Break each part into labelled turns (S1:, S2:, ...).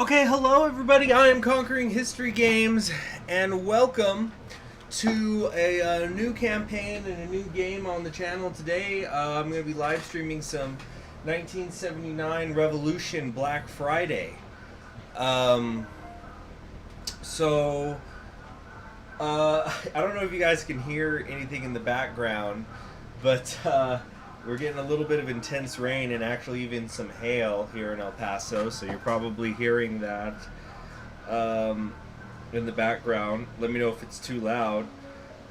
S1: Okay, hello everybody. I am Conquering History Games, and welcome to a new campaign and a new game on the channel today. I'm going to be live streaming some 1979 Revolution Black Friday. Um, so, I don't know if you guys can hear anything in the background, but we're getting a little bit of intense rain and actually even some hail here in El Paso, so you're probably hearing that in the background. Let me know if it's too loud,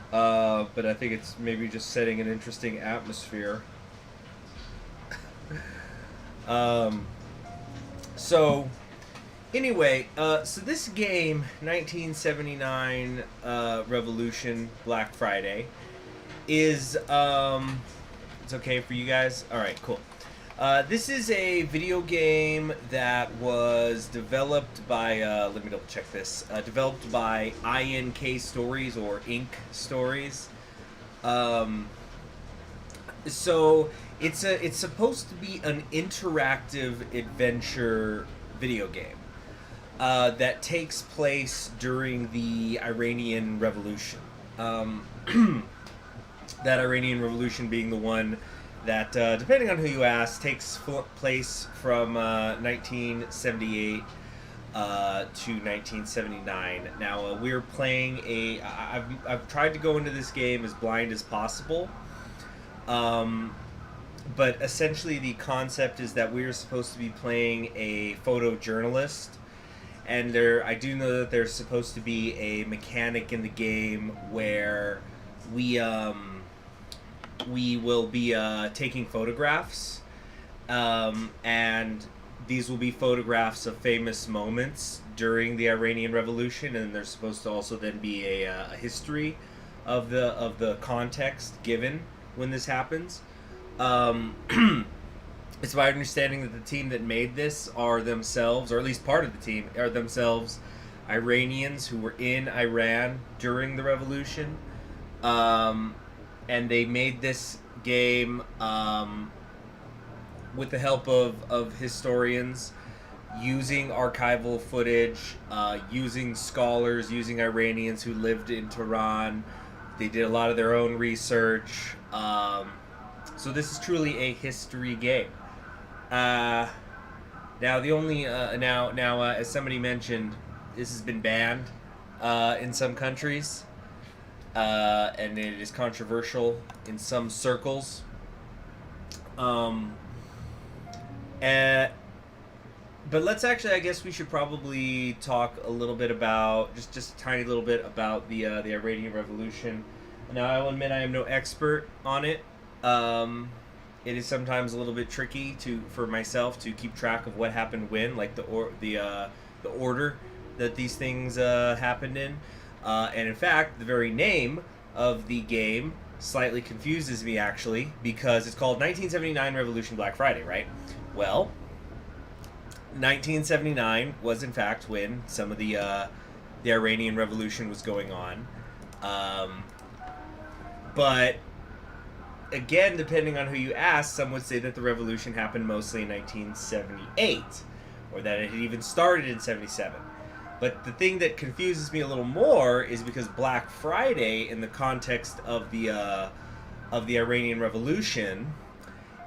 S1: but I think it's maybe just setting an interesting atmosphere. So anyway, so this game, 1979 Revolution Black Friday, is it's okay for you guys? Alright, cool. This is a video game that was developed by, let me double check this, developed by INK Stories, or Ink Stories. So it's supposed to be an interactive adventure video game that takes place during the Iranian Revolution. That Iranian Revolution being the one that, depending on who you ask, takes place from 1978 to 1979. Now, we're playing I've tried to go into this game as blind as possible, but essentially the concept is that we're supposed to be playing a photojournalist, and I do know that there's supposed to be a mechanic in the game where we will be taking photographs, and these will be photographs of famous moments during the Iranian Revolution, and there's supposed to also then be a history of the context given when this happens. It's my understanding that the team that made this are themselves, or at least part of the team, are themselves Iranians who were in Iran during the revolution. And they made this game with the help of historians, using archival footage, using scholars, using Iranians who lived in Tehran. They did a lot of their own research. So this is truly a history game. Now the only as somebody mentioned, this has been banned in some countries. And it is controversial in some circles. But let's actually, I guess we should probably talk a little bit about, just a tiny little bit about the Iranian Revolution. Now, I will admit I am no expert on it. It is sometimes a little bit tricky for myself to keep track of what happened when, like the order that these things happened in. And in fact, the very name of the game slightly confuses me, actually, because it's called 1979 Revolution Black Friday, right? Well, 1979 was in fact when some of the Iranian Revolution was going on. But again, depending on who you ask, some would say that the revolution happened mostly in 1978, or that it had even started in 77. But the thing that confuses me a little more is because Black Friday, in the context of the Iranian Revolution,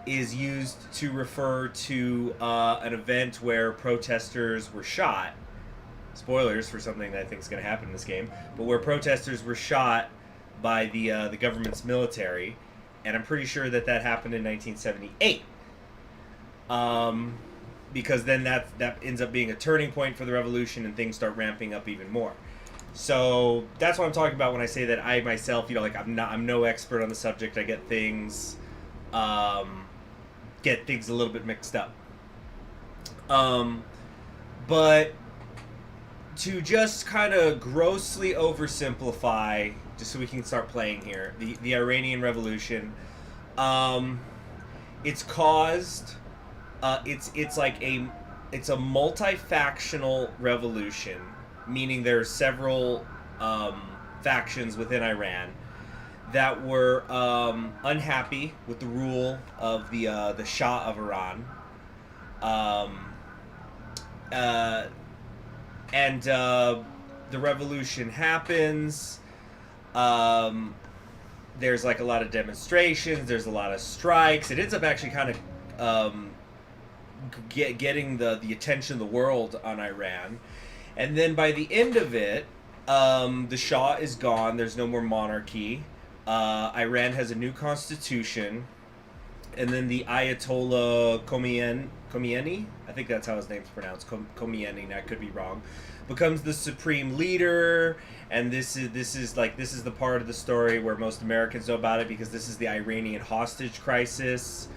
S1: is used to refer to an event where protesters were shot. Spoilers for something that I think is going to happen in this game, but where protesters were shot by the government's military, and I'm pretty sure that happened in 1978. Because then that ends up being a turning point for the revolution, and things start ramping up even more. So that's what I'm talking about when I say that I myself, I'm no expert on the subject. I get things a little bit mixed up. But to just kind of grossly oversimplify, just so we can start playing here, the Iranian Revolution, it's caused. It's a multi-factional revolution, meaning there are several factions within Iran that were unhappy with the rule of the Shah of Iran. And the revolution happens. There's like a lot of demonstrations. There's a lot of strikes. It ends up actually kind of getting the attention of the world on Iran. And then by the end of it, the Shah is gone. There's no more monarchy. Iran has a new constitution. And then the Ayatollah Khomeini, I think that's how his name's pronounced, Khomeini, I could be wrong, becomes the supreme leader. And this is the part of the story where most Americans know about it, because this is the Iranian hostage crisis.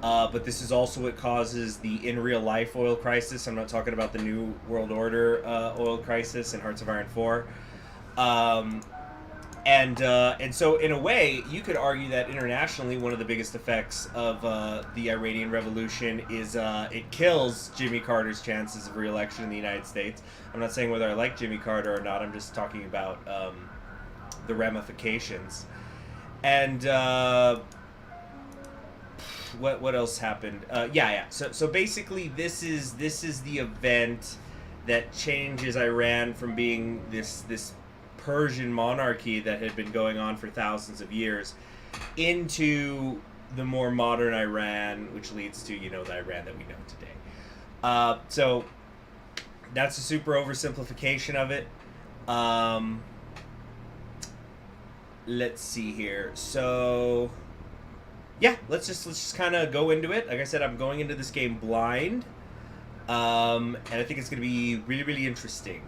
S1: But this is also what causes the in real life oil crisis. I'm not talking about the New World Order oil crisis in Hearts of Iron 4. And so in a way, you could argue that internationally, one of the biggest effects of the Iranian Revolution is it kills Jimmy Carter's chances of re-election in the United States. I'm not saying whether I like Jimmy Carter or not. I'm just talking about the ramifications. And what else happened? So basically, this is the event that changes Iran from being this Persian monarchy that had been going on for thousands of years into the more modern Iran, which leads to, the Iran that we know today. So that's a super oversimplification of it. Let's see here. So yeah, let's just kind of go into it. Like I said, I'm going into this game blind, and I think it's going to be really, really interesting.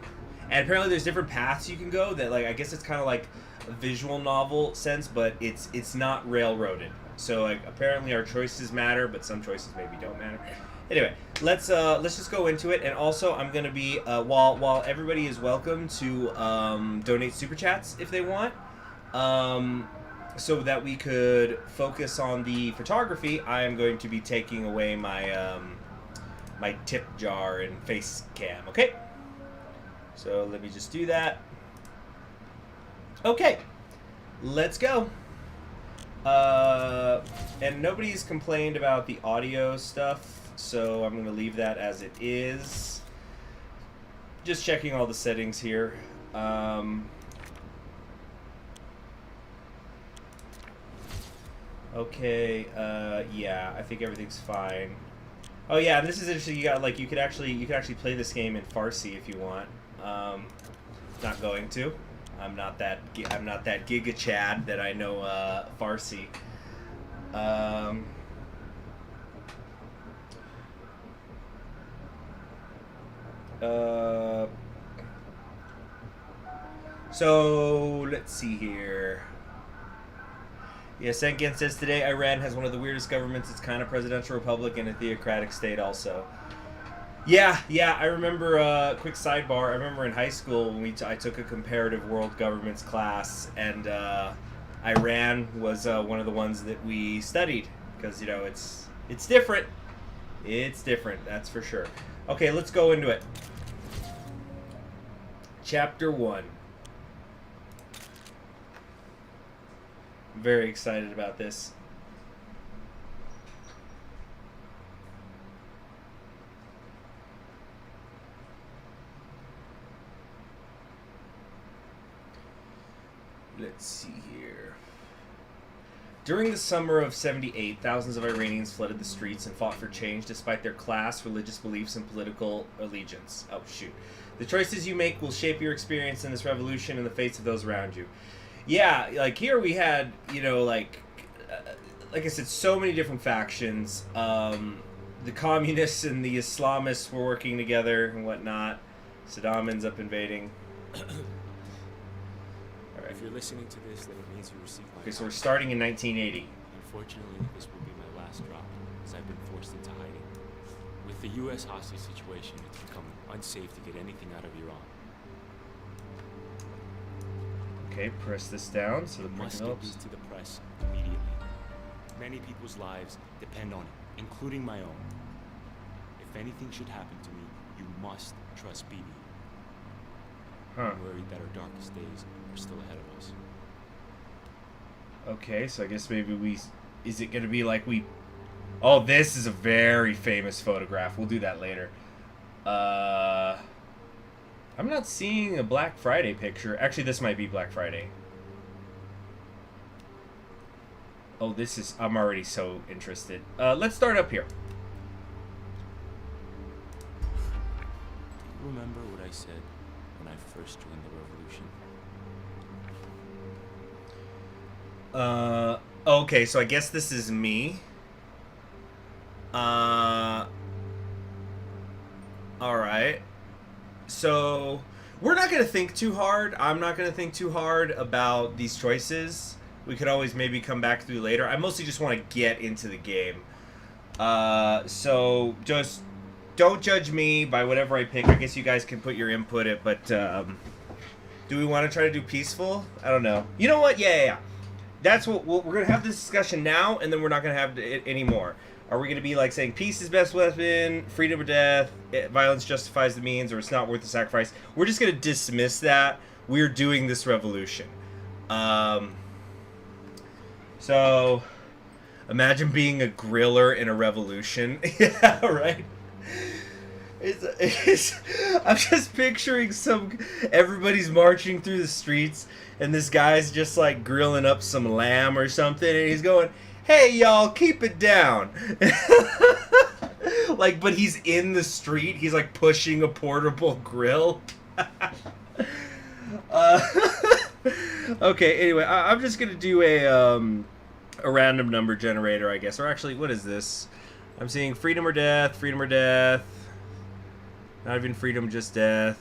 S1: And apparently there's different paths you can go that, like, I guess it's kind of like a visual novel sense, but it's not railroaded. So, like, apparently our choices matter, but some choices maybe don't matter. Anyway, let's just go into it. And also, I'm gonna be while everybody is welcome to donate super chats if they want, so that we could focus on the photography. I am going to be taking away my my tip jar and face cam. Okay. So let me just do that. Okay, let's go. And nobody's complained about the audio stuff, so I'm going to leave that as it is. Just checking all the settings here. Okay, yeah, I think everything's fine. Oh yeah, and this is interesting. You could actually play this game in Farsi if you want. Not going to. I'm not that Giga Chad that I know Farsi. So let's see here. Yeah, Senken says today Iran has one of the weirdest governments. It's kind of presidential republic and a theocratic state also. Yeah, I remember, quick sidebar, I remember in high school when I took a comparative world governments class, and Iran was one of the ones that we studied, because, it's different. It's different, that's for sure. Okay, let's go into it. Chapter 1. Very excited about this. Let's see here. During the summer of 78, thousands of Iranians flooded the streets and fought for change despite their class, religious beliefs, and political allegiance. Oh, shoot. The choices you make will shape your experience in this revolution and the fates of those around you. Yeah, like here we had, like I said, so many different factions. The communists and the Islamists were working together and whatnot. Saddam ends up invading.
S2: If you're listening to this, then it means you received my
S1: Okay, so we're starting in 1980.
S2: Unfortunately, this will be my last drop, as I've been forced into hiding. With the U.S. hostage situation, it's become unsafe to get anything out of Iran.
S1: Okay, press this down so the
S2: We
S1: print
S2: must get
S1: helps.
S2: these to the press immediately. Many people's lives depend on it, including my own. If anything should happen to me, you must trust Bibi.
S1: Huh.
S2: I'm worried that our darkest days are still ahead of us.
S1: Okay, so I guess maybe is it going to be like we... Oh, this is a very famous photograph. We'll do that later. All I'm not seeing a Black Friday picture. Actually, this might be Black Friday. Oh, this is... I'm already so interested. Let's start up here.
S2: Remember what I said when I first joined the revolution?
S1: Okay, so I guess this is me. Alright. So, we're not going to think too hard. I'm not going to think too hard about these choices. We could always maybe come back through later. I mostly just want to get into the game. So, just don't judge me by whatever I pick. I guess you guys can put your input in, but do we want to try to do peaceful? I don't know. You know what? Yeah. That's what we're going to have this discussion now, and then we're not going to have it anymore. Are we going to be like saying peace is best weapon, freedom or death, violence justifies the means, or it's not worth the sacrifice? We're just going to dismiss that. We're doing this revolution. So, imagine being a griller in a revolution. Yeah, right? I'm just picturing everybody's marching through the streets, and this guy's just like grilling up some lamb or something, and he's going, "Hey y'all, keep it down." Like, but he's in the street. He's like pushing a portable grill. Okay. Anyway, I'm just gonna do a random number generator, I guess. Or actually, what is this? I'm seeing freedom or death. Freedom or death. Not even freedom, just death.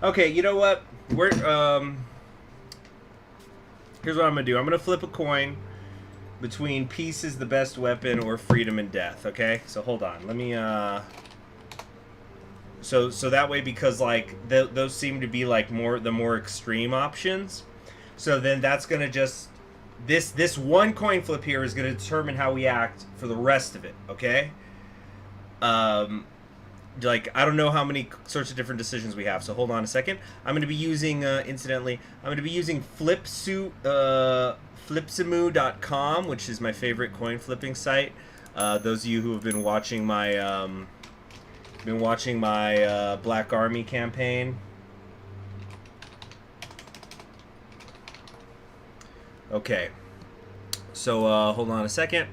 S1: Okay, you know what? Here's what I'm gonna do. I'm gonna flip a coin between peace is the best weapon or freedom and death. Okay, so hold on. Let me So that way, because like those seem to be like the more extreme options. So then that's gonna just this one coin flip here is gonna determine how we act for the rest of it. Okay. Like, I don't know how many sorts of different decisions we have, so hold on a second. I'm going to be using, incidentally, I'm going to be using Flipsimoo.com, which is my favorite coin flipping site. Those of you who have been watching my, Black Army campaign. Okay. So, hold on a second.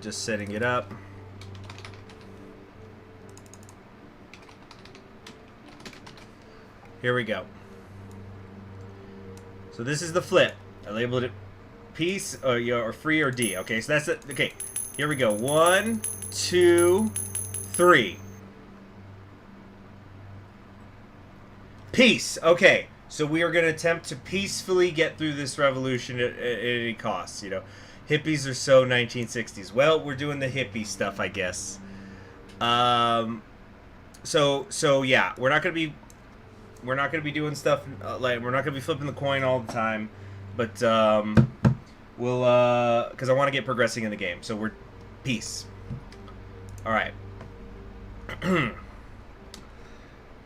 S1: Just setting it up. Here we go. So this is the flip. I labeled it peace or free or D. Okay, so that's it. Okay, here we go. 1, 2, 3. Peace. Okay, so we are going to attempt to peacefully get through this revolution at any cost. You know, hippies are so 1960s. Well, we're doing the hippie stuff, I guess. So yeah, we're not gonna be doing stuff like we're not gonna be flipping the coin all the time, but we'll because I want to get progressing in the game. So we're peace. All right.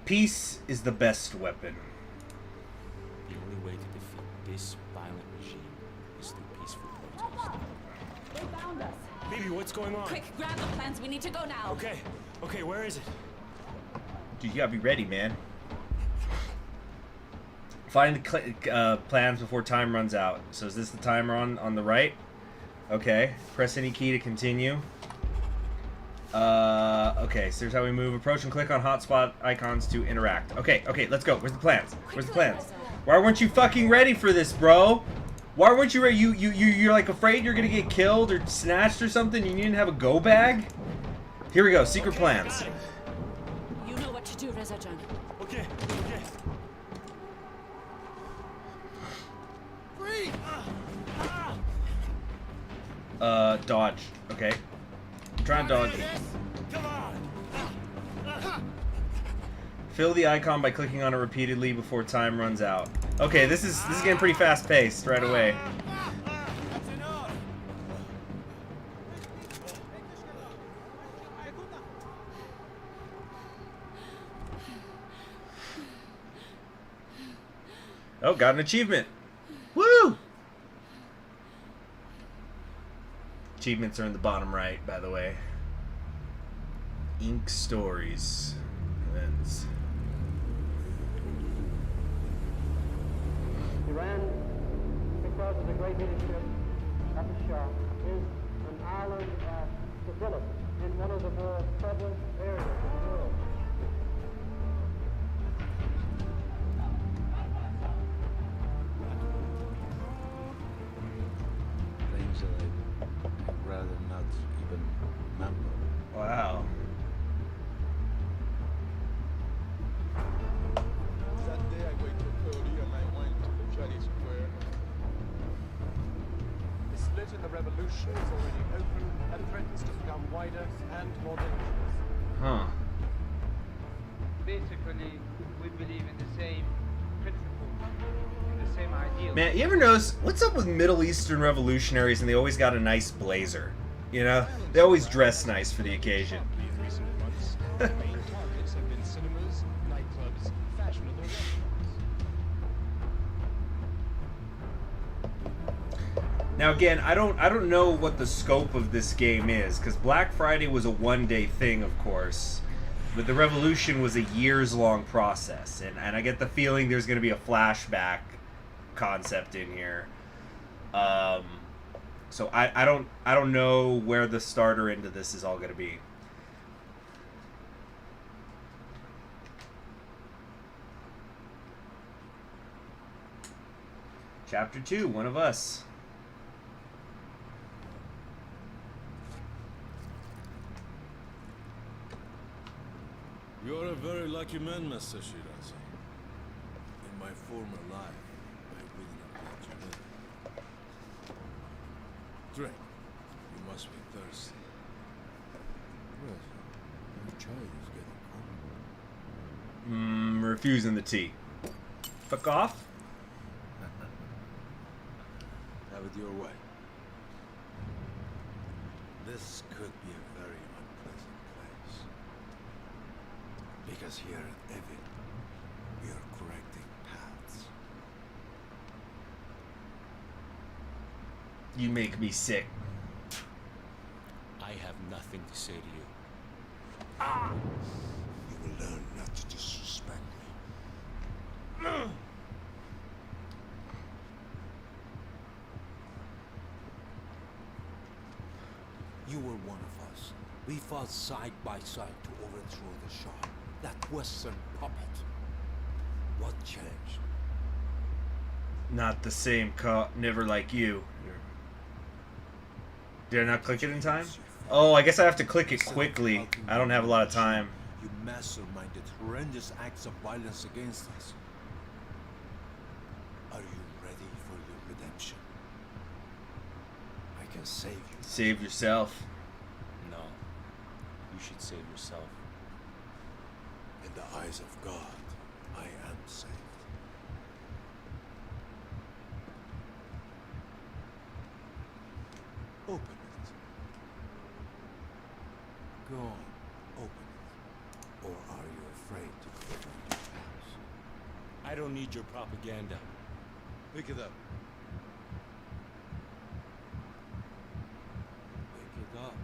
S1: Peace is the best weapon.
S2: The only way to defeat this violent regime is through peaceful protest.
S3: They found us.
S2: Baby, what's going on?
S3: Quick, grab the plans. We need to go now.
S2: Okay, where is it?
S1: Dude, you gotta be ready, man. Find the plans before time runs out. So is this the timer on the right? Okay. Press any key to continue. Okay, so here's how we move. Approach and click on hotspot icons to interact. Okay, let's go. Where's the plans? Where's the plans? Why weren't you fucking ready for this, bro? Why weren't you ready? You're like afraid you're gonna get killed or snatched or something? You didn't have a go bag? Here we go. Secret plans.
S3: You know what to do, Reza-Jan.
S2: Okay. Free!
S1: Dodge. Okay. I'm trying to dodge.
S2: Come on!
S1: Fill the icon by clicking on it repeatedly before time runs out. Okay, this is getting pretty fast paced right away.
S2: That's enough!
S1: Oh, got an achievement. Achievements are in the bottom right, by the way. Ink stories. Events.
S4: Iran, because of the great leadership of the Shah, is an island of stability in one of the more troubled areas of the world.
S5: Things that I'd rather not even remember.
S1: Wow.
S6: That day I wake up early and I went to the Chalice Square.
S7: The split in the revolution is already open and threatens to become wider and more dangerous.
S1: Huh.
S8: Basically, we believe in the same principles, in the same ideals.
S1: Man, you ever notice what's up with Middle Eastern revolutionaries and they always got a nice blazer? You know? They always dress nice for the occasion.
S2: In recent months, the main targets have been cinemas, nightclubs, fashionable restaurants.
S1: Now again, I don't know what the scope of this game is, because Black Friday was a one-day thing, of course, but the revolution was a years-long process, and I get the feeling there's going to be a flashback concept in here. So I don't know where the starter into this is all going to be. Chapter 2, One of Us.
S5: You're a very lucky man, Master Shirazi. In my former life, I wouldn't have let you live. Drink. You must be thirsty. Well, your child is getting cold.
S1: Refusing the tea. Fuck off.
S5: Have it your way. This could be a very unpleasant place. Because here at Evin, we are correcting paths.
S1: You make me sick.
S2: I have nothing to say to you.
S5: You will learn not to disrespect me. You were one of us. We fought side by side to overthrow the Shah, that Western puppet. What changed?
S1: Not the same never like you. Did I not click it in time? Oh, I guess I have to click it quickly. I don't have a lot of time.
S5: You masterminded horrendous acts of violence against us. Are you ready for your redemption? I can save you.
S1: Save yourself.
S2: No. You should save yourself.
S5: In the eyes of God, I am saved. Open it. Go on, open it. Or are you afraid to go around your house?
S2: I don't need your propaganda.
S5: Pick it up. Pick it up.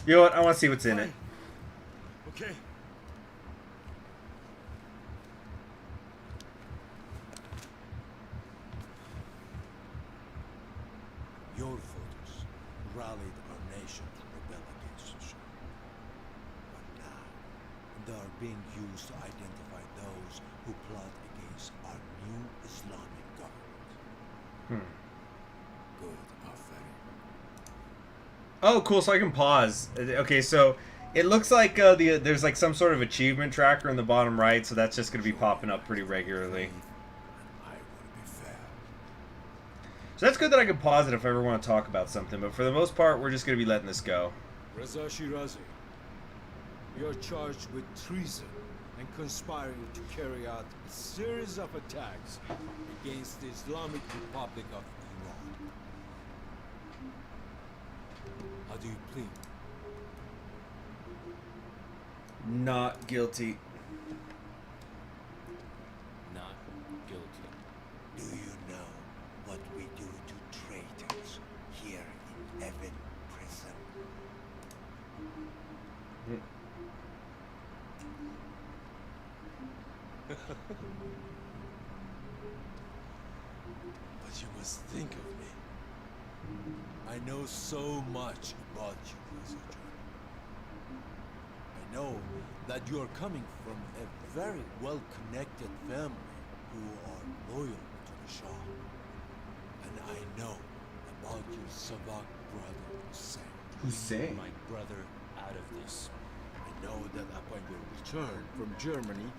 S1: You know what? I want to see what's in it.
S2: Okay.
S5: Your voters rallied our nation to rebel against the Shah. But now, they are being used to identify those who plot against our new Islamic government. Good, Aferi.
S1: Oh, cool. So I can pause. Okay, so it looks like there's like some sort of achievement tracker in the bottom right, so that's just going to be popping up pretty regularly.
S5: And I will be fair.
S1: So that's good that I can pause it if I ever want to talk about something, but for the most part, we're just going to be letting this go.
S5: Reza Shirazi, you're charged with treason and conspiring to carry out a series of attacks against the Islamic Republic of Iran. How do you plead?
S1: Not guilty.
S2: Not guilty.
S5: Do you know what we do to traitors here in But you must think of me. I know so much about you, Rezajan. I know that you are coming from a very well-connected family who are loyal to the Shah. And I know about your Savak brother, Hussein.
S1: Hussein?
S2: My brother out of this.
S5: I know that upon your return from Germany,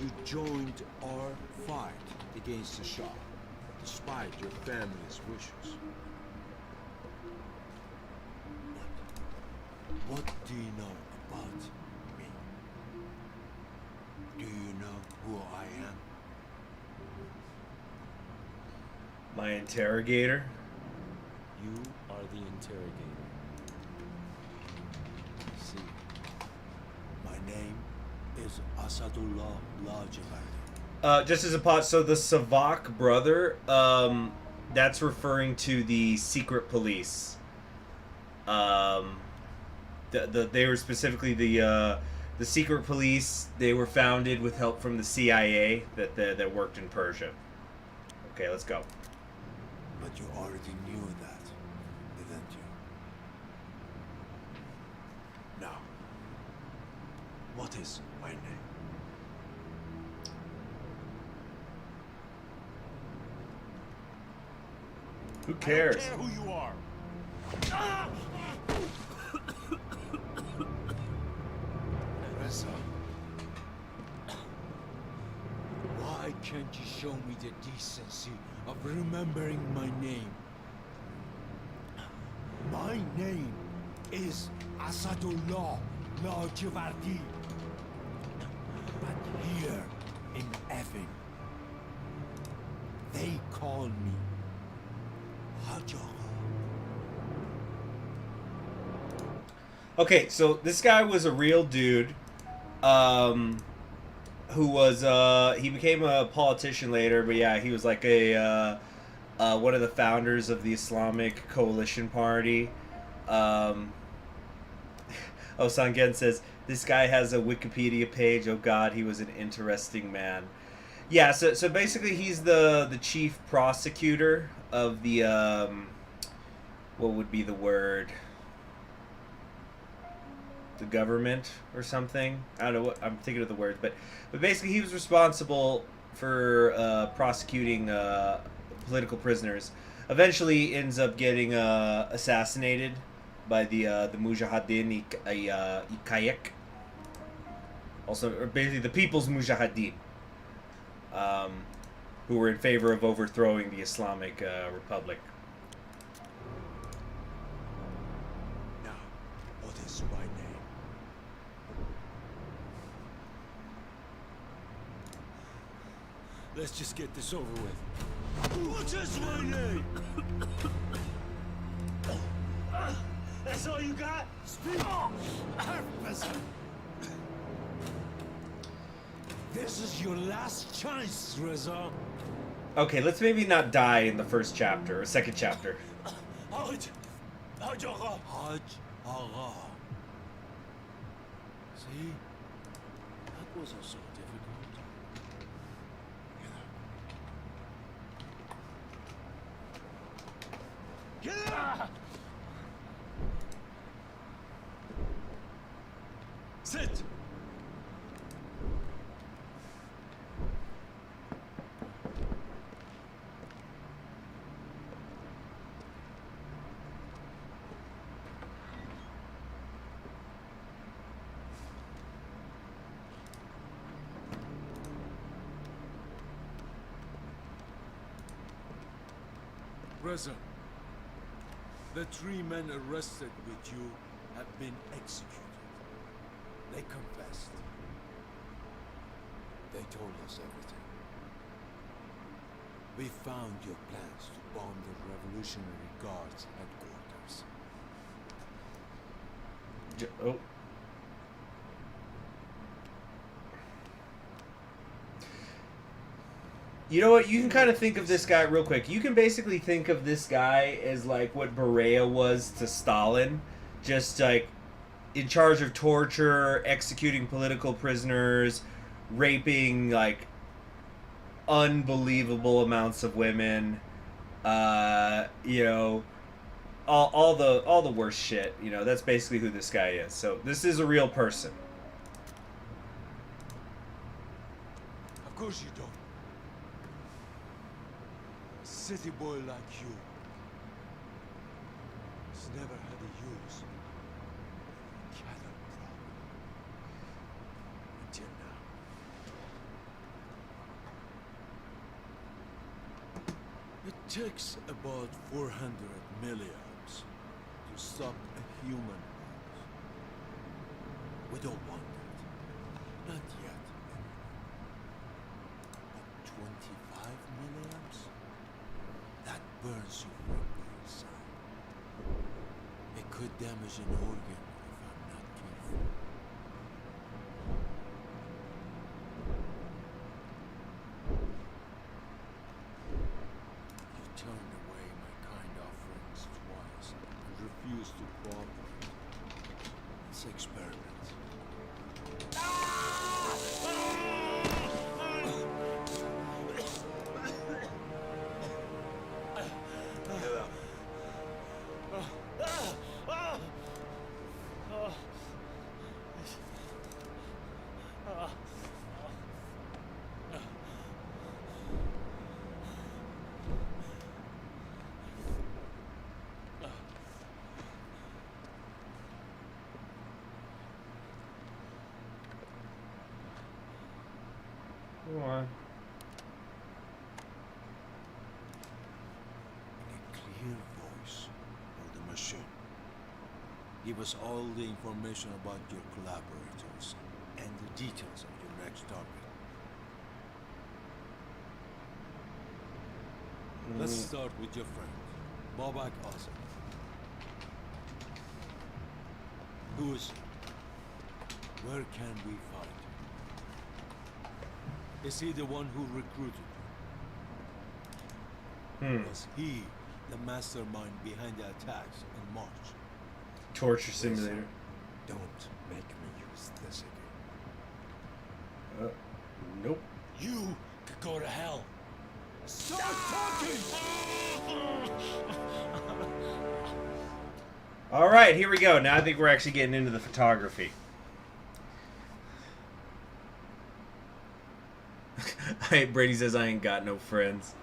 S5: you joined our fight against the Shah, despite your family's wishes. But what do you know about me? Do you know who I am?
S1: My interrogator?
S2: You are the interrogator.
S5: See, my name is Asadullah Lajavari.
S1: Just as a pot, so the Savak brother, that's referring to the secret police. They were specifically the secret police. They were founded with help from the CIA that worked in Persia. Okay, let's go.
S5: But you already knew that, didn't you? Now, what is my name?
S1: Who cares?
S2: I don't care who you are.
S5: Reza, why can't you show me the decency of remembering my name? My name is Asadullah Lajavardi. But here in Evin, they call me Hajar.
S1: Okay, so this guy was a real dude, who was he became a politician later, but yeah, he was like a one of the founders of the Islamic Coalition Party. Sangen says this guy has a Wikipedia page. Oh God, he was an interesting man. Yeah, so basically he's the chief prosecutor of the what would be the word? The government or something. I don't know what I'm thinking of the words, but basically he was responsible for prosecuting political prisoners. Eventually ends up getting assassinated by the Mujahideen Ikayek. Also, or basically the People's Mujahideen, who were in favor of overthrowing the Islamic Republic.
S5: Now, what is my name?
S2: Let's just get this over with.
S5: What is my name?
S2: That's all you got?
S5: Speak! This is your last chance, Reza.
S1: Okay, let's maybe not die in the first chapter or second chapter.
S5: Hajj Allah. See? That wasn't so difficult. Get up! Sit! Reza, the 3 men arrested with you have been executed. They confessed. They told us everything. We found your plans to bomb the Revolutionary Guard's headquarters.
S1: Oh. You know what? You can kind of think of this guy real quick. You can basically think of this guy as like what Berea was to Stalin, just like in charge of torture, executing political prisoners, raping like unbelievable amounts of women. You know, all the worst shit. You know, that's basically who this guy is. So this is a real person.
S5: Of course you don't. A city boy like you has never had a use cattle problem until now. It takes about 400 milliamps to stop a human heart. We don't want that. Not yet. But 25 milliamps? That burns you from the inside. It could damage an organ if I'm not careful. You turned away my kind offerings twice and refused to cooperate. Let's experiment.
S1: Go on.
S5: In a clear voice or the machine. Give us all the information about your collaborators and the details of your next target. Let's start with your friend, Bobak Ozek. Who is he? Where can we find him? Is he the one who recruited you? Was he the mastermind behind the attacks in March?
S1: Torture simulator.
S5: Don't make me use this again.
S1: Nope.
S2: You could go to hell.
S5: Stop talking!
S1: All right, here we go. Now I think we're actually getting into the photography. Brady says I ain't got no friends.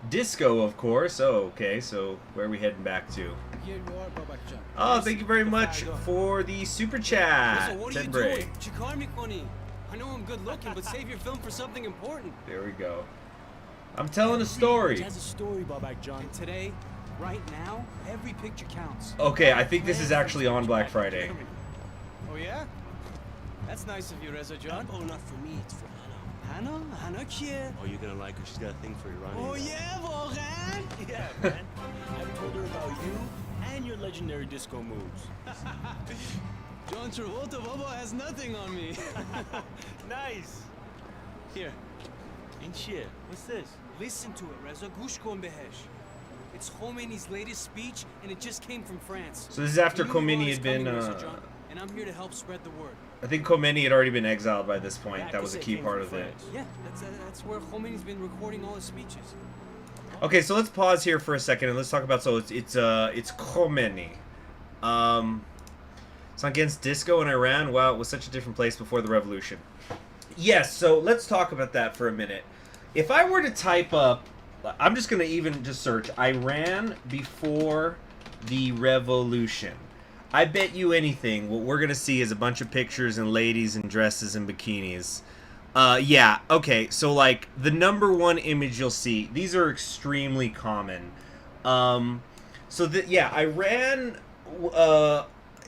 S1: Disco, of course. Oh, okay. So where are we heading back to?
S9: Here you are, Babak John.
S1: Oh, thank you very much for the super chat.
S9: Listen, what are you
S1: Ted Bray.
S9: doing? Chikarmi Kwani. I know I'm good looking, but save your film for something important.
S1: There we go. I'm telling a story.
S2: It has a story, Babak John.
S9: And today, right now, every picture counts.
S1: Okay, I think this is actually on Black Friday.
S9: Oh yeah? That's nice of you, Reza John.
S2: Oh, not for me. It's for Hannah.
S9: Hannah? Hannah kiye?
S2: Oh, you're gonna like her. She's got a thing for Iranian.
S9: Oh yeah, Volgan?
S2: Yeah, man. I've told her about you and your legendary disco moves.
S9: John Travolta Baba has nothing on me.
S2: Nice.
S9: Here,
S2: Ain't shit. What's this?
S9: listen to it, Reza. Gush kon behesh. It's Khomeini's latest speech, and it just came from France.
S1: So this is after
S9: The new Iran
S1: Khomeini
S9: is
S1: had been,
S9: coming, Reza John, and I'm here to help spread the word.
S1: I think Khomeini had already been exiled by this point.
S2: Yeah,
S1: That was a
S2: 'cause
S1: key
S2: came
S1: part
S2: from
S1: of it.
S2: France.
S9: Yeah, that's where Khomeini's been recording all his speeches.
S1: Okay, so let's pause here for a second and let's talk about. So it's Khomeini. It's against disco in Iran. Wow, it was such a different place before the revolution. Yes, so let's talk about that for a minute. If I were to type up, I'm just gonna even just search Iran before the revolution. I bet you anything, what we're gonna see is a bunch of pictures and ladies in dresses and bikinis. Yeah, okay, so like the number one image you'll see, these are extremely common. Yeah, Iran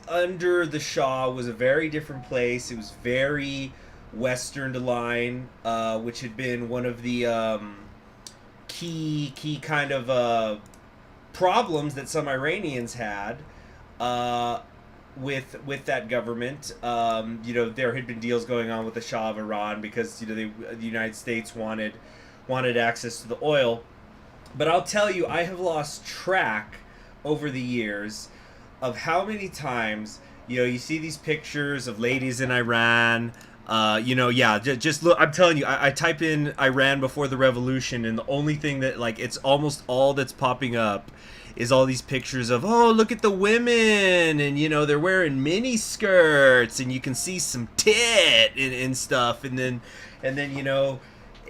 S1: under the Shah was a very different place. It was very Western to line, which had been one of the key kind of problems that some Iranians had with that government. There had been deals going on with the Shah of Iran because the United States wanted access to the oil. But I'll tell you, I have lost track over the years of how many times you see these pictures of ladies in Iran. Just look. I'm telling you, I type in Iran before the revolution, and the only thing that like it's almost all that's popping up is all these pictures of, oh, look at the women, and they're wearing mini skirts, and you can see some tit and stuff, and then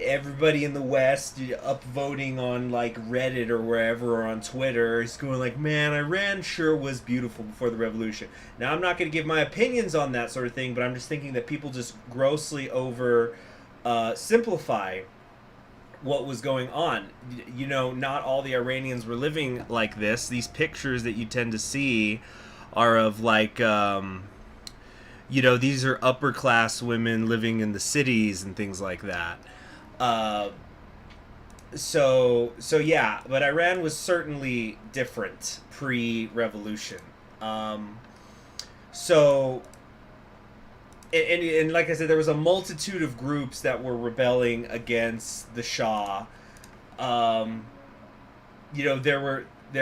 S1: everybody in the West upvoting on like Reddit or wherever or on Twitter is going like, man, Iran sure was beautiful before the revolution. Now, I'm not going to give my opinions on that sort of thing, but I'm just thinking that people just grossly over simplify what was going on. Not all the Iranians were living like this. These pictures that you tend to see are of like these are upper class women living in the cities and things like that. So yeah, but Iran was certainly different pre-revolution. And like I said, there was a multitude of groups that were rebelling against the Shah. There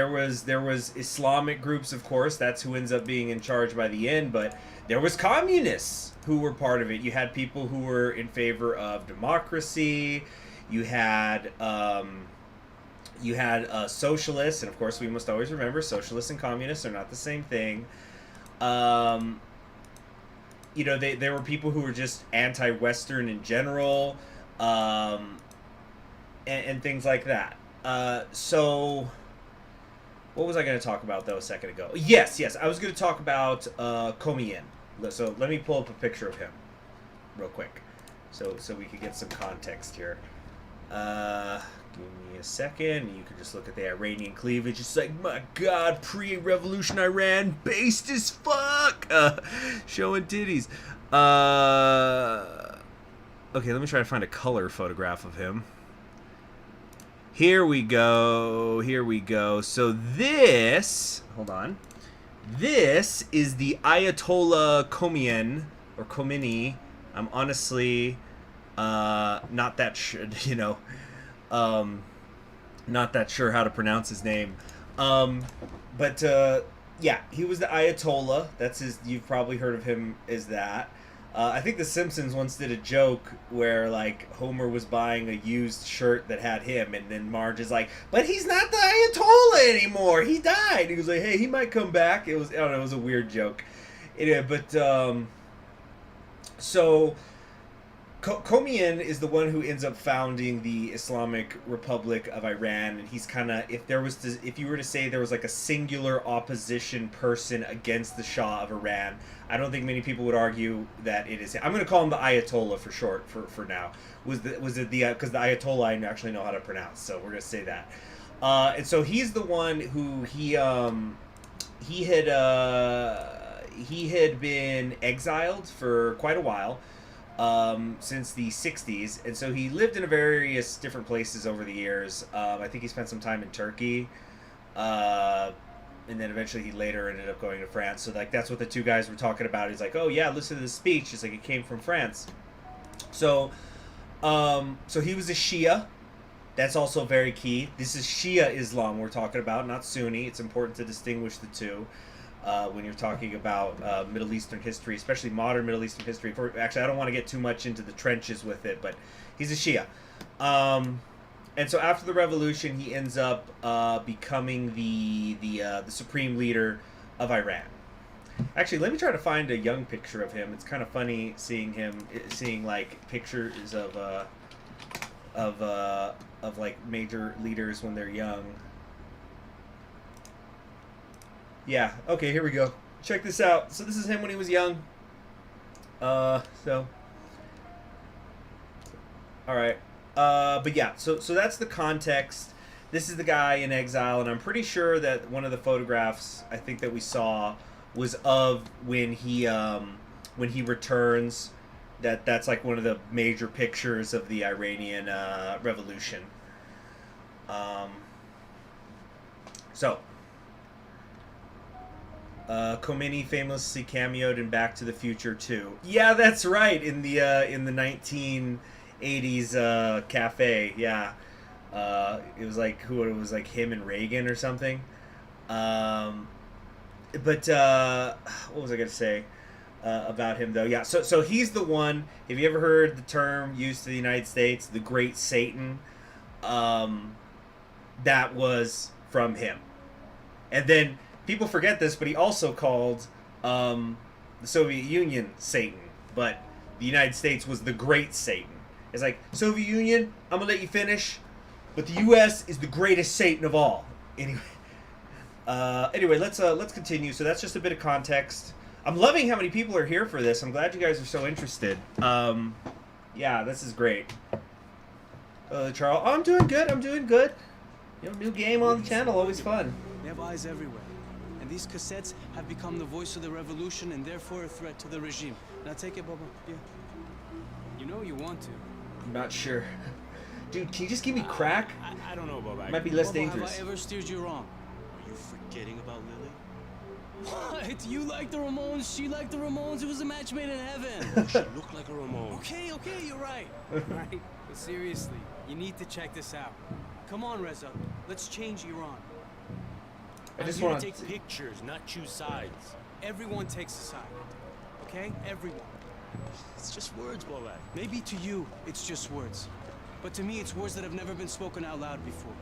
S1: was Islamic groups, of course. That's who ends up being in charge by the end. But there was communists who were part of it. You had people who were in favor of democracy. You had socialists, and of course, we must always remember socialists and communists are not the same thing. There were people who were just anti-Western in general, and things like that. So, what was I going to talk about, though, a second ago? Yes, I was going to talk about Khomeini. So, let me pull up a picture of him real quick so we could get some context here. Give me a second. You can just look at the Iranian cleavage. It's like, my God, pre-revolution Iran, based as fuck. Showing titties. Okay, let me try to find a color photograph of him. Here we go. So this, hold on. This is the Ayatollah Khomeini. I'm honestly not that sure, not that sure how to pronounce his name. But yeah, he was the Ayatollah. That's his. You've probably heard of him as that. I think The Simpsons once did a joke where like Homer was buying a used shirt that had him, and then Marge is like, "But he's not the Ayatollah anymore. He died." He was like, "Hey, he might come back." It was, I don't know, it was a weird joke. So Khomeini is the one who ends up founding the Islamic Republic of Iran, and he's kind of, if you were to say there was like a singular opposition person against the Shah of Iran, I don't think many people would argue that it is him. I'm going to call him the Ayatollah for short for now. Was it the because the Ayatollah I actually know how to pronounce, so we're going to say that. And so he's the one who he had been exiled for quite a while. Since the 60s, and so he lived in various different places over the years. I think he spent some time in Turkey, and then eventually he later ended up going to France. So like that's what the two guys were talking about. He's like, oh yeah, listen to the speech. It's like it came from France. So he was a Shia. That's also very key. This is Shia Islam we're talking about, not Sunni. It's important to distinguish the two. When you're talking about Middle Eastern history, especially modern Middle Eastern history. Actually, I don't want to get too much into the trenches with it, but he's a Shia. And so after the revolution, he ends up becoming the supreme leader of Iran. Actually, let me try to find a young picture of him. It's kind of funny seeing like pictures of like major leaders when they're young. Yeah, okay, here we go. Check this out. So this is him when he was young. Alright. But yeah, so that's the context. This is the guy in exile, and I'm pretty sure that one of the photographs I think that we saw was of when he returns. That's like one of the major pictures of the Iranian revolution. Khomeini famously cameoed in Back to the Future 2. Yeah, that's right. In the 1980s cafe. Yeah, it was like him and Reagan or something. But what was I gonna say? about him, though. Yeah, so he's the one. Have you ever heard the term used to the United States, the Great Satan? That was from him. And then people forget this, but he also called the Soviet Union Satan, but the United States was the Great Satan. It's like, Soviet Union, I'm gonna let you finish, but the U.S. is the greatest Satan of all. Anyway, let's continue. So that's just a bit of context. I'm loving how many people are here for this. I'm glad you guys are so interested. Yeah, this is great. Charles, I'm doing good. You know, new game on the channel, always fun.
S9: They have eyes everywhere. And these cassettes have become the voice of the revolution and therefore a threat to the regime. Now take it, Bubba. Yeah. You know you want to.
S1: I'm not sure. Dude, can you just give me crack?
S2: I don't know, Bubba.
S1: It might be less
S9: Bubba,
S1: dangerous.
S9: have I ever steered you wrong?
S2: Are you forgetting about Lily?
S9: What? You like the Ramones, she liked the Ramones, it was a match made in heaven.
S2: She looked like a Ramon.
S9: Okay, you're right. Right? But seriously, you need to check this out. Come on, Reza. Let's change Iran.
S1: I just
S2: I'm here
S1: want
S2: to take pictures, not choose sides.
S9: Everyone takes a side. Okay? Everyone.
S2: It's just words, Bubba.
S9: Maybe to you, it's just words. But to me, it's words that have never been spoken out loud before.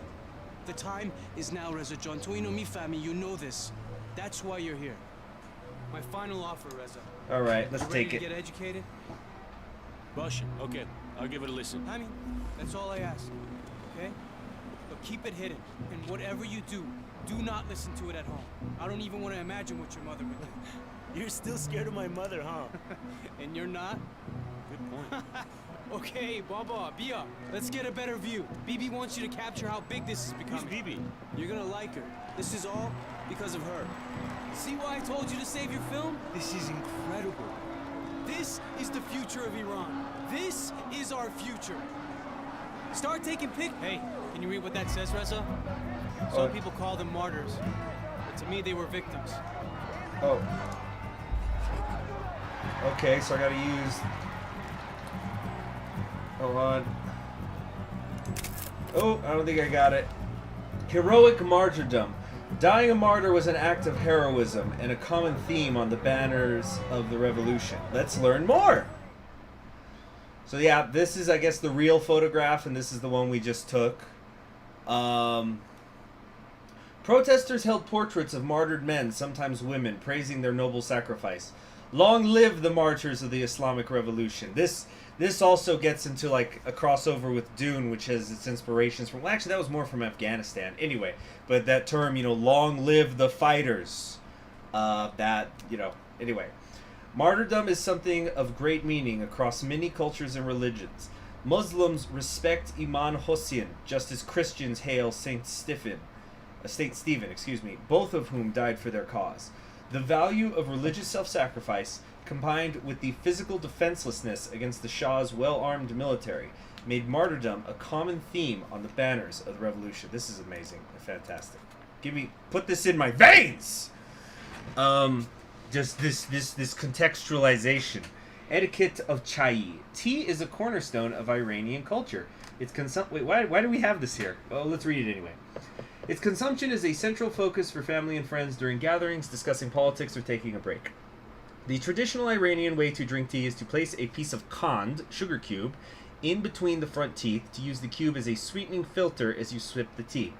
S9: The time is now, Reza John. Toino mi fami, you know this. That's why you're here. My final offer, Reza.
S1: All right, let's
S9: You ready
S1: take
S9: to
S1: it.
S9: get educated?
S2: Russian. Okay, I'll give it a listen.
S9: I mean, that's all I ask. Okay? But keep it hidden. And whatever you do not listen to it at home. I don't even want to imagine what your mother would do.
S2: You're still scared of my mother, huh?
S9: And you're not?
S2: Good point.
S9: Okay, Baba, Bia, let's get a better view. Bibi wants you to capture how big this is
S2: Who's
S9: becoming.
S2: Bibi?
S9: You're gonna like her. This is all because of her. See why I told you to save your film?
S2: This is incredible.
S9: This is the future of Iran. This is our future. Start taking pic. Hey, can you read what that says, Reza? Some people call them martyrs, but to me they were victims.
S1: Oh. Okay, so I gotta use... Hold on. Oh, I don't think I got it. Heroic martyrdom. Dying a martyr was an act of heroism and a common theme on the banners of the revolution. Let's learn more! So yeah, this is, I guess, the real photograph, and this is the one we just took. Protesters held portraits of martyred men, sometimes women, praising their noble sacrifice. Long live the martyrs of the Islamic Revolution. This also gets into like a crossover with Dune, which has its inspirations from... Well, actually, that was more from Afghanistan. Anyway, but that term, long live the fighters. Anyway. Martyrdom is something of great meaning across many cultures and religions. Muslims respect Imam Hussein, just as Christians hail Saint Stephen, both of whom died for their cause. The value of religious self-sacrifice, combined with the physical defenselessness against the Shah's well-armed military, made martyrdom a common theme on the banners of the revolution. This is amazing and fantastic. Put this in my veins! Just this contextualization. Etiquette of chai. Tea is a cornerstone of Iranian culture. Why do we have this here? Oh, let's read it anyway. Its consumption is a central focus for family and friends during gatherings, discussing politics, or taking a break. The traditional Iranian way to drink tea is to place a piece of khand, sugar cube, in between the front teeth to use the cube as a sweetening filter as you sip the tea.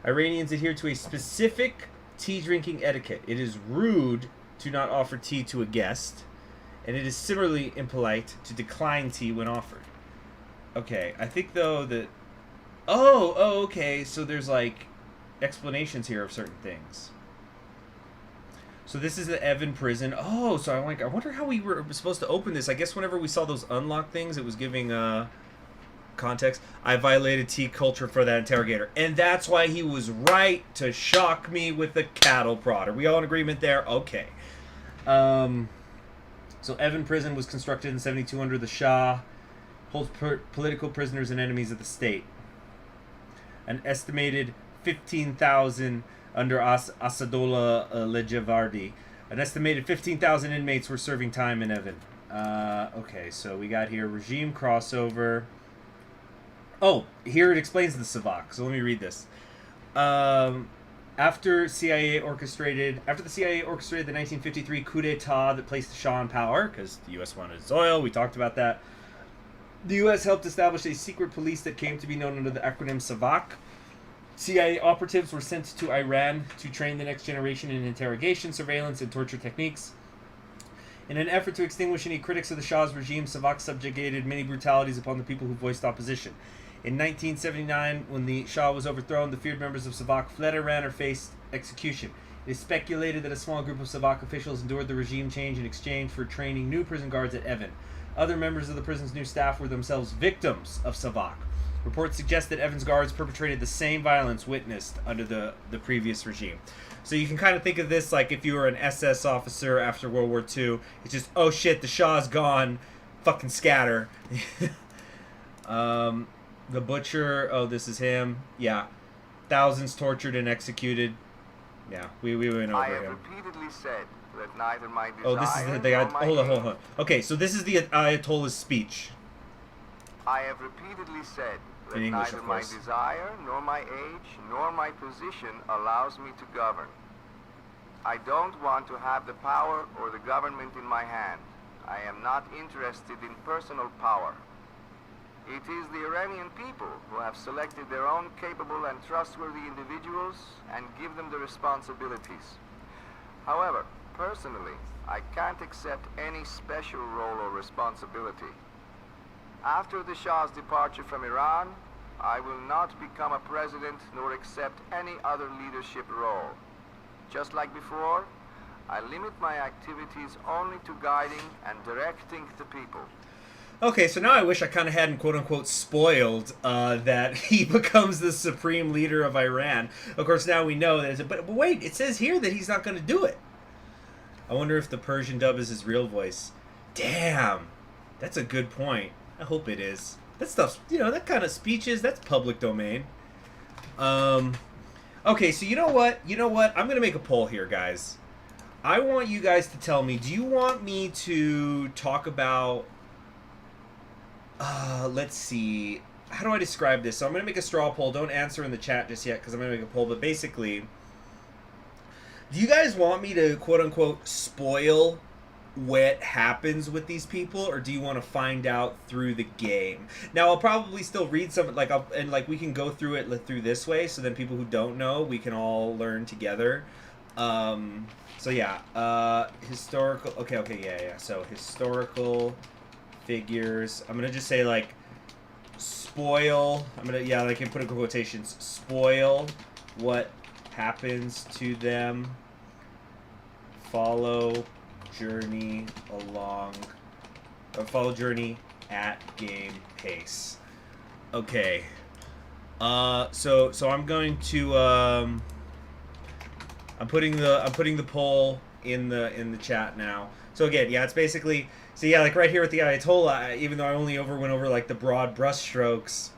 S1: Iranians adhere to a specific tea drinking etiquette. It is rude to not offer tea to a guest, and it is similarly impolite to decline tea when offered. Okay, I think though that... Oh, okay, so there's like explanations here of certain things. So this is the Evan prison. Oh, so I wonder how we were supposed to open this. I guess whenever we saw those unlock things, it was giving context. I violated tea culture for that interrogator. And that's why he was right to shock me with the cattle prod. Are we all in agreement there? Okay. So Evan prison was constructed in 72 under the Shah. Holds political prisoners and enemies of the state. An estimated 15,000 under Asadollah Lejavardi. An estimated 15,000 inmates were serving time in Evan. Okay, so we got here regime crossover. Oh, here it explains the Savak. So let me read this. After the CIA orchestrated the 1953 coup d'état that placed the Shah in power, because the U.S. wanted its oil, we talked about that. The U.S. helped establish a secret police that came to be known under the acronym SAVAK. CIA operatives were sent to Iran to train the next generation in interrogation, surveillance, and torture techniques. In an effort to extinguish any critics of the Shah's regime, SAVAK subjugated many brutalities upon the people who voiced opposition. In 1979, when the Shah was overthrown, the feared members of SAVAK fled Iran or faced execution. It is speculated that a small group of SAVAK officials endured the regime change in exchange for training new prison guards at Evin. Other members of the prison's new staff were themselves victims of SAVAK. Reports suggest that Evan's guards perpetrated the same violence witnessed under the previous regime. So you can kind of think of this like if you were an SS officer after World War II. It's just, oh shit, the Shah's gone. Fucking scatter. The Butcher, oh, this is him. Yeah. Thousands tortured and executed. Yeah, we went over him.
S10: I have repeatedly said that neither my desire
S1: oh, this is the guy. Hold on. Okay, so this is the Ayatollah's speech.
S10: I have repeatedly said that
S1: In English,
S10: neither
S1: of
S10: my
S1: course.
S10: desire, nor my age, nor my position allows me to govern. I don't want to have the power or the government in my hand. I am not interested in personal power. It is the Iranian people who have selected their own capable and trustworthy individuals and give them the responsibilities. However, personally, I can't accept any special role or responsibility. After the Shah's departure from Iran, I will not become a president nor accept any other leadership role. Just like before, I limit my activities only to guiding and directing the people.
S1: Okay, so now I wish I kind of hadn't quote-unquote spoiled that he becomes the supreme leader of Iran. Of course, now we know that, but wait, it says here that he's not going to do it. I wonder if the Persian dub is his real voice. Damn, that's a good point. I hope it is. That stuff's, that kind of speeches, that's public domain. Okay, so you know what? I'm going to make a poll here, guys. I want you guys to tell me, do you want me to talk about... let's see. How do I describe this? So I'm going to make a straw poll. Don't answer in the chat just yet because I'm going to make a poll. But basically, do you guys want me to quote-unquote spoil what happens with these people, or do you want to find out through the game? Now, I'll probably still read some, we can go through it through this way, so then people who don't know, we can all learn together. So yeah, historical, okay, yeah. So historical figures. I'm gonna just say spoil. I can put in quotations. Spoil what happens to them. Follow journey at game pace. Okay. So I'm going to I'm putting the poll in the chat now. So again, yeah, it's basically, so yeah, right here with the Ayatollah, even though I only went over the broad brushstrokes.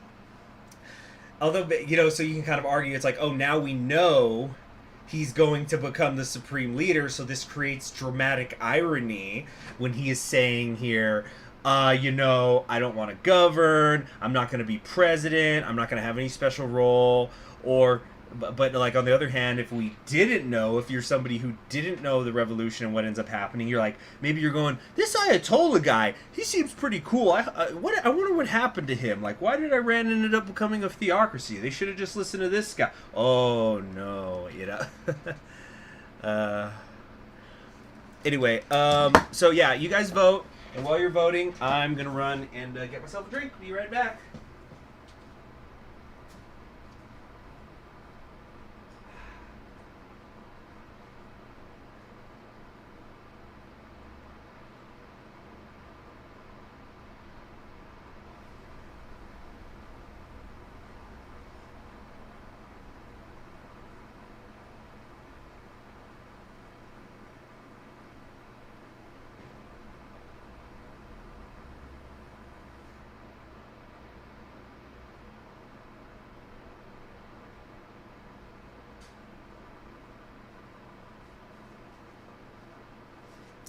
S1: Although, so you can kind of argue it's oh, now we know he's going to become the supreme leader, so this creates dramatic irony when he is saying here, I don't want to govern, I'm not going to be president, I'm not going to have any special role, but on the other hand, if you're somebody who didn't know the revolution and what ends up happening, maybe you're going, this Ayatollah guy, he seems pretty cool. I wonder what happened to him. Why did Iran ended up becoming a theocracy? They should have just listened to this guy. Oh no, Anyway, so yeah, you guys vote, and while you're voting, I'm gonna run and get myself a drink. Be right back.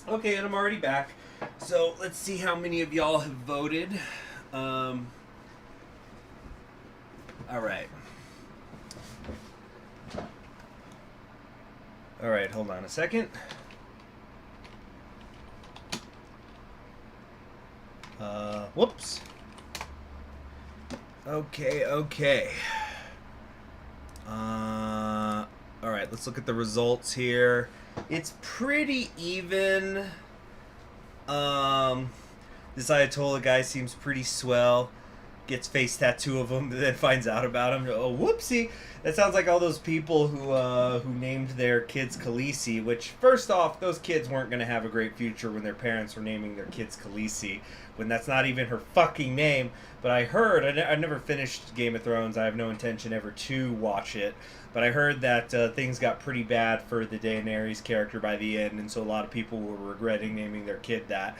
S1: Okay, and I'm already back. So let's see how many of y'all have voted. All right. All right, hold on a second. Whoops. Okay. All right, let's look at the results here. It's pretty even. This Ayatollah guy seems pretty swell. Gets face tattoo of him, then finds out about him. Oh, whoopsie! That sounds like all those people who named their kids Khaleesi. Which, first off, those kids weren't going to have a great future when their parents were naming their kids Khaleesi, when that's not even her fucking name. But I heard, I never finished Game of Thrones. I have no intention ever to watch it. But I heard that things got pretty bad for the Daenerys character by the end, and so a lot of people were regretting naming their kid that.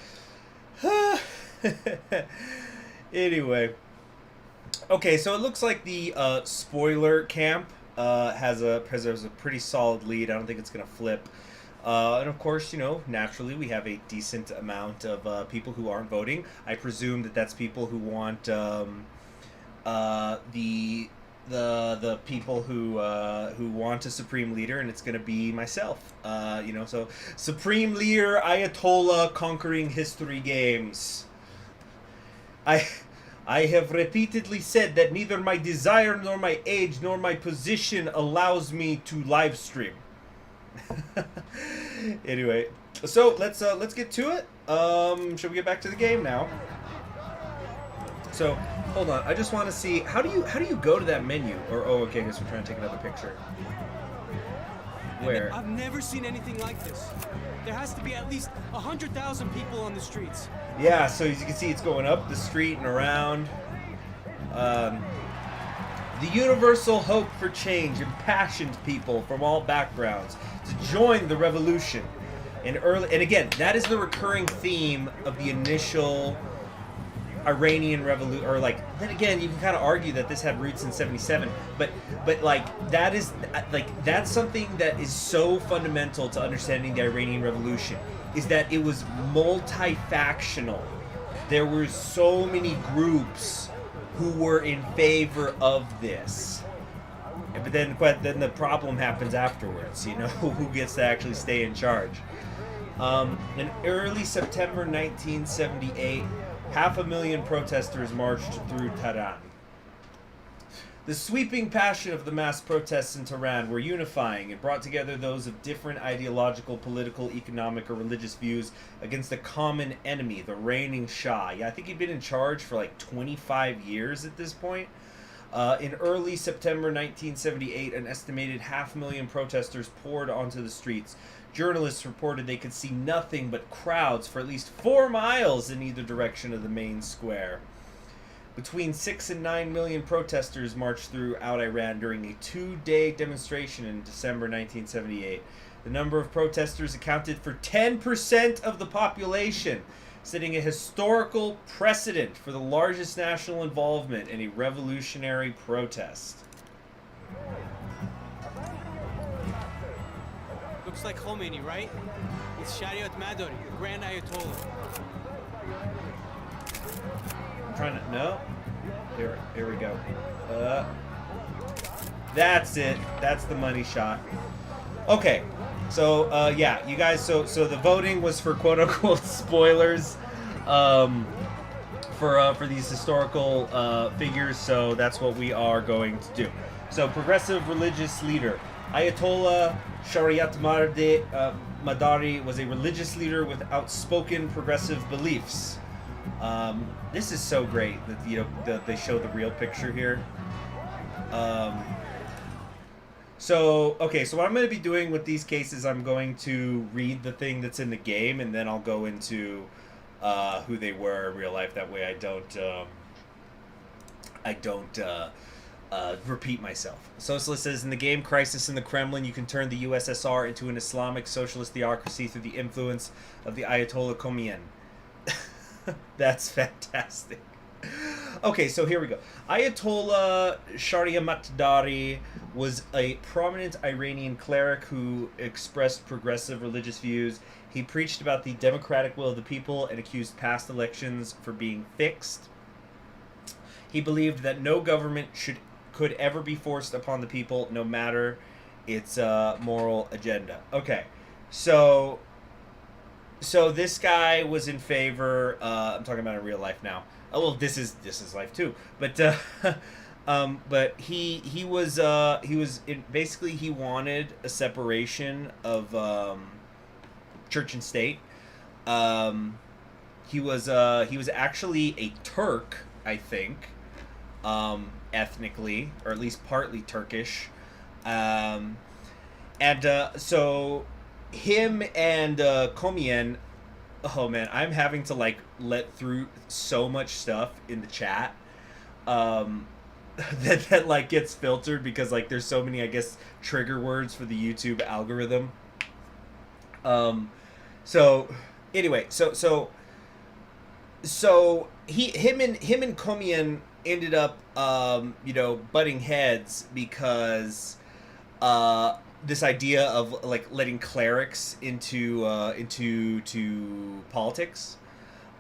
S1: Anyway. Okay, so it looks like the spoiler camp has a pretty solid lead. I don't think it's going to flip. And of course, you know, naturally we have a decent amount of people who aren't voting. I presume that that's people who want the people who want a supreme leader, and it's going to be myself. You know, so supreme leader Ayatollah conquering history games. I have repeatedly said that neither my desire nor my age nor my position allows me to live stream. Anyway, so let's get to it. Should we get back to the game now? So hold on, I just want to see how do you go to that menu? Or oh, okay, I guess we're trying to take another picture. Where?
S9: I've never seen anything like this. There has to be at least 100,000 people on the streets.
S1: Yeah, so as you can see, it's going up the street and around. The universal hope for change impassioned people from all backgrounds to join the revolution. And again, that is the recurring theme of the initial Iranian revolution. Or like, then again, you can kind of argue that this had roots in '77, but like that's something that is so fundamental to understanding the Iranian Revolution, is that it was multi-factional. There were so many groups who were in favor of this. But then the problem happens afterwards, you know, who gets to actually stay in charge. In early September 1978, 500,000 protesters marched through Tehran. The sweeping passion of the mass protests in Tehran were unifying and brought together those of different ideological, political, economic, or religious views against a common enemy, the reigning Shah. Yeah, I think he'd been in charge for like 25 years at this point. In early September 1978, an estimated 500,000 protesters poured onto the streets. Journalists reported they could see nothing but crowds for at least 4 miles in either direction of the main square. Between 6 and 9 million protesters marched throughout Iran during a 2-day demonstration in December 1978. The number of protesters accounted for 10% of the population, setting a historical precedent for the largest national involvement in a revolutionary protest.
S9: Looks like Khomeini, right? It's Shariat Madari, the Grand Ayatollah.
S1: I'm trying to... No. Here we go. That's it. That's the money shot. Okay. So, yeah, you guys... So the voting was for quote-unquote spoilers. For these historical figures. So that's what we are going to do. So, progressive religious leader. Ayatollah Shariat Madari was a religious leader with outspoken progressive beliefs. This is so great that they show the real picture here. So what I'm going to be doing with these cases, I'm going to read the thing that's in the game, and then I'll go into who they were in real life. That way I don't repeat myself. Socialist says, in the game Crisis in the Kremlin, you can turn the USSR into an Islamic socialist theocracy through the influence of the Ayatollah Khomeini. That's fantastic. Okay, so here we go. Ayatollah Shariat was a prominent Iranian cleric who expressed progressive religious views. He preached about the democratic will of the people and accused past elections for being fixed. He believed that no government could ever be forced upon the people, no matter its moral agenda. Okay, so this guy was in favor. I'm talking about in real life now. Oh well, this is life too. But but he was basically he wanted a separation of church and state. He was actually a Turk, I think, ethnically, or at least partly Turkish, and so him and Komien. Oh man, I'm having to like let through so much stuff in the chat that like gets filtered because like there's so many, I guess, trigger words for the YouTube algorithm. So anyway, so him and Komien ended up butting heads because this idea of like letting clerics into politics,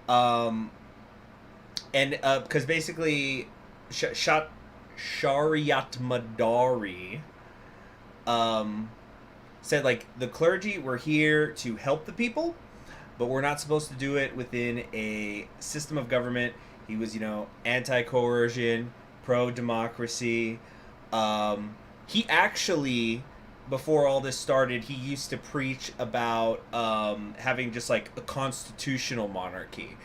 S1: and because basically Shariat Madari said like the clergy were here to help the people, but we're not supposed to do it within a system of government. He was anti-coercion, pro-democracy. He actually, before all this started, he used to preach about having just like a constitutional monarchy,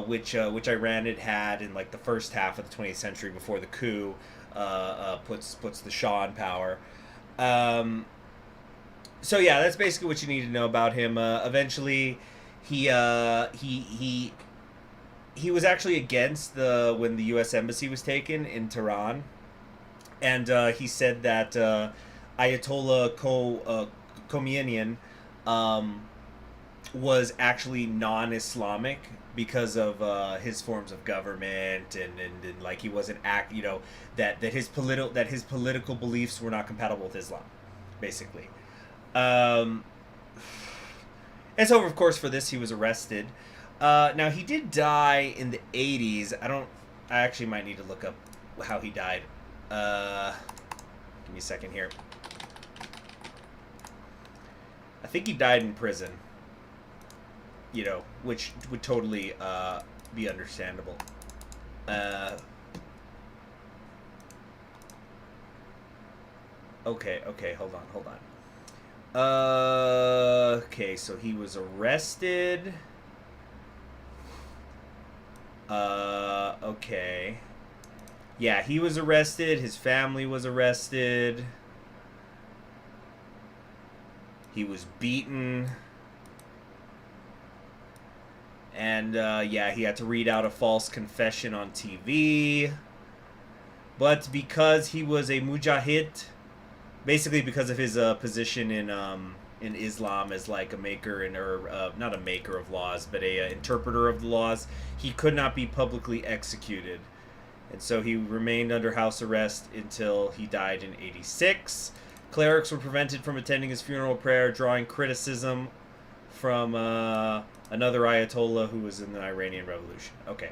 S1: which Iran had in like the first half of the 20th century before the coup puts the Shah in power. So yeah, that's basically what you need to know about him. Eventually, he was actually against when the U.S. embassy was taken in Tehran, and he said that Ayatollah Khomeini was actually non-Islamic because of his forms of government, and like he wasn't that his political beliefs were not compatible with Islam, basically. And so, of course, for this he was arrested. Now he did die in the 80s. I actually might need to look up how he died. Give me a second here. I think he died in prison. Which would totally be understandable. Okay, hold on. Okay, so he was arrested. Okay. Yeah, he was arrested. His family was arrested. He was beaten. And, yeah, he had to read out a false confession on TV. But because he was a mujahid, basically because of his position in Islam as like a maker not a maker of laws, but a interpreter of the laws, he could not be publicly executed. And so he remained under house arrest until he died in 86. Clerics were prevented from attending his funeral prayer, drawing criticism from another Ayatollah who was in the Iranian Revolution. Okay.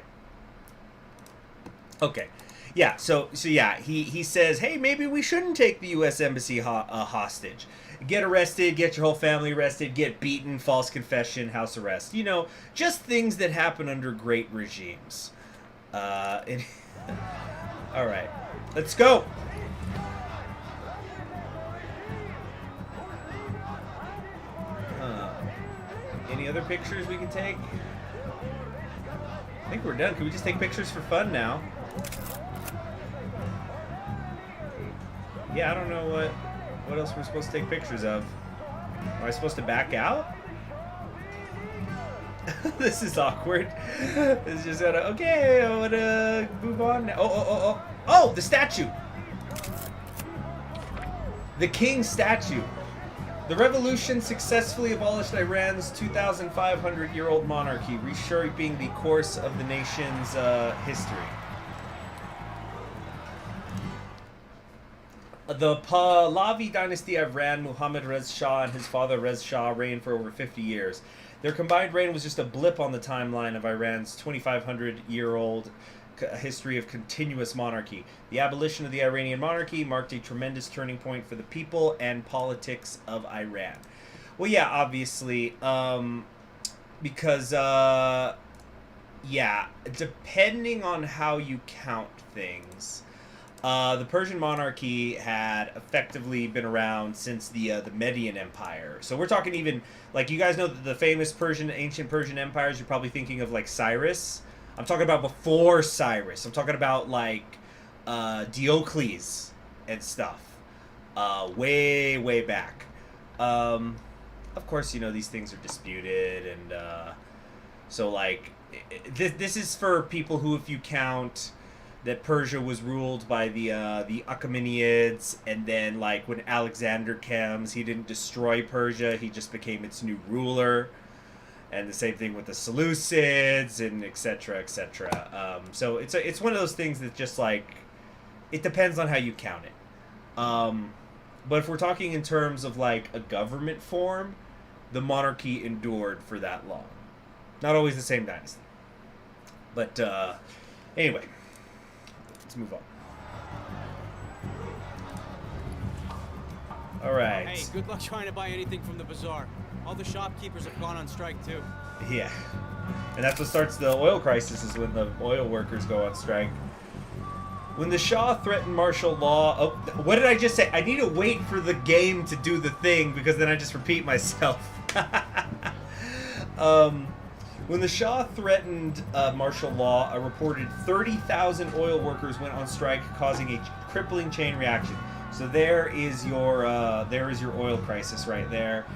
S1: Yeah, so yeah, he says, hey, maybe we shouldn't take the U.S. Embassy hostage. Get arrested, get your whole family arrested, get beaten, false confession, house arrest. Just things that happen under great regimes. All right, let's go. Any other pictures we can take? I think we're done. Can we just take pictures for fun now? Yeah, I don't know what else we're supposed to take pictures of. Am I supposed to back out? This is awkward. It's just okay, I wanna move on now. Oh, the statue! The king statue. The revolution successfully abolished Iran's 2,500-year-old monarchy, reshaping the course of the nation's history. The Pahlavi dynasty of Iran, Muhammad Reza Shah and his father Reza Shah reigned for over 50 years. Their combined reign was just a blip on the timeline of Iran's 2,500-year-old a history of continuous monarchy. The abolition of the Iranian monarchy marked a tremendous turning point for the people and politics of Iran. Well, yeah, obviously, because, yeah, depending on how you count things, the Persian monarchy had effectively been around since the Median Empire. So we're talking even, like, you guys know the famous ancient Persian empires, you're probably thinking of, like, Cyrus. I'm talking about before Cyrus. I'm talking about, like, Diocles and stuff. Way, way back. Of course, you know, these things are disputed, and so, like, this is for people who, if you count that Persia was ruled by the Achaemenids, and then, like, when Alexander comes, he didn't destroy Persia, he just became its new ruler, and the same thing with the Seleucids, and etc., etc. So it's one of those things that just, like, it depends on how you count it. But if we're talking in terms of, like, a government form, the monarchy endured for that long. Not always the same dynasty. But, anyway. Let's move on. Alright.
S9: Hey, good luck trying to buy anything from the bazaar. All the shopkeepers have gone on strike, too.
S1: Yeah. And that's what starts the oil crisis, is when the oil workers go on strike. When the Shah threatened martial law... Oh, what did I just say? I need to wait for the game to do the thing, because then I just repeat myself. When the Shah threatened martial law, a reported 30,000 oil workers went on strike, causing a crippling chain reaction. So there is your oil crisis right there.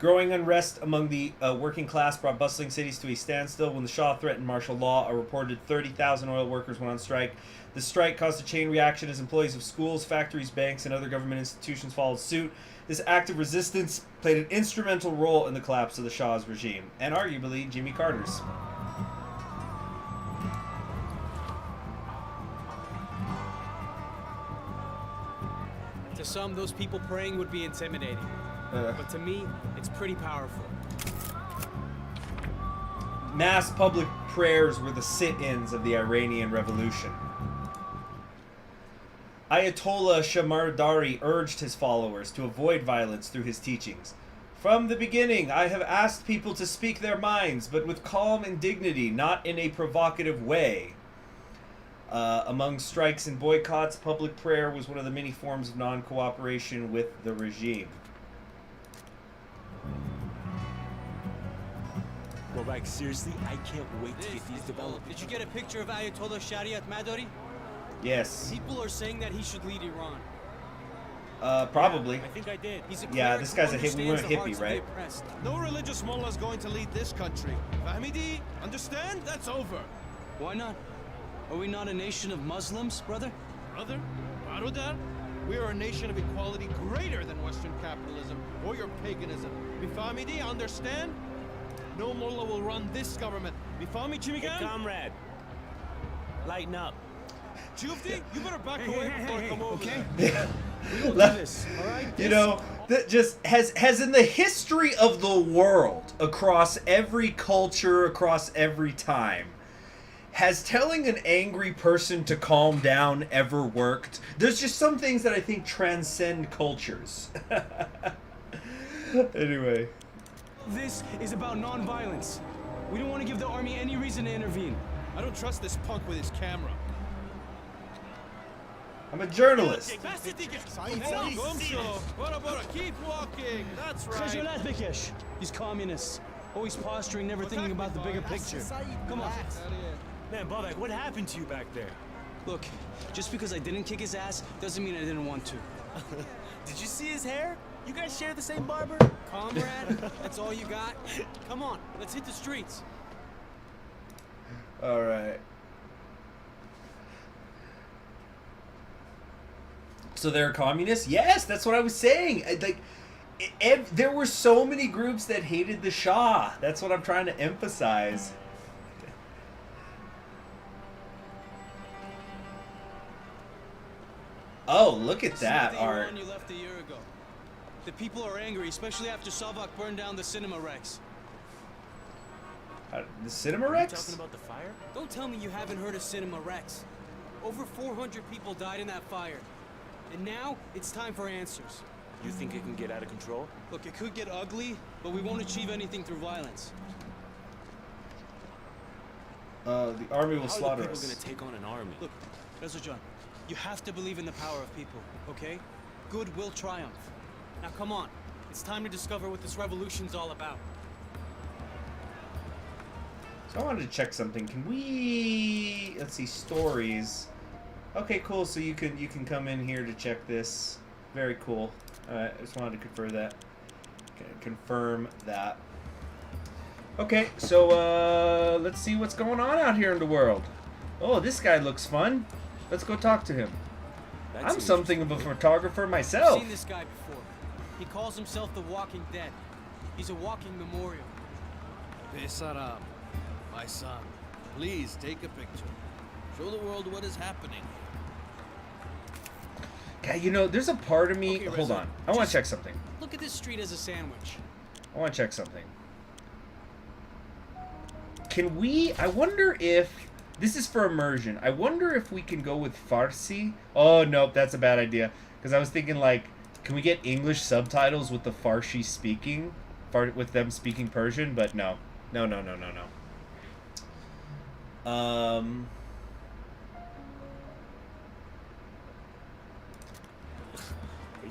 S1: Growing unrest among the working class brought bustling cities to a standstill. When the Shah threatened martial law, a reported 30,000 oil workers went on strike. The strike caused a chain reaction as employees of schools, factories, banks, and other government institutions followed suit. This act of resistance played an instrumental role in the collapse of the Shah's regime, and arguably Jimmy Carter's.
S9: To some, those people praying would be intimidating. But to me, it's pretty powerful.
S1: Mass public prayers were the sit-ins of the Iranian Revolution. Ayatollah Shahmardari urged his followers to avoid violence through his teachings. From the beginning, I have asked people to speak their minds, but with calm and dignity, not in a provocative way. Among strikes and boycotts, public prayer was one of the many forms of non-cooperation with the regime.
S2: Well, like, seriously, I can't wait to get these developed.
S9: Did you get a picture of Ayatollah Shariat Madari?
S1: Yes.
S9: People are saying that he should lead Iran.
S1: Probably.
S2: I think I did.
S9: He's a
S1: Yeah, this guy's a hippie, right?
S11: No religious mullah is going to lead this country. Fahmidi, understand? That's over.
S9: Why not? Are we not a nation of Muslims, brother?
S11: Brother, Barudar, we are a nation of equality greater than Western capitalism or your paganism. Bifamidi, understand? No mullah will run this government. Bifami Chimigan?
S2: Hey, comrade. Lighten up.
S11: Jufti, you better back away before I come over.
S9: Okay?
S11: There.
S9: We will do this, all right?
S1: You know, that just has in the history of the world, across every culture, across every time, has telling an angry person to calm down ever worked? There's just some things that I think transcend cultures. Anyway.
S9: This is about non-violence. We don't want to give the army any reason to intervene.
S11: I don't trust this punk with his camera.
S1: I'm a journalist.
S11: What about a keep walking? That's right.
S9: He's communists. Always posturing, never thinking about the bigger picture. Come on.
S2: Man, Bobak, what happened to you back there?
S9: Look, just because I didn't kick his ass doesn't mean I didn't want to.
S2: Did you see his hair? You guys share the same barber?
S9: Comrade, that's all you got? Come on, let's hit the streets.
S1: All right. So they're communists? Yes, that's what I was saying. There were so many groups that hated the Shah. That's what I'm trying to emphasize. Oh, look at that art.
S9: You left a year ago. The people are angry, especially after Savak burned down the cinema Rex.
S1: The Cinema
S2: Are you
S1: Rex?
S2: talking about the fire?
S9: Don't tell me you haven't heard of Cinema Rex. Over 400 people died in that fire. And now, it's time for answers.
S2: You think it can get out of control?
S9: Look, it could get ugly, but we won't achieve anything through violence.
S1: The army will
S2: How
S1: slaughter
S2: are the people
S1: us.
S2: gonna take on an army?
S9: Look, Rezojan, you have to believe in the power of people, okay? Good will triumph. Now come on, it's time to discover what this revolution's all about.
S1: So I wanted to check something. Can we... Let's see, stories. Okay, cool. So you can come in here to check this. Very cool. Alright, I just wanted to confirm that. Okay, so let's see what's going on out here in the world. Oh, this guy looks fun. Let's go talk to him. I'm something of a photographer
S9: I've
S1: myself.
S9: seen this guy before. He calls himself the Walking Dead. He's a walking memorial.
S11: Besaram, my son, please take a picture. Show the world what is happening.
S1: Yeah, you know, there's a part of me...
S9: Okay,
S1: Hold
S9: Reza,
S1: on. I want
S9: just
S1: to check something.
S9: Look at this street as a sandwich.
S1: I want to check something. Can we... I wonder if... This is for immersion. I wonder if we can go with Farsi. Oh, nope, that's a bad idea. Because I was thinking, like, can we get English subtitles with the Farsi speaking? With them speaking Persian? But no. No.
S2: Are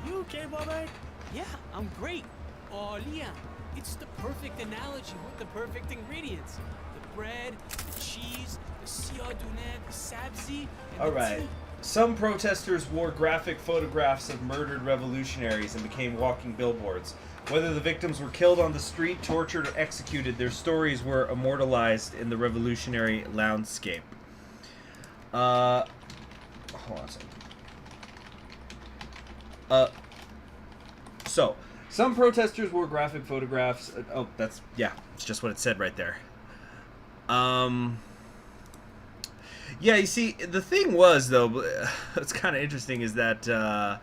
S2: you okay, Bobby?
S9: Yeah, I'm great. Oh, Liam, it's the perfect analogy with the perfect ingredients. The bread, the cheese, the siyadune, the sabzi, and
S1: All
S9: the
S1: right.
S9: tea.
S1: Some protesters wore graphic photographs of murdered revolutionaries and became walking billboards. Whether the victims were killed on the street, tortured, or executed, their stories were immortalized in the revolutionary landscape. Hold on a second. So, some protesters wore graphic photographs. Oh, that's, yeah, it's just what it said right there. Yeah, you see, the thing was, though, it's kind of interesting, is that the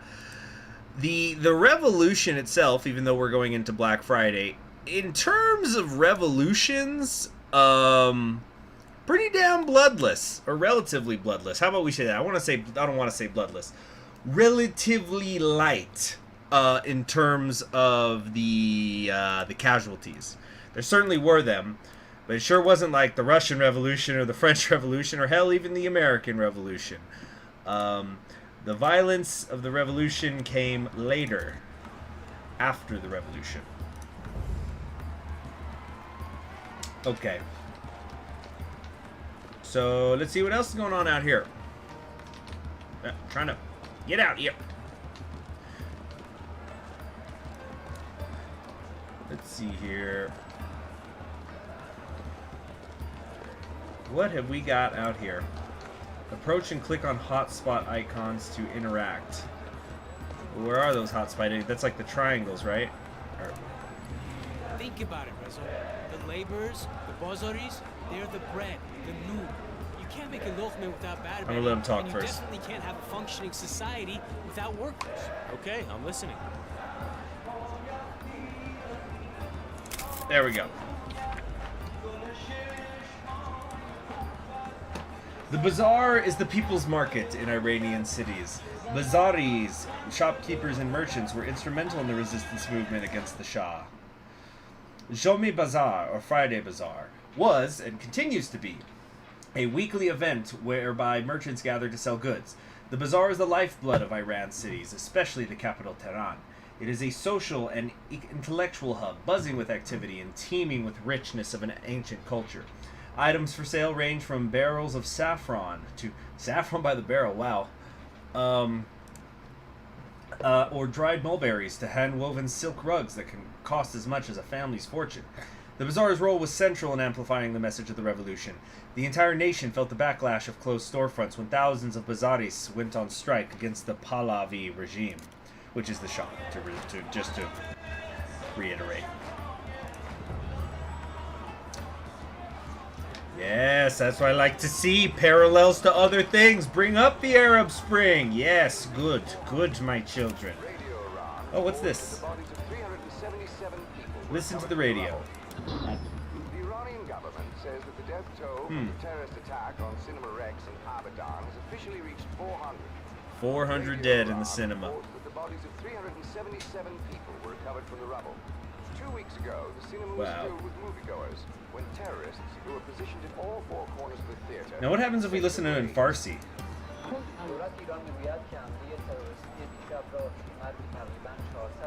S1: revolution itself, even though we're going into Black Friday, in terms of revolutions, pretty damn bloodless, or relatively bloodless. How about we say that? I don't want to say bloodless. Relatively light in terms of the casualties. There certainly were them. But it sure wasn't like the Russian Revolution or the French Revolution or hell, even the American Revolution. The violence of the revolution came later, after the revolution. Okay. So let's see what else is going on out here. Trying to get out here. Let's see here. What have we got out here? Approach and click on hotspot icons to interact. Where are those hotspot icons? That's like the triangles, right?
S9: Think about it, Rezo. The laborers, the bazaris, they're the bread, the noon. You can't make a lochme without batter.
S1: I'm gonna let him talk
S9: and you
S1: first.
S9: definitely can't have a functioning society without workers.
S2: Okay, I'm listening.
S1: There we go. The bazaar is the people's market in Iranian cities. Bazaris, shopkeepers and merchants, were instrumental in the resistance movement against the Shah. Jomi Bazaar, or Friday Bazaar, was, and continues to be, a weekly event whereby merchants gather to sell goods. The bazaar is the lifeblood of Iran's cities, especially the capital Tehran. It is a social and intellectual hub, buzzing with activity and teeming with richness of an ancient culture. Items for sale range from barrels of saffron to saffron by the barrel, wow, or dried mulberries to hand-woven silk rugs that can cost as much as a family's fortune. The bazaar's role was central in amplifying the message of the revolution. The entire nation felt the backlash of closed storefronts when thousands of bazaris went on strike against the Pahlavi regime, which is the Shah, just to reiterate. Yes, that's what I like to see. Parallels to other things. Bring up the Arab Spring. Yes, good, my children. Oh, what's this? Listen to the radio.
S10: The Iranian government says that the death toll from the terrorist attack on Cinema Rex in Abadan has officially reached 400.
S1: 400 dead in the cinema.
S10: Reports that the bodies of 377 people were recovered from the rubble. 2 weeks ago, the cinema was filled with moviegoers when terrorists who were positioned at all four corners of the theater...
S1: Now what happens if we listen to it in Farsi?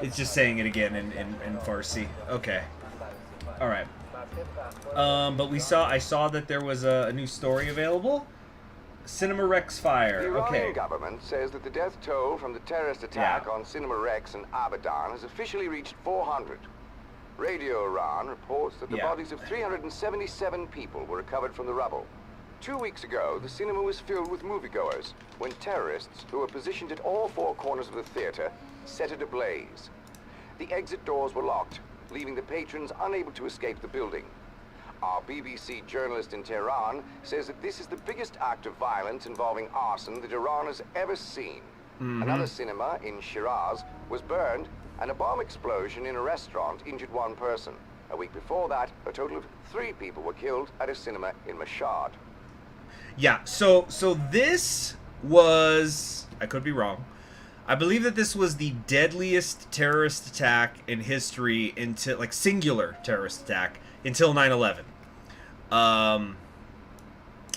S1: It's just saying it again in Farsi. Okay. Alright. But I saw that there was a new story available. Cinema Rex fire.
S10: The Iranian
S1: Okay.
S10: government says that the death toll from the terrorist attack on Cinema Rex in Abadan has officially reached 400. Radio Iran reports that the bodies of 377 people were recovered from the rubble. 2 weeks ago, the cinema was filled with moviegoers when terrorists who were positioned at all four corners of the theater set it ablaze. The exit doors were locked, leaving the patrons unable to escape the building. Our BBC journalist in Tehran says that this is the biggest act of violence involving arson that Iran has ever seen. Another cinema in Shiraz was burned, and a bomb explosion in a restaurant injured one person. A week before that, a total of 3 people were killed at a cinema in Mashhad.
S1: Yeah, so this was, I could be wrong, I believe that this was the deadliest terrorist attack in history until, like, singular terrorist attack until 9/11.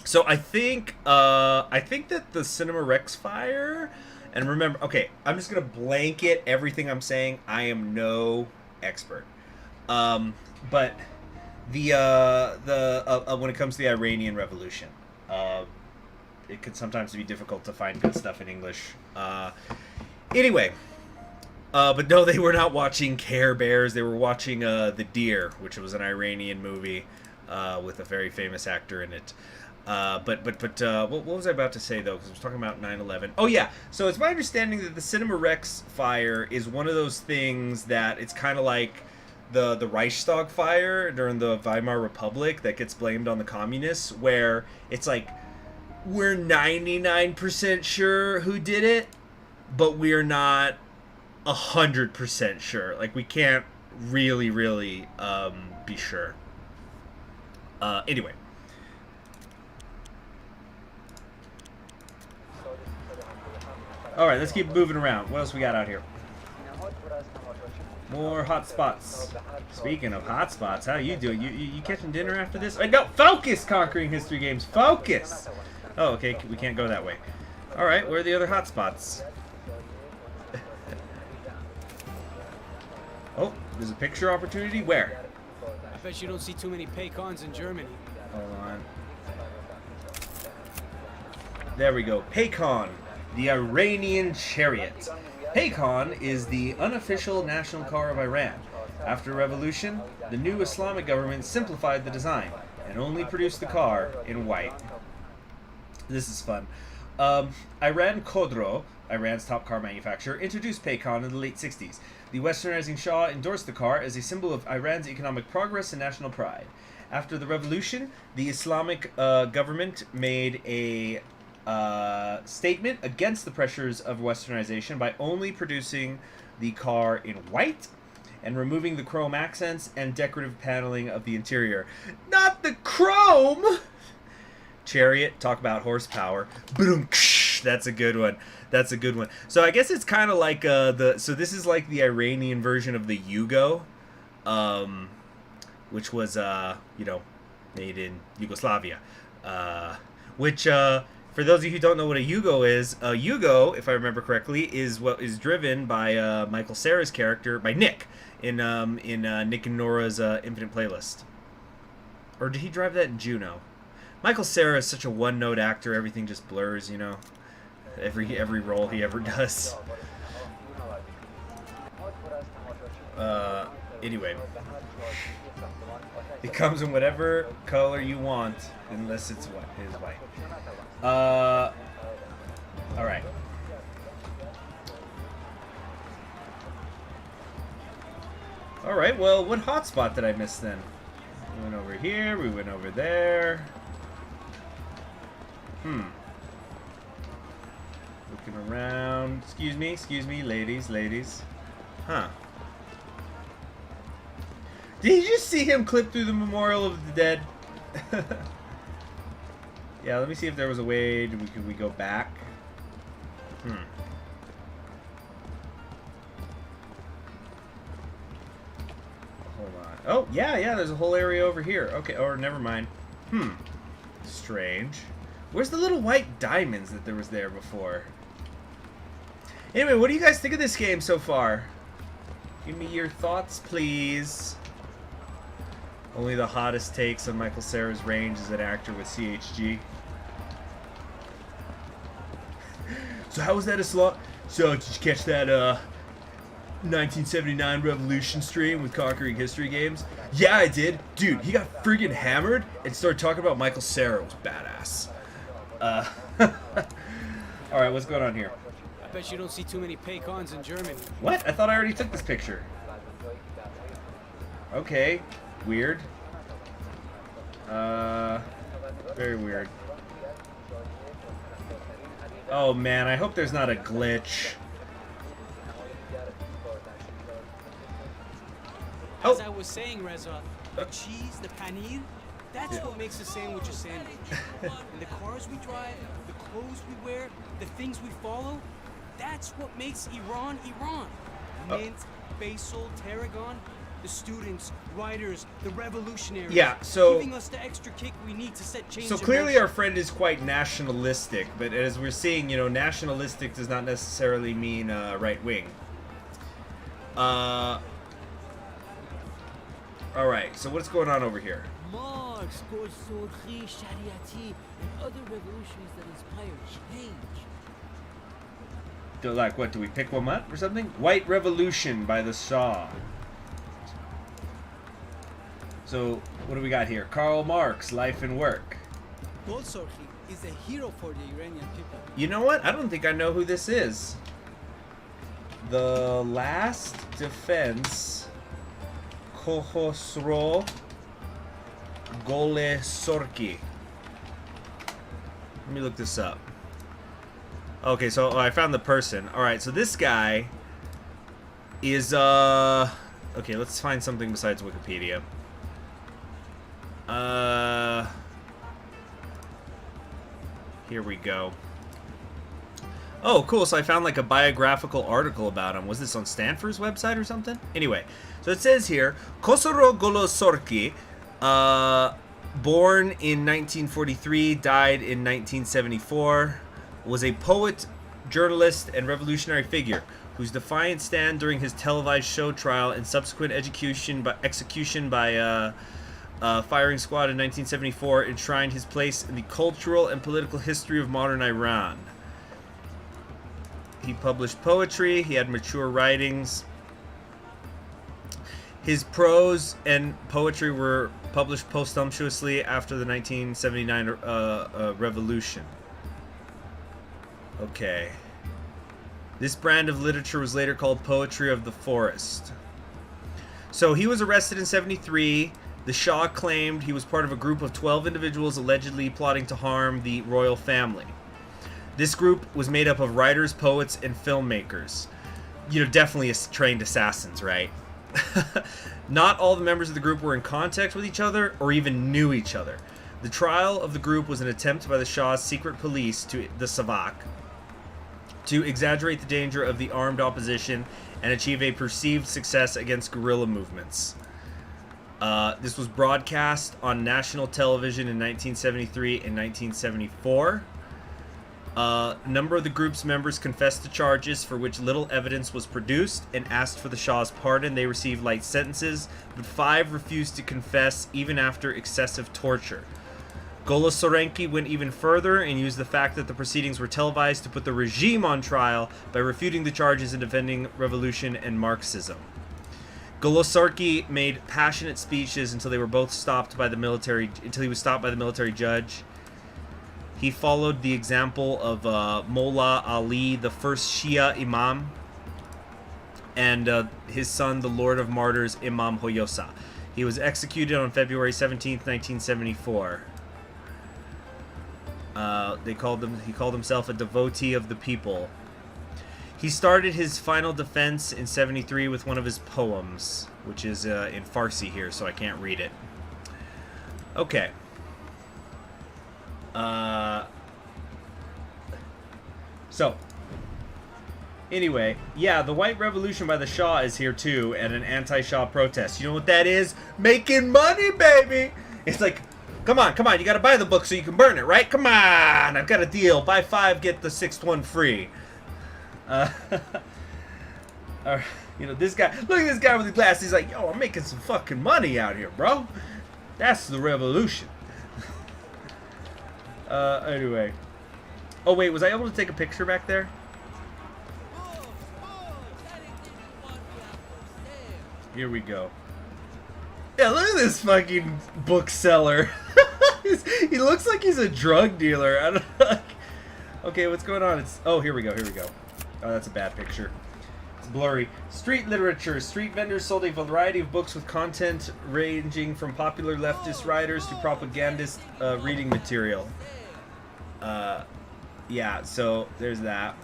S1: So I think that the Cinema Rex fire, and remember, okay, I'm just gonna blanket everything I'm saying. I am no expert, but when it comes to the Iranian Revolution, it could sometimes be difficult to find good stuff in English. Anyway, but no, they were not watching Care Bears. They were watching The Deer, which was an Iranian movie with a very famous actor in it. But what was I about to say, though? Because I was talking about 9/11. Oh, yeah. So it's my understanding that the Cinema Rex fire is one of those things that it's kind of like the Reichstag fire during the Weimar Republic that gets blamed on the communists, where it's like, we're 99% sure who did it, but we're not 100% sure. Like, we can't really be sure. Anyway. Alright, let's keep moving around. What else we got out here? More hot spots. Speaking of hot spots, how you doing? You catching dinner after this? No, focus, Conquering History Games. Focus! Oh, okay, we can't go that way. Alright, where are the other hot spots? Oh, there's a picture opportunity? Where?
S9: I bet you don't see too many paycons in Germany.
S1: Hold on. There we go. Paycon, the Iranian chariot. Paycon is the unofficial national car of Iran. After revolution, the new Islamic government simplified the design and only produced the car in white. This is fun. Iran Khodro, Iran's top car manufacturer, introduced Paycon in the late 60s. The westernizing Shah endorsed the car as a symbol of Iran's economic progress and national pride. After the revolution, the Islamic government made a statement against the pressures of westernization by only producing the car in white and removing the chrome accents and decorative paneling of the interior. Not the chrome! Chariot, talk about horsepower. Boom! That's a good one. That's a good one. So I guess it's kind of like so this is like the Iranian version of the Yugo, which was made in Yugoslavia, which for those of you who don't know what a Yugo is, a Yugo, if I remember correctly, is what is driven by Michael Cera's character, by Nick in Nick and Nora's Infinite Playlist. Or did he drive that in Juno? Michael Cera is such a one-note actor, everything just blurs, you know. Every role he ever does. Anyway. It comes in whatever color you want, unless it's white. Alright. Alright, well, what hotspot did I miss then? We went over here, we went over there. Looking around. Excuse me, ladies. Huh. Did you just see him clip through the Memorial of the Dead? Yeah, let me see if there was a way. Could we go back? Hold on. Oh, yeah, there's a whole area over here. Okay, or never mind. Strange. Where's the little white diamonds that there was there before? Anyway, what do you guys think of this game so far? Give me your thoughts, please. Only the hottest takes on Michael Cera's range as an actor with CHG. So how was that a slot? So did you catch that 1979 Revolution stream with Conquering History Games? Yeah, I did. Dude, he got friggin' hammered and started talking about Michael Cera. It was badass. Alright, what's going on here?
S9: I bet you don't see too many paycons in Germany.
S1: What? I thought I already took this picture. Okay. Weird. Very weird. Oh man, I hope there's not a glitch.
S9: As I was saying, Reza, the cheese, the paneer, that's what makes a sandwich a sandwich. And the cars we drive, the clothes we wear, the things we follow, that's what makes Iran, Iran. Mint, basil, tarragon, the students, writers, the revolutionaries.
S1: Yeah, so
S9: giving us the extra kick we need to set change.
S1: So clearly our friend is quite nationalistic, but as we're seeing, you know, nationalistic does not necessarily mean right wing. All right, so what's going on over here?
S12: Marx, Gorsorgi, Shariati, and other revolutions that inspire change.
S1: Like, what, do we pick one up or something? White Revolution by the Shah. So, what do we got here? Karl Marx, Life and Work.
S9: Gorsorgi is a hero for the Iranian people.
S1: You know what? I don't think I know who this is. The Last Defense Khosrow Golesorki. Let me look this up. Okay, so I found the person. Alright, so this guy is, okay, let's find something besides Wikipedia. Here we go. Oh, cool, so I found like a biographical article about him. Was this on Stanford's website or something? Anyway, so it says here, Khosrow Golesorki, born in 1943, died in 1974, was a poet, journalist, and revolutionary figure whose defiant stand during his televised show trial and subsequent execution by firing squad in 1974 enshrined his place in the cultural and political history of modern Iran. He published poetry, he had mature writings. His prose and poetry were published posthumously after the 1979 revolution. Okay. This brand of literature was later called Poetry of the Forest. So he was arrested in 73. The Shah claimed he was part of a group of 12 individuals allegedly plotting to harm the royal family. This group was made up of writers, poets, and filmmakers. You know, definitely trained assassins, right? Not all the members of the group were in contact with each other or even knew each other. The trial of the group was an attempt by the Shah's secret police, the Savak, to exaggerate the danger of the armed opposition and achieve a perceived success against guerrilla movements. This was broadcast on national television in 1973 and 1974. A number of the group's members confessed to charges for which little evidence was produced and asked for the Shah's pardon. They received light sentences, but 5 refused to confess even after excessive torture. Golesorki went even further and used the fact that the proceedings were televised to put the regime on trial by refuting the charges and defending revolution and Marxism. Golesorki made passionate speeches until he was stopped by the military judge. He followed the example of Mullah Ali, the first Shia Imam, and his son, the Lord of Martyrs, Imam Hoyosa. He was executed on February 17th, 1974. He called himself a devotee of the people. He started his final defense in 73 with one of his poems, which is in Farsi here, so I can't read it. Okay. So, anyway, yeah, the White Revolution by the Shah is here too, and an anti-Shah protest. You know what that is? Making money, baby! It's like, come on, you gotta buy the book so you can burn it, right? Come on! I've got a deal. Buy 5, get the 6th one free. You know, this guy, look at this guy with the glasses. He's like, yo, I'm making some fucking money out here, bro. That's the revolution. Anyway. Oh, wait, was I able to take a picture back there? Here we go. Yeah, look at this fucking bookseller. He looks like he's a drug dealer. I don't know. Okay, what's going on? Oh, here we go. Oh, that's a bad picture. It's blurry. Street literature. Street vendors sold a variety of books with content ranging from popular leftist writers to propagandist reading material. Yeah, so there's that.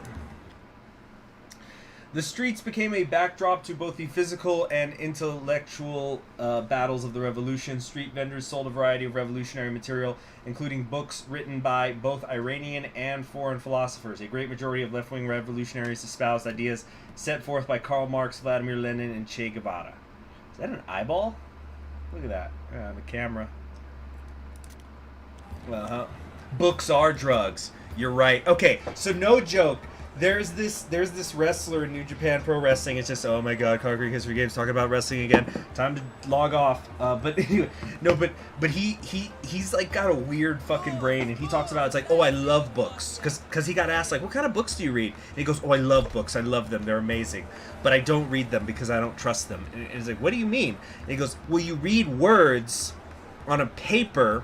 S1: The streets became a backdrop to both the physical and intellectual battles of the revolution. Street vendors sold a variety of revolutionary material, including books written by both Iranian and foreign philosophers. A great majority of left-wing revolutionaries espoused ideas set forth by Karl Marx, Vladimir Lenin, and Che Guevara. Is that an eyeball? Look at that. Yeah, the camera. Books are drugs. You're right. Okay, so no joke. There's this wrestler in New Japan Pro Wrestling. It's just, oh my god, Concrete History Games talking about wrestling again. Time to log off. But anyway, no, but he's like got a weird fucking brain, and he talks about, it's like, oh, I love books, because he got asked like, what kind of books do you read? And he goes, oh, I love books. I love them. They're amazing, but I don't read them because I don't trust them. And he's like, what do you mean? And he goes, well, you read words on a paper,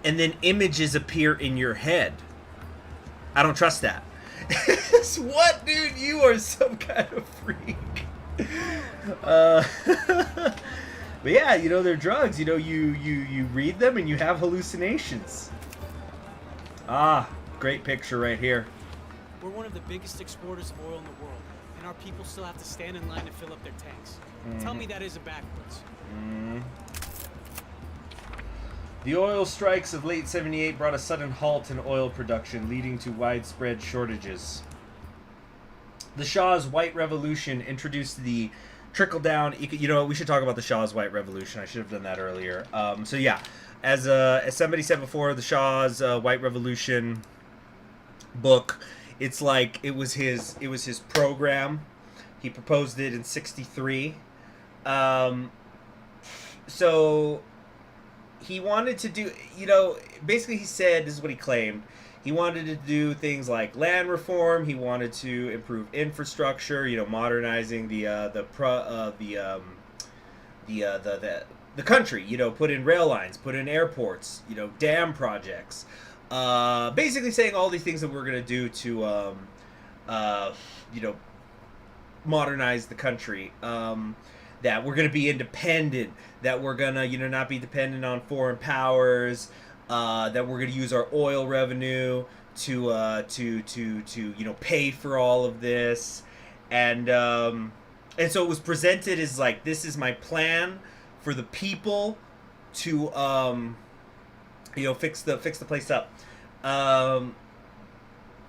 S1: and then images appear in your head. I don't trust that. What, dude? You are some kind of freak. But yeah, you know, they're drugs. You know, you read them and you have hallucinations. Ah, great picture right here.
S9: We're one of the biggest exporters of oil in the world, and our people still have to stand in line to fill up their tanks. Tell me that isn't backwards.
S1: The oil strikes of late 78 brought a sudden halt in oil production, leading to widespread shortages. The Shah's White Revolution introduced the trickle-down... You know what, we should talk about the Shah's White Revolution. I should have done that earlier. So yeah, as somebody said before, the Shah's White Revolution book, it's like, it was his program. He proposed it in 63. So... he wanted to do, you know, basically he said, this is what he claimed, he wanted to do things like land reform, he wanted to improve infrastructure, you know, modernizing the country, you know, put in rail lines, put in airports, you know, dam projects, basically saying all these things that we're going to do to, you know, modernize the country, that we're going to be independent, that we're going to, you know, not be dependent on foreign powers, that we're going to use our oil revenue to you know, pay for all of this. And so it was presented as like, this is my plan for the people to, you know, fix the place up.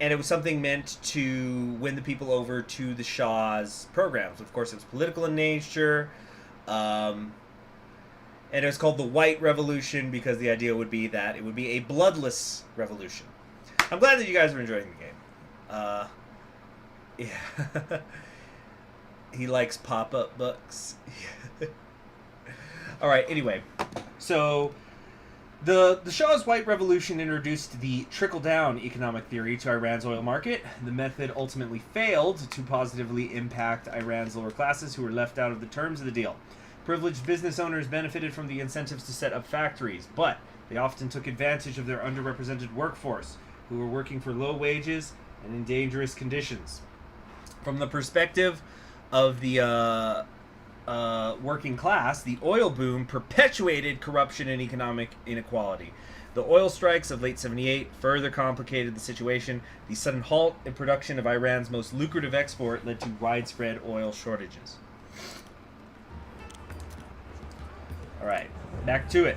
S1: And it was something meant to win the people over to the Shah's programs. Of course, it was political in nature. And it was called the White Revolution because the idea would be that it would be a bloodless revolution. I'm glad that you guys are enjoying the game. Yeah. He likes pop-up books. Alright, anyway. So... The Shah's White Revolution introduced the trickle-down economic theory to Iran's oil market. The method ultimately failed to positively impact Iran's lower classes, who were left out of the terms of the deal. Privileged business owners benefited from the incentives to set up factories, but they often took advantage of their underrepresented workforce, who were working for low wages and in dangerous conditions. From the perspective of the working class, the oil boom perpetuated corruption and economic inequality. The oil strikes of late 78 further complicated the situation. The sudden halt in production of Iran's most lucrative export led to widespread oil shortages. Alright, back to it.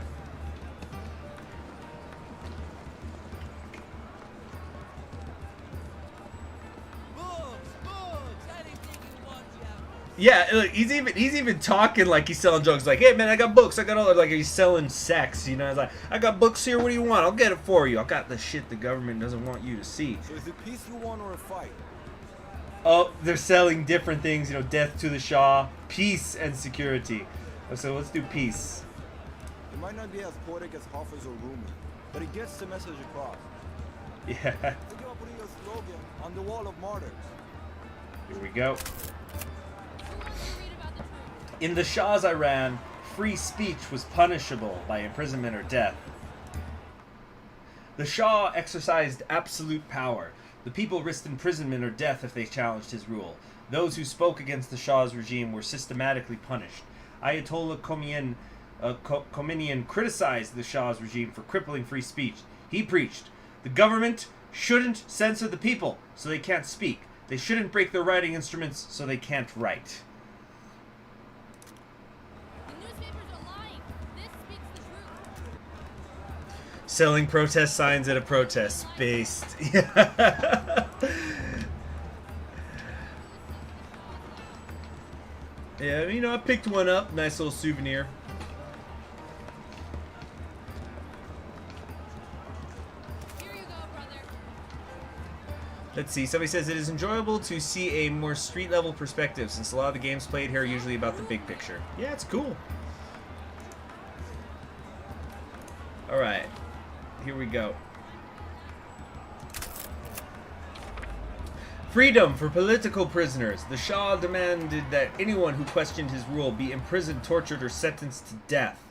S1: Yeah, look, he's even talking like he's selling drugs. Like, hey man, I got books. I got all like he's selling sex. You know, it's like I got books here. What do you want? I'll get it for you. I got the shit the government doesn't want you to see.
S5: So is it peace you want or a fight?
S1: Oh, they're selling different things. You know, death to the Shah, peace and security. So let's do peace.
S5: It might not be as poetic as Hoffa's or Rumi, but it gets the message across.
S1: Yeah.
S5: Think about putting your slogan on the wall of martyrs.
S1: Here we go. In the Shah's Iran, free speech was punishable by imprisonment or death. The Shah exercised absolute power. The people risked imprisonment or death if they challenged his rule. Those who spoke against the Shah's regime were systematically punished. Ayatollah Khomeini criticized the Shah's regime for crippling free speech. He preached, the government shouldn't censor the people so they can't speak. They shouldn't break their writing instruments so they can't write.
S13: The newspapers are lying. This speaks the truth.
S1: Selling protest signs at a protest. Based. Yeah, you know, I picked one up. Nice little souvenir. Let's see. Somebody says it is enjoyable to see a more street-level perspective since a lot of the games played here are usually about the big picture. Yeah, it's cool. Alright. Here we go. Freedom for political prisoners. The Shah demanded that anyone who questioned his rule be imprisoned, tortured, or sentenced to death.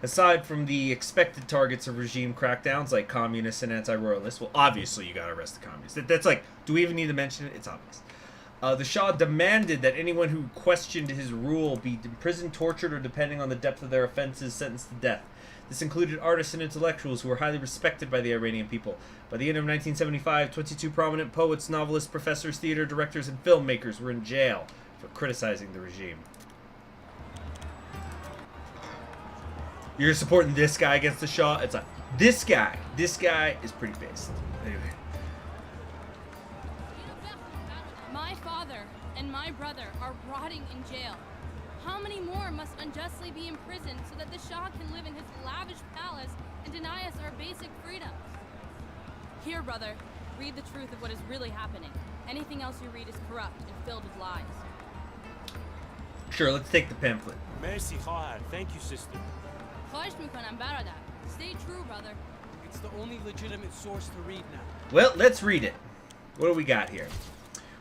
S1: Aside from the expected targets of regime crackdowns like communists and anti-royalists, well, obviously you gotta arrest the communists. That's like, do we even need to mention it? It's obvious. The Shah demanded that anyone who questioned his rule be imprisoned, tortured, or depending on the depth of their offenses, sentenced to death. This included artists and intellectuals who were highly respected by the Iranian people. By the end of 1975, 22 prominent poets, novelists, professors, theater directors, and filmmakers were in jail for criticizing the regime. You're supporting this guy against the Shah? It's like, this guy is pretty based. Anyway.
S13: My father and my brother are rotting in jail. How many more must unjustly be imprisoned so that the Shah can live in his lavish palace and deny us our basic freedoms? Here, brother, read the truth of what is really happening. Anything else you read is corrupt and filled with lies.
S1: Sure, let's take the pamphlet.
S2: Merci, Khahar. Thank you, sister.
S13: خواهش میکنم برادر. Stay true, brother.
S9: It's the only legitimate source to read now.
S1: Well, let's read it. What do we got here?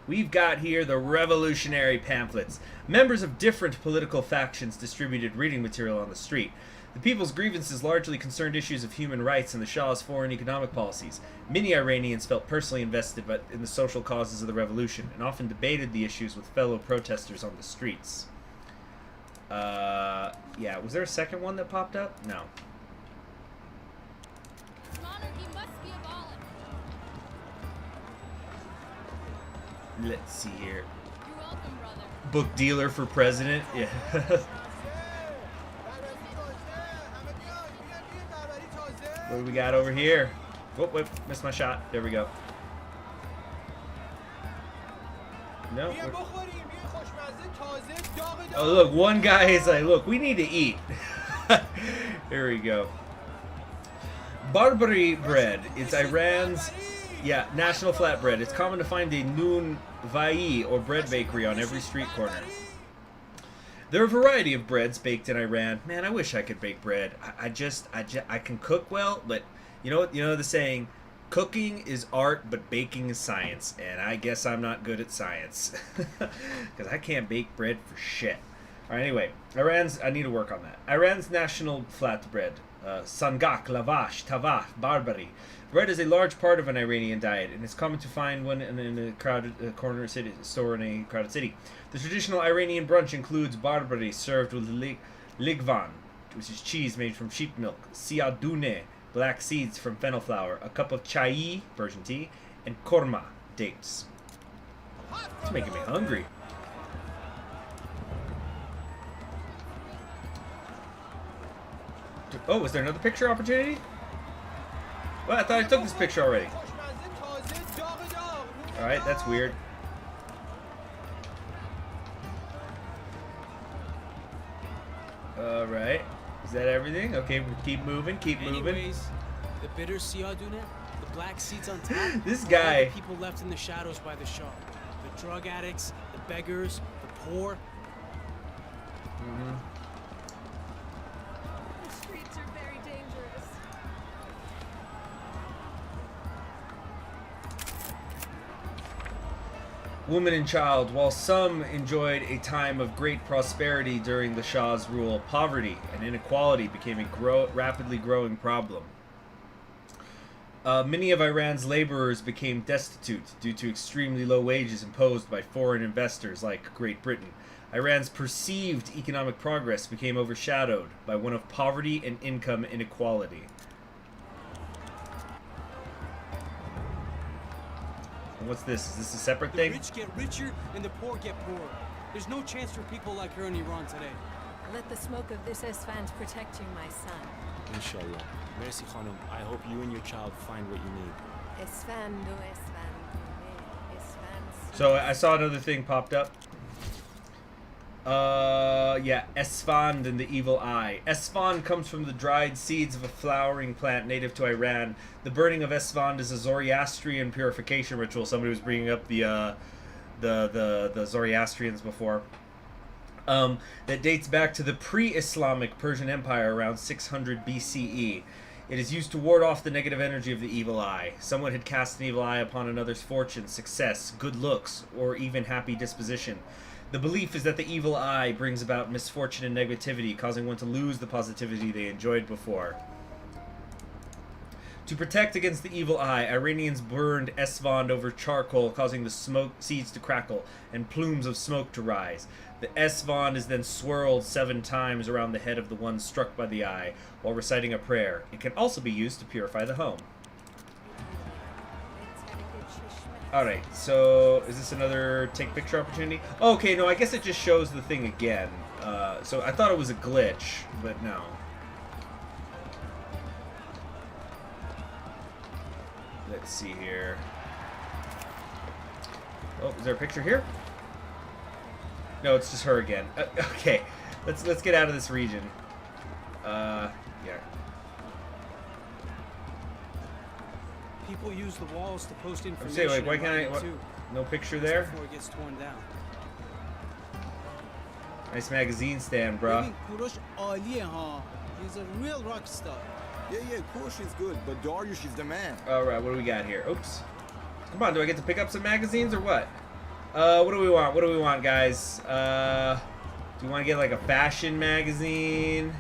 S1: We've got here the revolutionary pamphlets. Members of different political factions distributed reading material on the street. The people's grievances largely concerned issues of human rights and the Shah's foreign economic policies. Many Iranians felt personally invested in the social causes of the revolution and often debated the issues with fellow protesters on the streets. Yeah, was there a second one that popped up? No.
S13: Monarchy must be abolished.
S1: Let's see here.
S13: You're welcome, brother.
S1: Book dealer for president? Yeah. What do we got over here? Oh, wait, missed my shot. There we go. No. Oh, look, one guy is like, look, we need to eat. Here we go. Barbary bread. It's Iran's, national flatbread. It's common to find a noon vai, or bread bakery, on every street corner. There are a variety of breads baked in Iran. Man, I wish I could bake bread. I can cook well, but you know the saying, cooking is art, but baking is science. And I guess I'm not good at science. Because I can't bake bread for shit. Alright, anyway. I need to work on that. Iran's national flatbread. Sangak, lavash, tavah, barbari. Bread is a large part of an Iranian diet, and it's common to find one in a crowded store in a crowded city. The traditional Iranian brunch includes barbari served with ligvan, which is cheese made from sheep milk, siadune, black seeds from fennel flour, a cup of chai, Persian tea, and korma, dates. It's making me hungry. Oh, was there another picture opportunity? Well, I thought I took this picture already. Alright, that's weird. All right. Is that everything? Okay, we'll keep moving. Keep moving.
S9: Anyways, the bitter Siadune, the black seats on top.
S1: This
S9: are all
S1: guy.
S9: the people left in the shadows by the Shah. The drug addicts, the beggars, the poor.
S1: Mm-hmm.
S3: The streets are very dangerous.
S1: Woman and child. While some enjoyed a time of great prosperity during the Shah's rule, poverty and inequality became a rapidly growing problem. Many of Iran's laborers became destitute due to extremely low wages imposed by foreign investors like Great Britain. Iran's perceived economic progress became overshadowed by one of poverty and income inequality. And what's this? Is this a separate thing?
S9: The rich get richer and the poor get poorer. There's no chance for people like her in Iran today.
S3: Let the smoke of this Esfand protect you, my son.
S2: Inshallah. Merci, Khanum. I hope you and your child find what you need.
S3: Esfando, Esfando, Esfand.
S1: So I saw another thing popped up. Yeah, Esfand and the evil eye. Esfand comes from the dried seeds of a flowering plant native to Iran. The burning of Esfand is a Zoroastrian purification ritual. Somebody was bringing up the Zoroastrians before. That dates back to the pre-Islamic Persian Empire around 600 BCE. It is used to ward off the negative energy of the evil eye. Someone had cast an evil eye upon another's fortune, success, good looks, or even happy disposition. The belief is that the evil eye brings about misfortune and negativity, causing one to lose the positivity they enjoyed before. To protect against the evil eye, Iranians burned Esfand over charcoal, causing the smoke seeds to crackle and plumes of smoke to rise. The Esfand is then swirled 7 times around the head of the one struck by the eye while reciting a prayer. It can also be used to purify the home. Alright, so is this another take picture opportunity? Okay, no, I guess it just shows the thing again. So I thought it was a glitch, but no. Let's see here. Oh, is there a picture here? No, it's just her again. Okay, let's get out of this region. Yeah.
S9: People use the walls to post
S1: I'm
S9: information.
S1: saying, like, why can't I?
S9: and
S1: What,
S9: too,
S1: no picture there?
S9: before it gets torn down.
S1: Nice magazine stand, bruh.
S12: Kurosh عالیه ها. He's a real rock star.
S6: Yeah, Kurosh is good, but Dariush is the man.
S1: All right, what do we got here? Oops. Come on, do I get to pick up some magazines or what? What do we want? What do we want, guys? Do you want to get like a fashion magazine?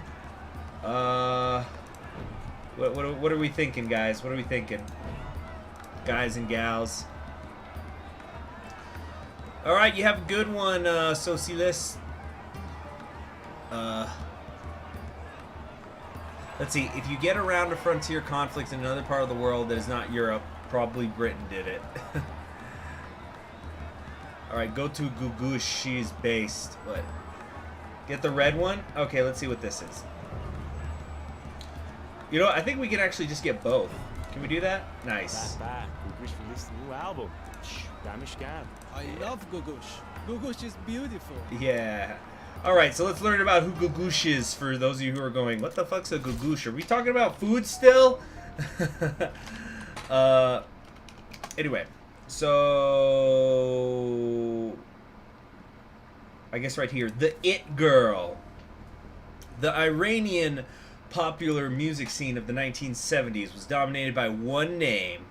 S1: What are we thinking, guys? What are we thinking? Guys and gals. All right, you have a good one, Socialist. Let's see. If you get around a frontier conflict in another part of the world that is not Europe, probably Britain did it. All right, go to Gugush. She's based. What? Get the red one? Okay, let's see what this is. You know, I think we can actually just get both. Can we do that? Nice.
S2: Gugush released a new album. Damish Gab.
S12: I love Gugush. Gugush is beautiful.
S1: Yeah. All right, so let's learn about who Gugush is for those of you who are going, what the fuck's a Gugush? Are we talking about food still? Anyway, so I guess right here, the It Girl. The Iranian popular music scene of the 1970s was dominated by one name,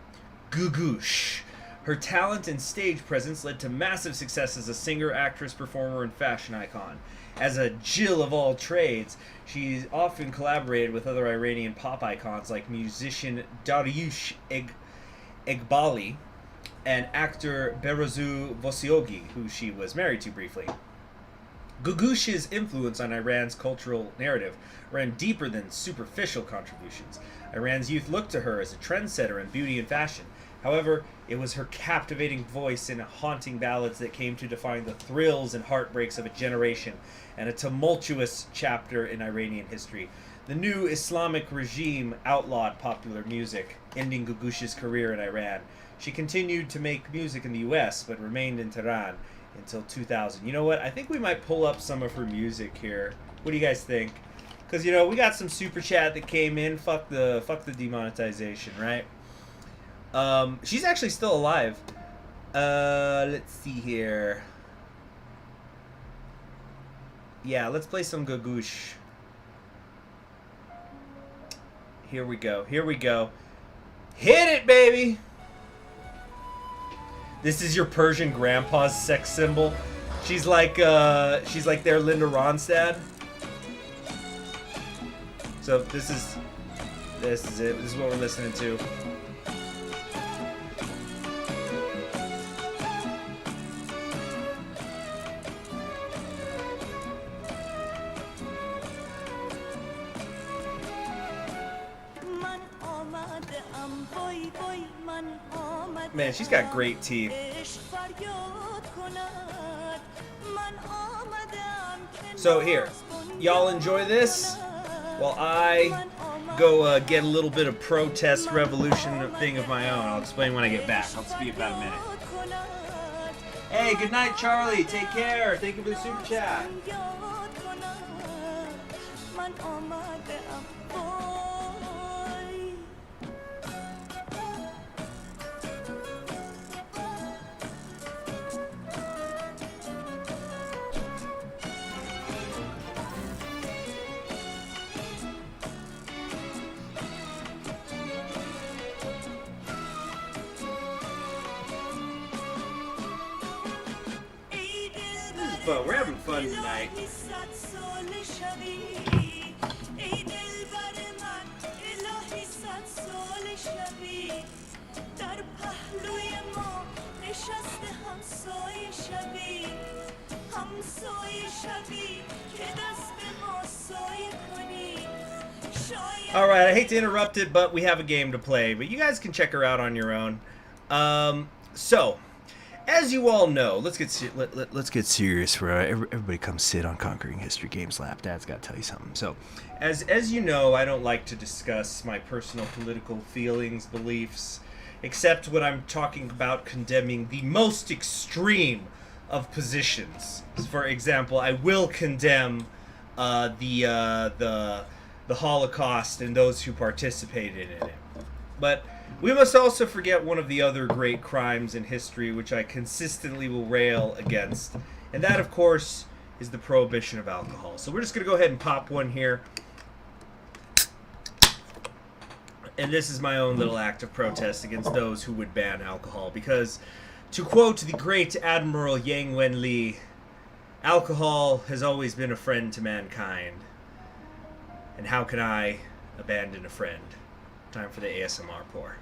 S1: Gugush. Her talent and stage presence led to massive success as a singer, actress, performer, and fashion icon. As a Jill of all trades, she's often collaborated with other Iranian pop icons like musician Dariush Eghbali and actor Behrouz Vosiogi, who she was married to briefly. Gugush's influence on Iran's cultural narrative ran deeper than superficial contributions. Iran's youth looked to her as a trendsetter in beauty and fashion. However, it was her captivating voice and haunting ballads that came to define the thrills and heartbreaks of a generation and a tumultuous chapter in Iranian history. The new Islamic regime outlawed popular music, ending Gugush's career in Iran. She continued to make music in the US, but remained in Tehran. until 2000. You know what? I think we might pull up some of her music here. What do you guys think? Because, you know, we got some super chat that came in. Fuck the demonetization, right? She's actually still alive. Let's see here. Yeah, let's play some Gagoosh. Here we go. Here we go. Hit it, baby! This is your Persian grandpa's sex symbol. She's like their Linda Ronstadt. So this is it. This is what we're listening to. Man, she's got great teeth. So here, y'all enjoy this while I go get a little bit of protest revolution thing of my own. I'll explain when I get back. I'll just be about a minute. Hey, good night, Charlie. Take care. Thank you for the super chat. We're having fun tonight. Alright, I hate to interrupt it, but we have a game to play. But you guys can check her out on your own. So, as you all know, let's get serious. For everybody, come sit on Conquering History Games lap. Dad's got to tell you something. So, as you know, I don't like to discuss my personal political feelings, beliefs, except when I'm talking about condemning the most extreme of positions. For example, I will condemn the Holocaust and those who participated in it. But we must also forget one of the other great crimes in history which I consistently will rail against. And that, of course, is the prohibition of alcohol. So we're just going to go ahead and pop one here. And this is my own little act of protest against those who would ban alcohol. Because, to quote the great Admiral Yang Wen-li, alcohol has always been a friend to mankind. And how can I abandon a friend? Time for the ASMR pour.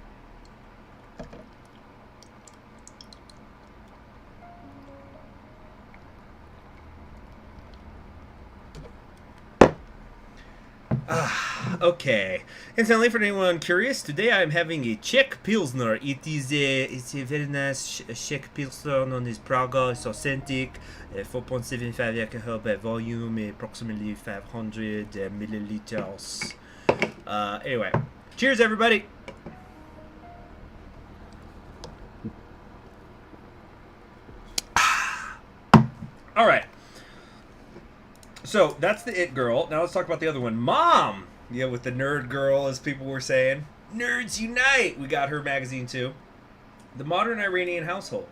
S1: Okay. Incidentally, for anyone curious, today I'm having a Czech Pilsner. It's a very nice Czech Pilsner known as Praga. It's authentic. 4.75 alcohol by volume, approximately 500 milliliters. Anyway, cheers, everybody. All right. So that's the It Girl. Now let's talk about the other one, Mom. Yeah, with the Nerd Girl, as people were saying. Nerds unite. We got her magazine too. The modern Iranian household.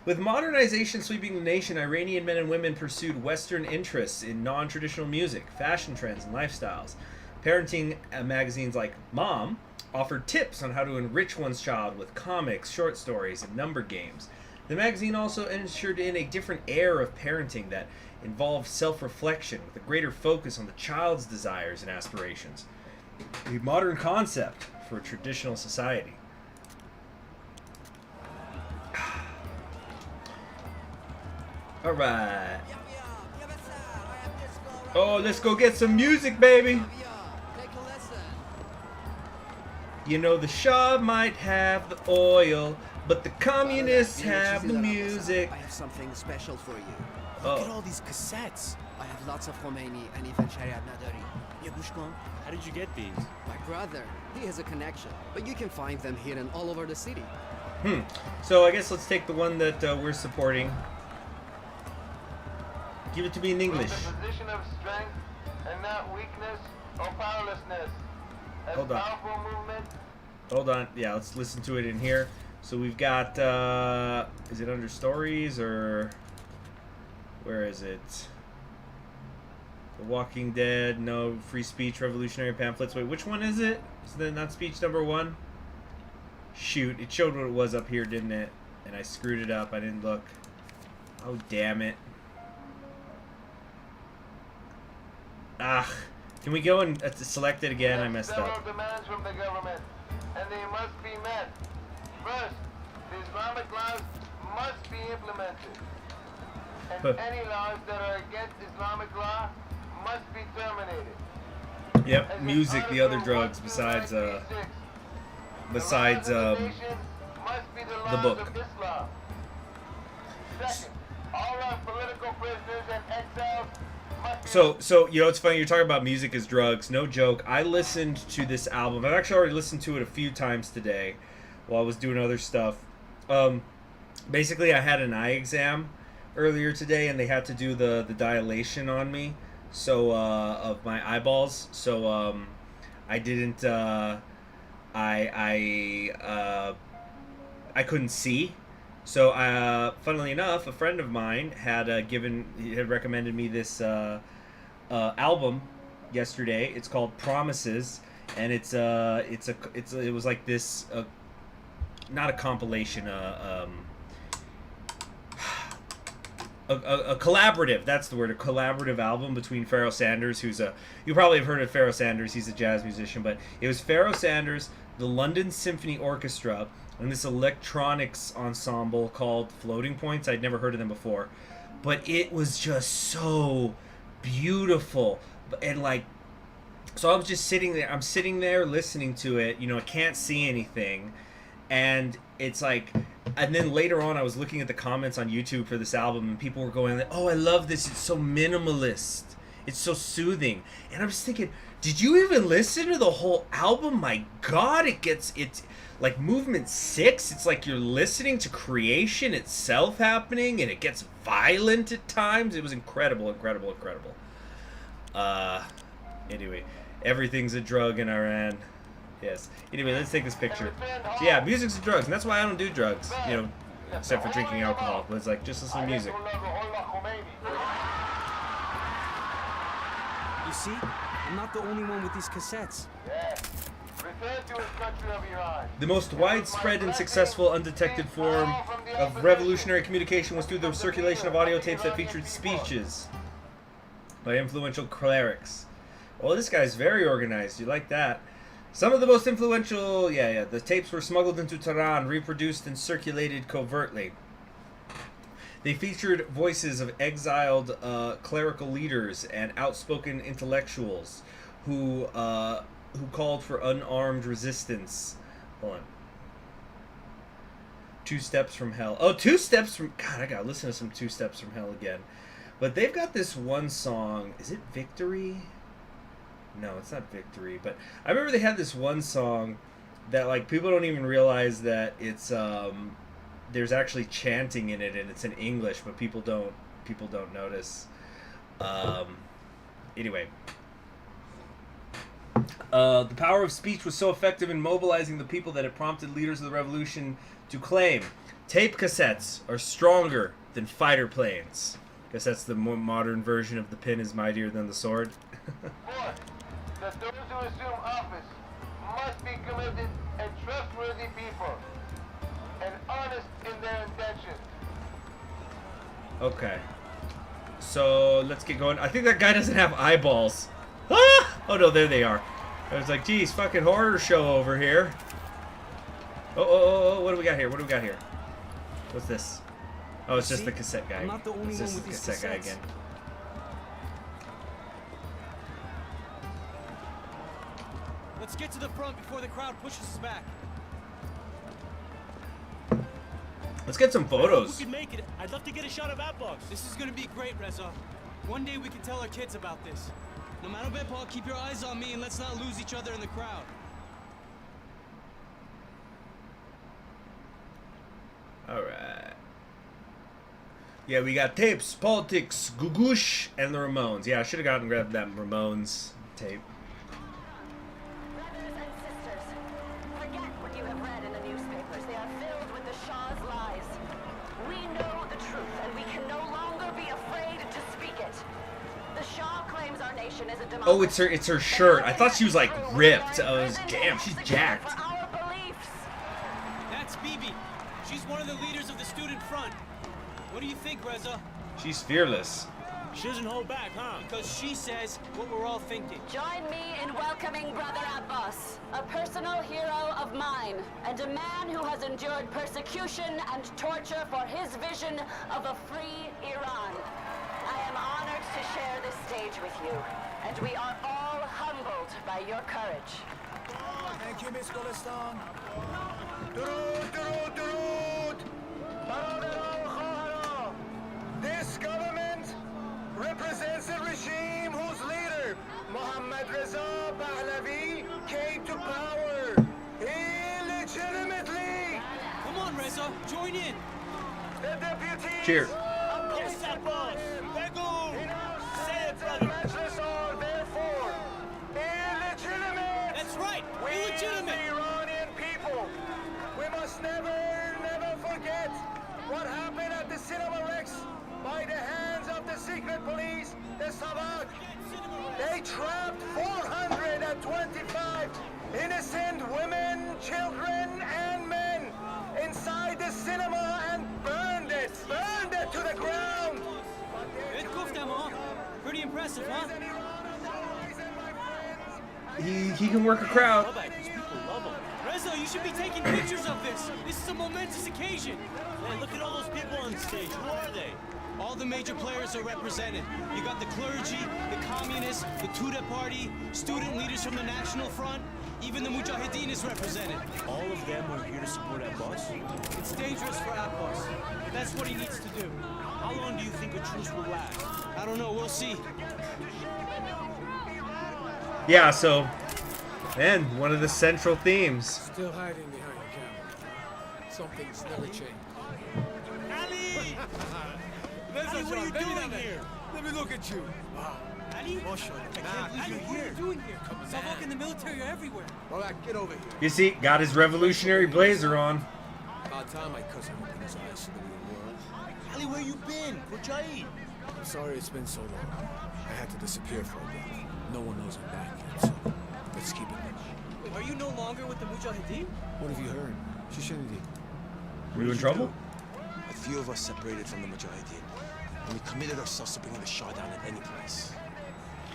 S1: With modernization sweeping the nation, Iranian men and women pursued Western interests in non-traditional music, fashion trends, and lifestyles. Parenting magazines like Mom offered tips on how to enrich one's child with comics, short stories, and number games. The magazine also ushered in a different era of parenting that involved self-reflection with a greater focus on the child's desires and aspirations. A modern concept for a traditional society. All right. Oh, let's go get some music, baby. You know, the Shah might have the oil, but the communists have the music.
S14: I have something special for you.
S9: Look at all these cassettes.
S14: I have lots of Khomeini and even Shariat Nadari. Yabushkon?
S2: How did you get these?
S14: My brother. He has a connection. But you can find them here and all over the city.
S1: So I guess let's take the one that we're supporting. Give it to me in English.
S15: From the position of strength and not weakness or powerlessness. As
S1: Hold on.
S15: powerful movement.
S1: Hold on. Yeah, let's listen to it in here. So we've got, is it under stories or where is it? The Walking Dead, no, free speech, revolutionary pamphlets. Wait, which one is it? Is that not speech number 1? Shoot, it showed what it was up here, didn't it? And I screwed it up. I didn't look. Oh, damn it. Ah, can we go and select it again? I messed
S15: Several
S1: up.
S15: demands from the government, and they must be met. First, the Islamic laws must be implemented. And any laws that are against Islamic law must be terminated.
S1: Yep, music, the other drugs besides the book.
S15: Second, all our political prisoners and exiles must be
S1: So you know, it's funny, you're talking about music as drugs. No joke. I listened to this album. I've actually already listened to it a few times today while I was doing other stuff. Basically, I had an eye exam earlier today, and they had to do the dilation on me, so of my eyeballs. So I didn't. I couldn't see. So, funnily enough, a friend of mine had recommended me this album yesterday. It's called Promises, and it was like this, not a compilation, a collaborative. That's the word, a collaborative album between Pharoah Sanders, you probably have heard of Pharoah Sanders. He's a jazz musician, but it was Pharoah Sanders, the London Symphony Orchestra, and this electronics ensemble called Floating Points. I'd never heard of them before, but it was just so beautiful. And like, so I was just sitting there. I'm sitting there listening to it. You know, I can't see anything, and it's like, and then later on, I was looking at the comments on YouTube for this album, and people were going like, "Oh, I love this. It's so minimalist. It's so soothing." And I'm just thinking, did you even listen to the whole album? My God, it's like movement 6. It's like you're listening to creation itself happening, and it gets violent at times. It was incredible. Anyway, everything's a drug in Iran. Yes. Anyway, let's take this picture. So yeah, music's a drug, and that's why I don't do drugs. You know, except for drinking alcohol. But it's like, just listen to music.
S9: You see? I'm not the only one with these cassettes.
S1: The most widespread and successful undetected form of revolutionary communication was through the circulation of audio tapes that featured speeches by influential clerics. Well, this guy's very organized. You like that? Some of the most influential, the tapes were smuggled into Tehran, reproduced and circulated covertly. They featured voices of exiled clerical leaders and outspoken intellectuals who called for unarmed resistance. Hold on. 2 Steps from Hell. Oh, 2 Steps from... God, I gotta listen to some 2 Steps from Hell again. But they've got this one song. Is it Victory? No, it's not Victory. But I remember they had this one song that, like, people don't even realize that it's... there's actually chanting in it, and it's in English, but people don't notice. Anyway... the power of speech was so effective in mobilizing the people that it prompted leaders of the revolution to claim tape cassettes are stronger than fighter planes. Guess that's the more modern version of the pin is mightier than the sword.
S15: Fourth, that those who assume office must be committed and trustworthy people and honest in their intentions.
S1: Okay. So, let's get going. I think that guy doesn't have eyeballs. Ah! Oh no, there they are. I was like, geez, fucking horror show over here. Oh, what do we got here? What's this? Oh, it's just the cassette guy.
S9: I'm not the only one with these
S1: cassette guy
S9: cassettes.
S1: again.
S9: Let's get to the front before the crowd pushes us back.
S1: Let's get some photos.
S11: We can make it. I'd love to get a shot of that box.
S9: This is gonna be great, Reza. One day we can tell our kids about this. No matter what, Paul, keep your eyes on me and let's not lose each other in the crowd.
S1: Alright. Yeah, we got tapes, politics, Gugush, and the Ramones. Yeah, I should have gotten grabbed that Ramones tape.
S16: Brothers and sisters, forget what you have read in the newspapers. They are filled with the Shah's lies. We know the truth, and we can no longer be afraid to speak it. The Shah claims our nation is a democracy.
S1: Oh, it's her shirt. I thought she was like ripped. I was damn, she's jacked.
S9: That's Bibi. She's one of the leaders of the student front. What do you think, Reza?
S1: She's fearless.
S9: She doesn't hold back, huh? Because she says what we're all thinking.
S16: Join me in welcoming Brother Abbas, a personal hero of mine, and a man who has endured persecution and torture for his vision of a free Iran. I am honored to share this stage with you, and we are all humbled by your courage.
S5: Thank you, Miss Golistan.
S15: درود درود برادران خواهران. This government represents a regime whose leader, Mohammad Reza Pahlavi, came to power illegitimately.
S9: Come on, Reza, join in.
S15: The deputies
S1: Cheers.
S15: appointed by him in our Senate and Majlis are therefore illegitimate.
S9: That's right,
S15: We
S9: illegitimate.
S15: the Iranian people, we must never forget what happened at the Cinema Rex by the hands of the secret police, the Savak. They trapped 425 innocent women, children, and men inside the cinema and burned it to the ground.
S9: Pretty impressive, huh?
S1: He can work a crowd.
S9: Reza, you should be taking pictures of this. This is a momentous occasion.
S2: Man, look at all those people on stage. Who are they?
S9: All the major players are represented. You got the clergy, the communists, the Tudeh party, student leaders from the National Front. Even the Mujahideen is represented.
S2: All of them are here to support Abbas?
S9: It's dangerous for Abbas. That's what he needs to do.
S2: How long do you think a truce will last?
S9: I don't know. We'll see.
S1: Yeah, so, man, one of the central themes.
S11: Still hiding behind the camera. Something's never changed.
S2: Ali!
S11: Ali,
S2: what are you doing here?
S11: Let me look at you.
S9: Ali? I can't believe you're here. What are you doing here? Savak and the military are everywhere.
S11: All right, get over here.
S1: You see, got his revolutionary blazer on.
S11: About time my cousin opened his eyes to the real world.
S2: Ali, where you been? Kujai?
S11: I'm sorry it's been so long. I had to disappear for a bit. No one knows I'm back yet, so let's keep it moving.
S9: Wait, are you no longer with the Mujahideen?
S11: What have you heard? Shishinidi.
S1: Were you in trouble?
S17: A few of us separated from the Mujahideen, and we committed ourselves to bringing the Shah down at any price.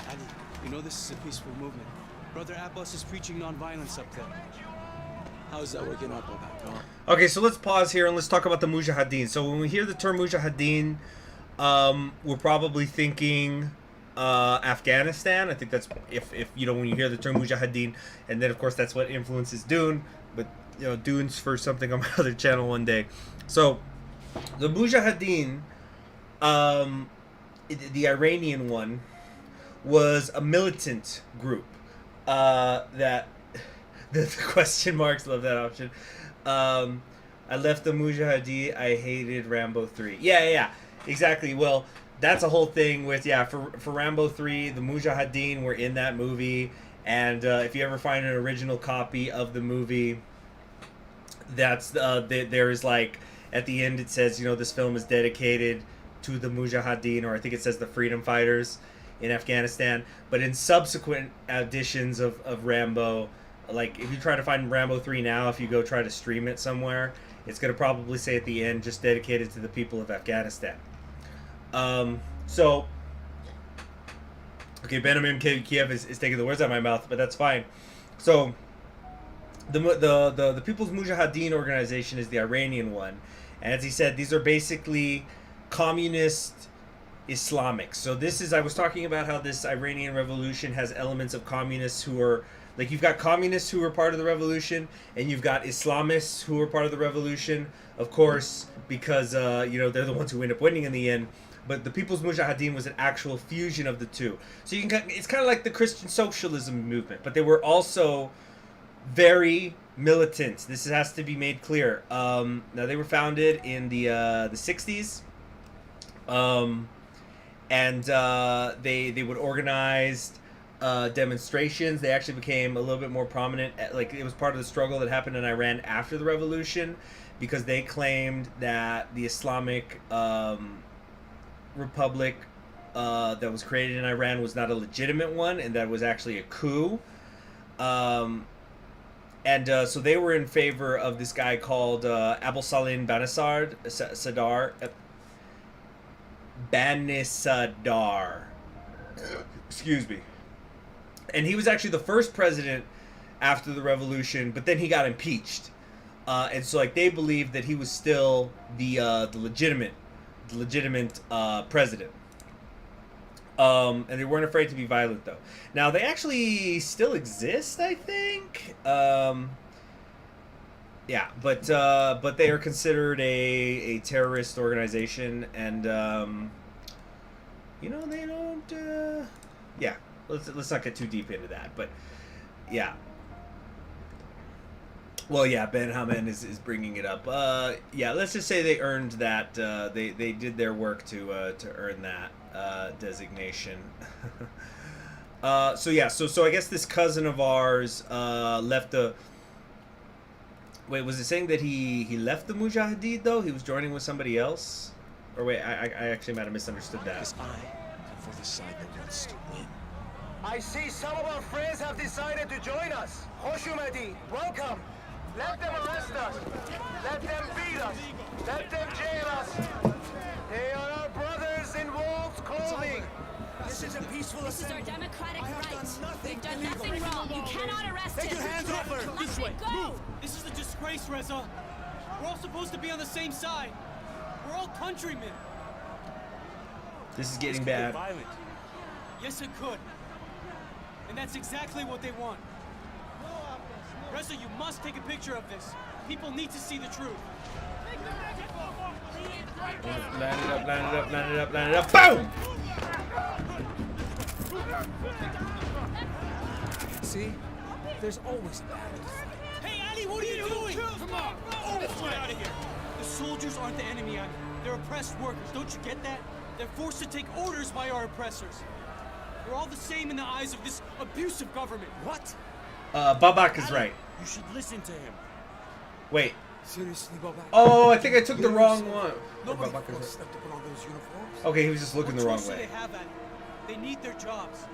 S9: Ali, you know this is a peaceful movement. Brother Abbas is preaching nonviolence up there.
S17: How's that working out, Bob?
S1: Okay, so let's pause here and let's talk about the Mujahideen. So when we hear the term Mujahideen, we're probably thinking Afghanistan. I think that's if you know, when you hear the term Mujahideen, and then of course that's what influences Dune. But you know, Dune's for something on my other channel one day. So the Mujahideen, the Iranian one, was a militant group that the question marks, love that option. I left the Mujahideen. I hated Rambo 3. Yeah, exactly. Well, that's a whole thing with, for Rambo 3, the Mujahideen were in that movie. And if you ever find an original copy of the movie, that's there's like, at the end it says, you know, this film is dedicated to the Mujahideen, or I think it says the freedom fighters in Afghanistan. But in subsequent editions of Rambo, like if you try to find Rambo 3 now, if you go try to stream it somewhere, it's going to probably say at the end, just dedicated to the people of Afghanistan. So, okay, Benjamin Kiev is taking the words out of my mouth, but that's fine. So, the People's Mujahideen organization is the Iranian one. And as he said, these are basically communist Islamics. So this is, I was talking about how this Iranian revolution has elements of communists who are, like, you've got communists who are part of the revolution, and you've got Islamists who are part of the revolution, of course, because, you know, they're the ones who end up winning in the end. But the People's Mujahideen was an actual fusion of the two. So you can, it's kind of like the Christian socialism movement, but they were also very militant. This has to be made clear. Now, they were founded in the 60s, And they would organize demonstrations. They actually became a little bit more prominent. Like, it was part of the struggle that happened in Iran after the revolution, because they claimed that the Islamic Republic that was created in Iran was not a legitimate one, and that was actually a coup. So they were in favor of this guy called Abul Salim Banisadr. Excuse me. And he was actually the first president after the revolution, but then he got impeached. And so, like, they believed that he was still the legitimate president. And they weren't afraid to be violent, though. Now, they actually still exist, I think. Yeah, but they are considered a terrorist organization, and they don't. Yeah, let's not get too deep into that, but yeah. Well, yeah, Ben Hamen is bringing it up. Yeah, let's just say they earned that. They did their work to earn that designation. So I guess this cousin of ours left the. Wait, was it saying that he left the Mujahideen though? He was joining with somebody else? Or wait, I actually might have misunderstood that.
S17: It's I for the side that wants to win.
S15: I see some of our friends have decided to join us. Hoshumadi, welcome. Let them arrest us. Let them beat us. Let them jail us. They are our brothers in wolves' clothing.
S9: This is a peaceful
S16: This is our
S9: assembly.
S16: democratic
S9: I have
S16: right.
S9: done nothing
S16: We've done
S9: illegal.
S16: nothing wrong. You cannot arrest
S9: Take
S16: him.
S9: your hands off her.
S16: Let
S9: This
S16: him
S9: way.
S16: go.
S9: Move.
S11: This is a disgrace, Reza. We're all supposed to be on the same side. We're all countrymen.
S1: This is getting bad.
S2: Violent.
S11: Yes, it could. And that's exactly what they want. Reza, you must take a picture of this. People need to see the truth.
S1: Line it up, line it up, line it up, line it up. Boom!
S9: See? There's always a battle to fight.
S11: Hey, Ali, what are you doing? Come on. Let's get out of here. The soldiers aren't the enemy, Ali. They're oppressed workers. Don't you get that? They're forced to take orders by our oppressors. We're all the same in the eyes of this abusive government.
S9: What?
S1: Babak is right.
S2: You should listen to him.
S1: Wait.
S9: Seriously, Babak?
S1: Oh, I think I took the wrong one.
S9: Nobody
S1: Babak is
S9: forced
S1: right.
S9: them to put on those uniforms.
S1: Okay, he was just looking
S11: What
S1: the wrong
S11: choice do
S1: way.
S11: they have, Ali? They need their jobs.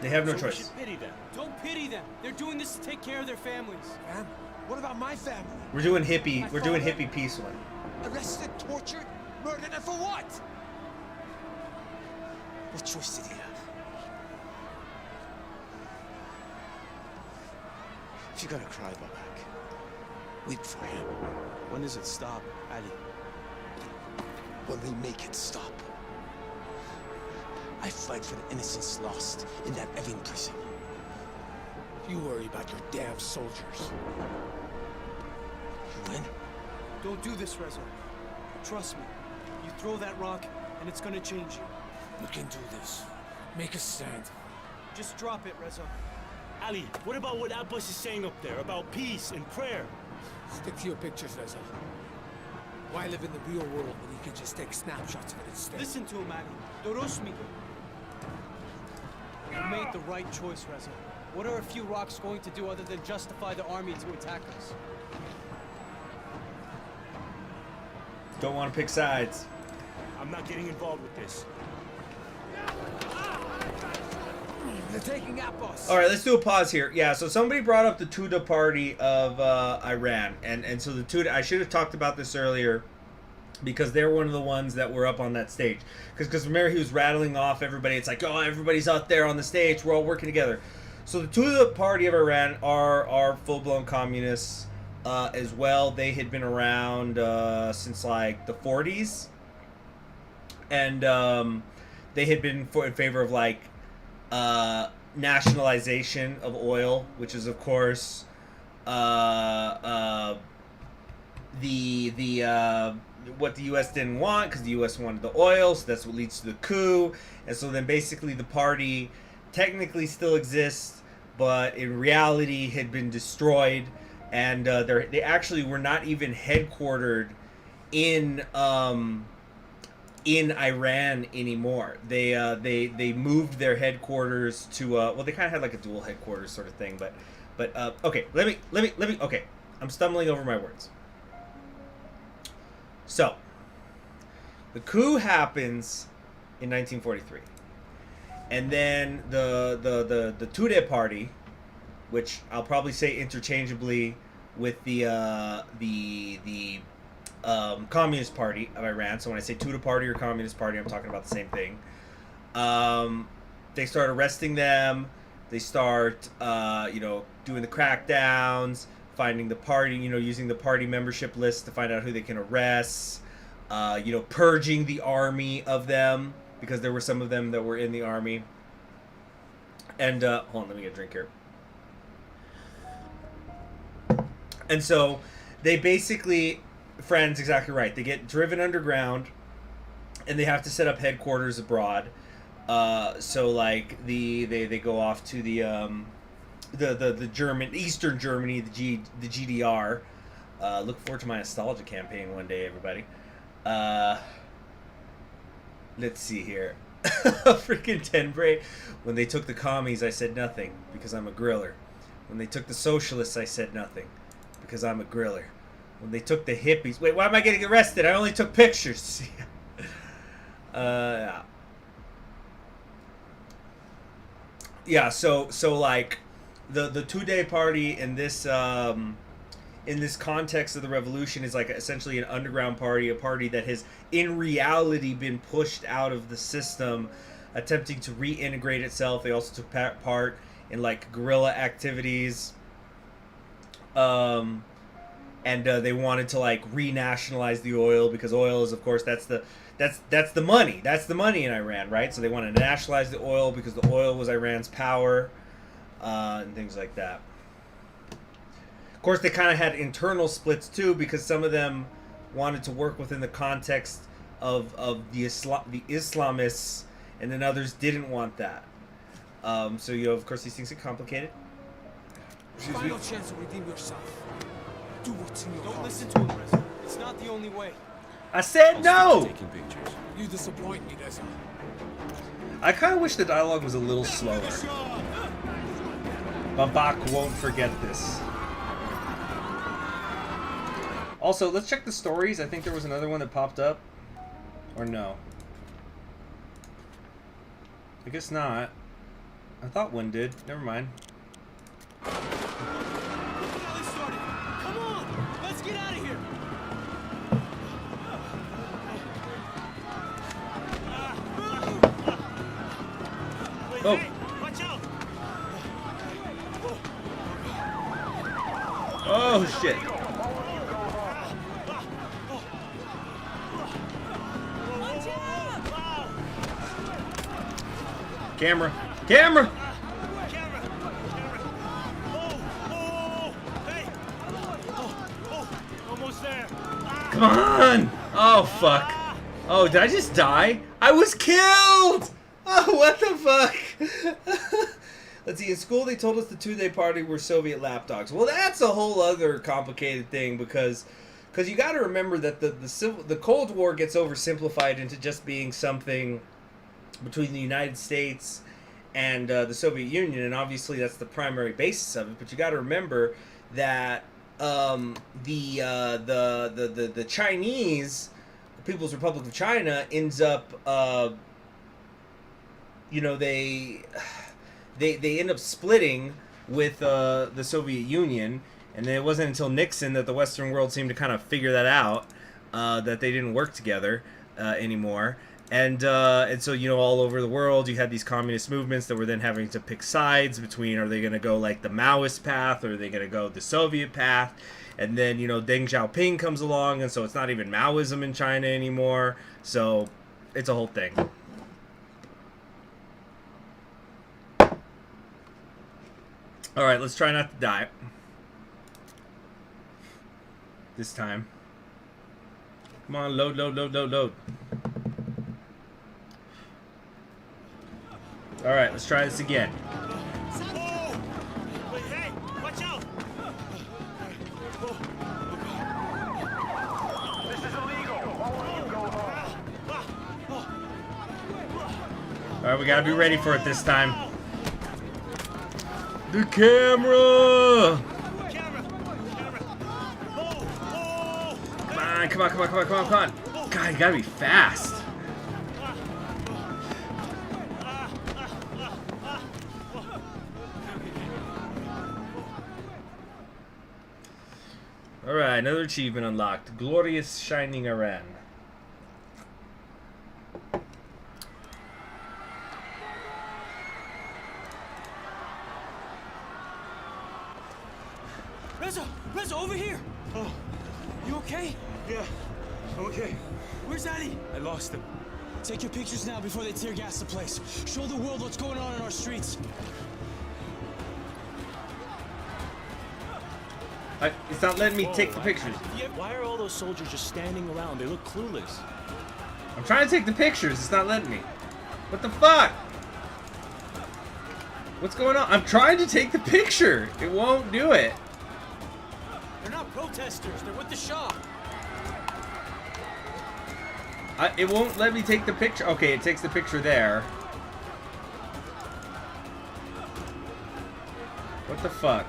S1: They have no
S2: So we
S1: choice.
S2: should pity them.
S11: Don't pity them. They're doing this to take care of their families.
S9: Fam, what about my family?
S1: We're doing hippie peace one.
S9: Arrested, tortured, murdered, and for what?
S17: What choice did he have? If you're gonna cry, Babak, weep for him.
S2: When does it stop, Ali?
S17: When they make it stop. I fight for the innocents lost in that Evin prison.
S9: You worry about your damn soldiers.
S17: You win?
S11: Don't do this, Reza. Trust me. You throw that rock, and it's gonna change you.
S9: We can do this. Make a stand.
S11: Just drop it, Reza.
S2: Ali, what about what Abbas is saying up there about peace and prayer?
S9: Stick to your pictures, Reza. Why live in the real world when you can just take snapshots of it instead?
S11: Listen to him, Ali. Dorosmi. You made the right choice, Reza. What are a few rocks going to do other than justify the army to attack us?
S1: Don't want to pick sides.
S2: I'm not getting involved with this.
S9: They're taking Abbas.
S1: All right, let's do a pause here. Yeah, so somebody brought up the Tudeh party of Iran, and so the Tudeh. I should have talked about this earlier because they're one of the ones that were up on that stage. Because remember, he was rattling off everybody. It's like, oh, everybody's out there on the stage. We're all working together. So the Tudeh party of Iran are full-blown communists as well. They had been around since like the 40s, and they had been in favor of like nationalization of oil, which is of course what the U.S. didn't want, because the U.S. wanted the oil, so that's what leads to the coup. And so then basically the party technically still exists, but in reality had been destroyed, and they actually were not even headquartered in in Iran anymore. They moved their headquarters to well, they kind of had like a dual headquarters sort of thing, but okay, let me okay, I'm stumbling over my words. So the coup happens in 1943, and then the Tudeh party, which I'll probably say interchangeably with the Communist Party of Iran. So when I say Tudeh Party or Communist Party, I'm talking about the same thing. They start arresting them. They start, doing the crackdowns, finding the party, using the party membership list to find out who they can arrest. Purging the army of them, because there were some of them that were in the army. And hold on, let me get a drink here. And so they basically, Fran's exactly right. They get driven underground, and they have to set up headquarters abroad. So like they go off to the German, Eastern Germany, the GDR. Look forward to my nostalgia campaign one day, everybody. Let's see here. Freaking Tenbray. When they took the commies, I said nothing because I'm a griller. When they took the socialists, I said nothing because I'm a griller. When they took the hippies, wait, why am I getting arrested? I only took pictures. Yeah. So like the Tudeh party in this context of the revolution is like essentially an underground party, a party that has in reality been pushed out of the system, attempting to reintegrate itself. They also took part in like guerrilla activities, and they wanted to like renationalize the oil, because oil is, of course, that's the money in Iran, right? So they wanted to nationalize the oil because the oil was Iran's power, and things like that. Of course, they kind of had internal splits too, because some of them wanted to work within the context of the Islamists, and then others didn't want that. So of course, these things get complicated.
S9: Final chance to redeem yourself. Do what's in your heart. Don't listen to him, Reza. It's not the only way.
S1: I said no.
S9: Taking pictures. You disappoint me, Reza.
S1: I kind of wish the dialogue was a little slower. Babak won't forget this. Also, let's check the stories. I think there was another one that popped up. Or no. I guess not. I thought one did. Never mind.
S9: Come on! Let's get out of here!
S1: Oh.
S11: Hey, watch out!
S1: Oh, shit. Camera. Camera!
S11: Almost there.
S1: Come on! Oh, fuck. Oh, did I just die? I was killed! Oh, what the fuck? Let's see, in school they told us the Tudeh party were Soviet lapdogs. Well, that's a whole other complicated thing, because you got to remember that the Cold War gets oversimplified into just being something between the United States and the Soviet Union, and obviously that's the primary basis of it. But you got to remember that the Chinese, the People's Republic of China, ends up they end up splitting with the Soviet Union, and then it wasn't until Nixon that the Western world seemed to kind of figure that out, that they didn't work together anymore. And so, all over the world, you had these communist movements that were then having to pick sides between, are they going to go like the Maoist path, or are they going to go the Soviet path? And then, Deng Xiaoping comes along, and so it's not even Maoism in China anymore. So it's a whole thing. All right, let's try not to die this time. Come on, load, load, load, load, load. All right, let's try this again.
S11: Wait, hey, watch out!
S15: This is illegal. All of you go home.
S1: Alright, we gotta be ready for it this time. The camera! Come on, come on, come on, come on, come on, come on. God, you gotta be fast. Alright, another achievement unlocked. Glorious Shining Aran.
S9: Reza, over here!
S2: Oh.
S9: You okay?
S2: Yeah, I'm okay.
S9: Where's Ali?
S2: I lost him.
S9: Take your pictures now before they tear gas the place. Show the world what's going on in our streets.
S1: It's not letting me take the pictures.
S2: Why are all those soldiers just standing around? They look clueless.
S1: I'm trying to take the pictures. It's not letting me. What the fuck? What's going on? I'm trying to take the picture. It won't do it.
S9: They're not protesters. They're with the Shah.
S1: It won't let me take the picture. Okay, it takes the picture there. What the fuck?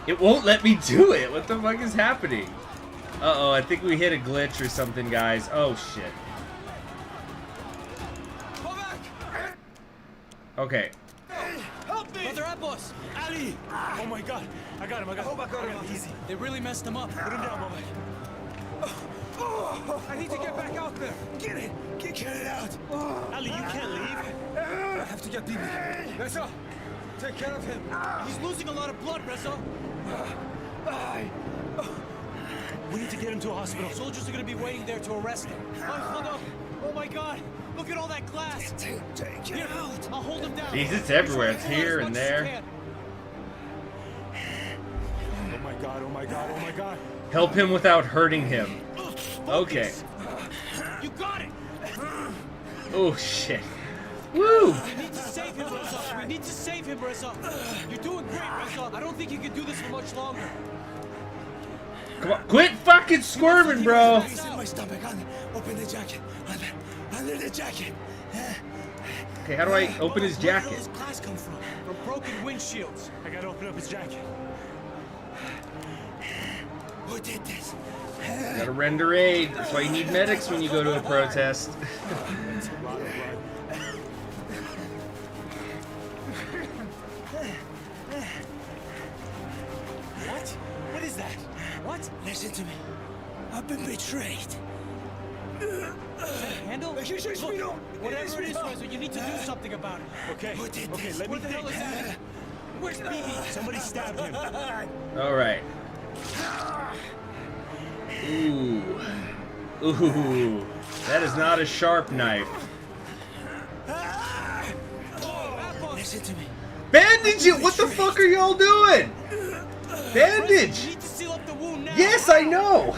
S1: It won't let me do it. What the fuck is happening? Uh-oh, I think we hit a glitch or something, guys. Oh, shit. Okay.
S9: Help me! Brother Abbas! Ali!
S2: Oh my god. I got him. I hope I got him.
S9: Easy. They really messed him up.
S2: Put him down, Mama.
S11: I need to get back out there.
S17: Get it! Get it out!
S2: Ali, you can't leave.
S11: I have to get Bibi. Reza, take care of him.
S9: He's losing a lot of blood, Reza.
S2: We need to get him to a hospital.
S9: Soldiers are going to be waiting there to arrest him. Oh my god! Look at all that glass!
S17: Take it out!
S9: I'll hold him down.
S1: Jesus, it's everywhere. It's here and there.
S2: Oh my god, oh my god, oh my god.
S1: Help him without hurting him. Okay.
S9: You got it!
S1: Oh, shit. Woo!
S9: We need to save him, Reza. We need to save him, Reza. You're doing great, Reza. I don't think you can do this for much longer.
S1: Come on. Quit fucking squirming, bro.
S17: It's in my stomach. Open the jacket. Under the jacket.
S1: Okay, how do I open his
S9: Where
S1: jacket?
S9: did all this glass come from? From broken windshields.
S2: I gotta open up his jacket.
S17: Who did this?
S1: Gotta render aid. That's why you need medics when you go to a protest.
S2: That's a lot of blood.
S9: What? What is that? What?
S17: Listen to me. I've been betrayed.
S9: Is that a handle? Look, whatever it is, Reza, you need to do something about it.
S2: Okay, okay, let me
S9: What the hell
S2: think.
S9: is that? Where's Bibi?
S2: Somebody stabbed him.
S1: Alright. Ooh. Ooh. That is not a sharp knife.
S17: Listen to me.
S1: Bandage it! What the fuck are y'all doing? Bandage!
S9: You need to seal up the wound now.
S1: Yes, I know!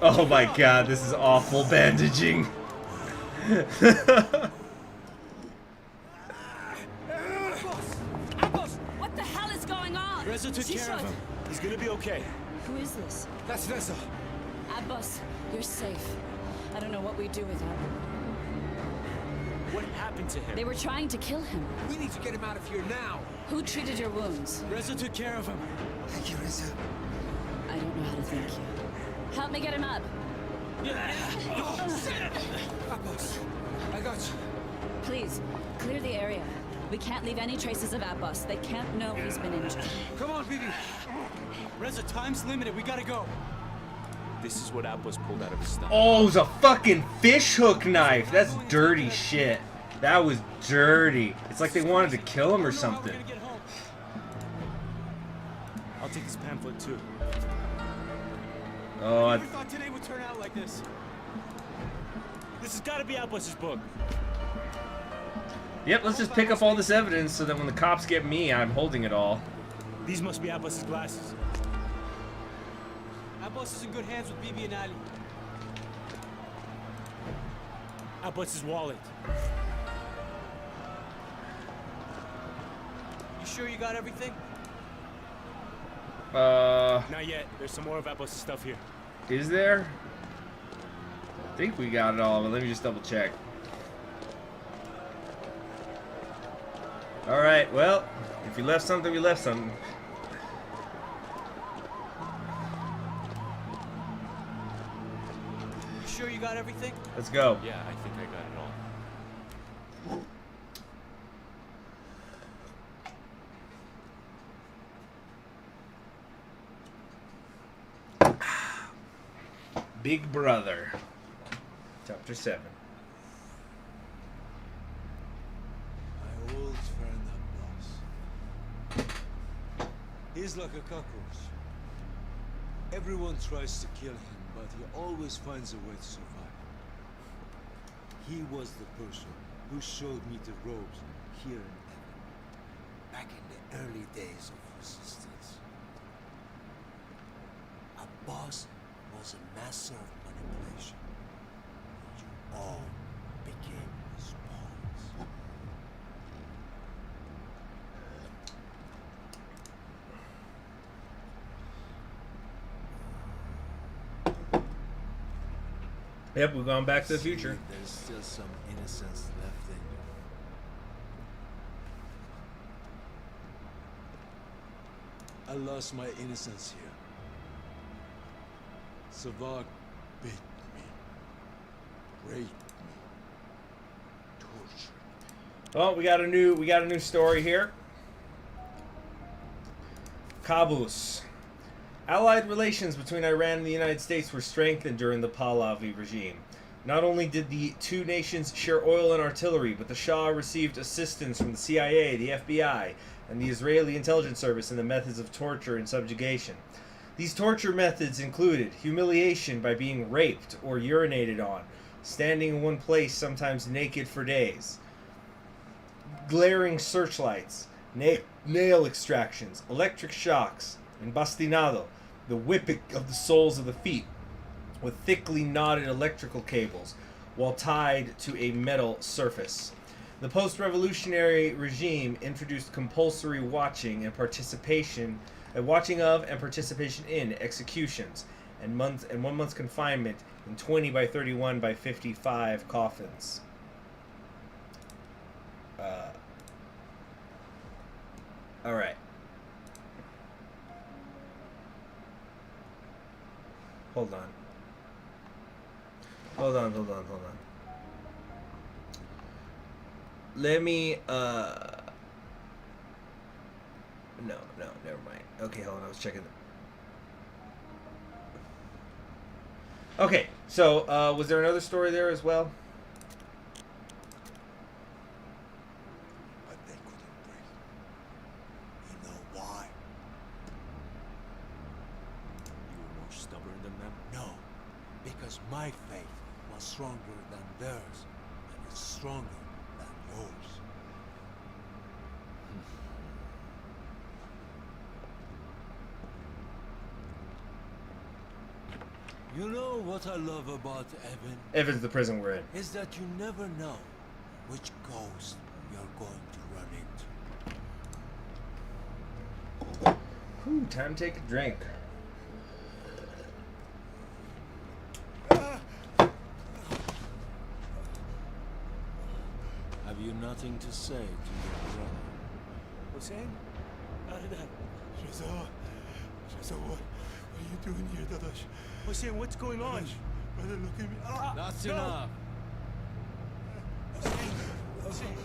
S1: Oh my god, this is awful bandaging.
S16: What the hell is going on?
S9: Reza took care of him.
S2: He's gonna be okay.
S16: Who is this?
S11: That's Reza.
S16: Abbas, you're safe. I don't know what we do with him.
S2: What happened to him?
S16: They were trying to kill him.
S11: We need to get him out of here now.
S16: Who treated your wounds?
S9: Reza took care of him.
S17: Thank you, Reza.
S16: I don't know how to thank you. Help me get him up.
S11: Abbas, I got you.
S16: Please, clear the area. We can't leave any traces of Abbas. They can't know he's been injured.
S11: Come on, Bibi.
S9: Reza, time's limited. We gotta go.
S2: This is what Abbas pulled out of his stomach.
S1: Oh, it was a fucking fishhook knife. That's dirty shit. That was dirty. It's like they wanted to kill him or something.
S2: I'll take this pamphlet too.
S1: Oh,
S9: I never thought today would turn out like this.
S2: This has got to be Abbas's book.
S1: Yep, let's just pick up all this evidence so that when the cops get me, I'm holding it all.
S2: These must be Abbas's glasses.
S9: Abbas is in good hands with Bibi and Ali.
S2: Abbas's wallet.
S9: You sure you got everything?
S2: Not yet. There's some more of Abbas' stuff here.
S1: Is there? I think we got it all, but let me just double check. Alright, well, if you left something, we left something.
S9: You sure you got everything?
S1: Let's go.
S2: Yeah, I think I got it all.
S1: Big Brother. Chapter 7.
S5: My old friend Abbas. He's like a cockroach. Everyone tries to kill him, but he always finds a way to survive. He was the person who showed me the ropes here in Evan, back in the early days of resistance. Abbas was a master of manipulation. You all became his pawns.
S1: Yep, we've gone back to the future.
S5: There's still some innocence left in you. I lost my innocence here. Savak beat me, raped me, tortured.
S1: Well, we got a new story here. Qaboos. Allied relations between Iran and the United States were strengthened during the Pahlavi regime. Not only did the two nations share oil and artillery, but the Shah received assistance from the CIA, the FBI, and the Israeli intelligence service in the methods of torture and subjugation. These torture methods included humiliation by being raped or urinated on, standing in one place, sometimes naked for days, glaring searchlights, nail extractions, electric shocks, and bastinado, the whipping of the soles of the feet with thickly knotted electrical cables while tied to a metal surface. The post-revolutionary regime introduced compulsory watching and participation in executions and 1 month's confinement in 20 by 31 by 55 coffins. All right. Hold on. Let me, no, never mind. Okay, hold on, I was checking. Okay, so, was there another story there as well?
S5: But they couldn't break. You know why?
S2: You were more stubborn than them?
S5: No, because my faith was stronger than theirs, and it's stronger than yours. You know what I love about Evan?
S1: Evan's the prison we're in.
S5: Is that you never know which ghost you're going to run into.
S1: Whew, time to take a drink.
S5: Have you nothing to say to your brother?
S11: Hussein? Reza, what are you doing here, Dadash? Hussein, what's going on? Brother, look at me.
S5: That's
S11: no.
S5: enough.
S11: Hussein.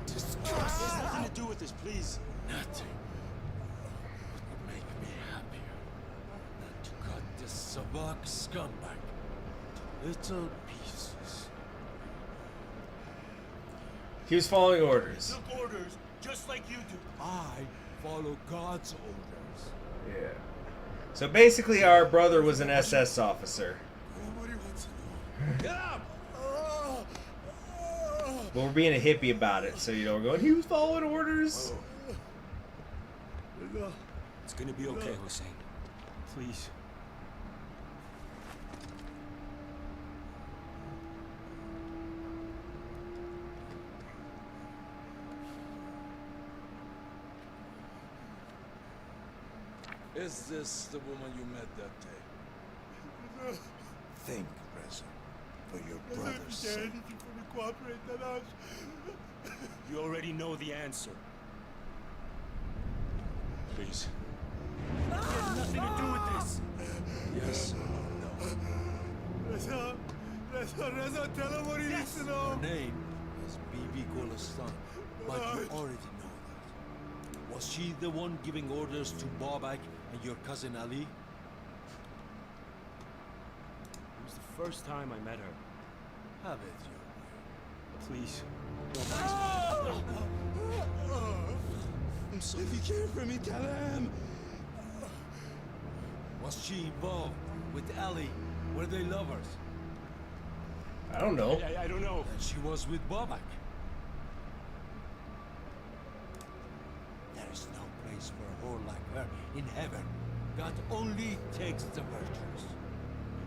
S9: This has nothing to do with this, please.
S5: Nothing would make me happier than to cut this Savak scumbag to little pieces.
S1: He was following orders.
S11: Took orders, just like you do.
S5: I follow God's orders.
S1: Yeah. So basically, our brother was an SS officer.
S11: Nobody wants to know. Get up!
S1: But we're being a hippie about it, so we're going, he was following orders.
S2: It's gonna be okay, Hussein. Please.
S5: Is this the woman you met that day? Think, Reza, for your brother's sake.
S2: You already know the answer. Please. You had nothing to do with this.
S5: Yes or no?
S11: Reza, tell him what he needs to know.
S5: Her name is Bibi Golistan, but you already know that. Was she the one giving orders to Babak and your cousin Ali?
S2: It was the first time I met her.
S5: Have it your way.
S2: Please.
S5: I'm sorry, if you care for me, tell him. Was she involved with Ali? Were they lovers?
S1: I don't know.
S2: I don't know.
S5: And she was with Babak. There is no place for a whore like her in heaven. God only takes the virtuous.
S2: I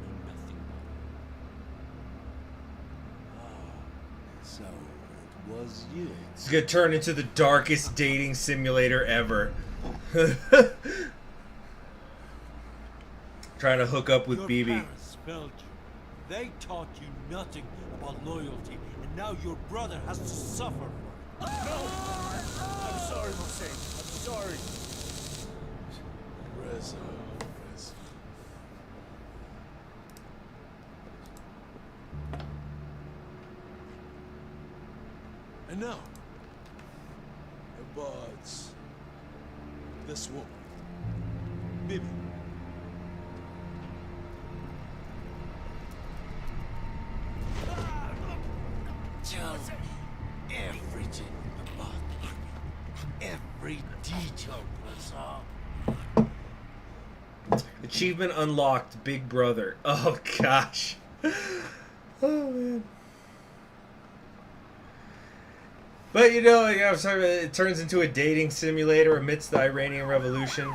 S2: know nothing about
S5: So it was you.
S1: It's gonna turn into the darkest dating simulator ever. Trying to hook up with
S5: Your
S1: BB.
S5: parents failed you. They taught you nothing about loyalty, and now your brother has to suffer for it.
S2: No! I'm sorry, Hossein. I'm sorry.
S5: Reza. And now, about this woman, Bibi. Tell me everything about Bibi. Every detail, Reza.
S1: Achievement unlocked, Big Brother. Oh gosh. Oh man. But you know, like I was talking about, it turns into a dating simulator amidst the Iranian Revolution.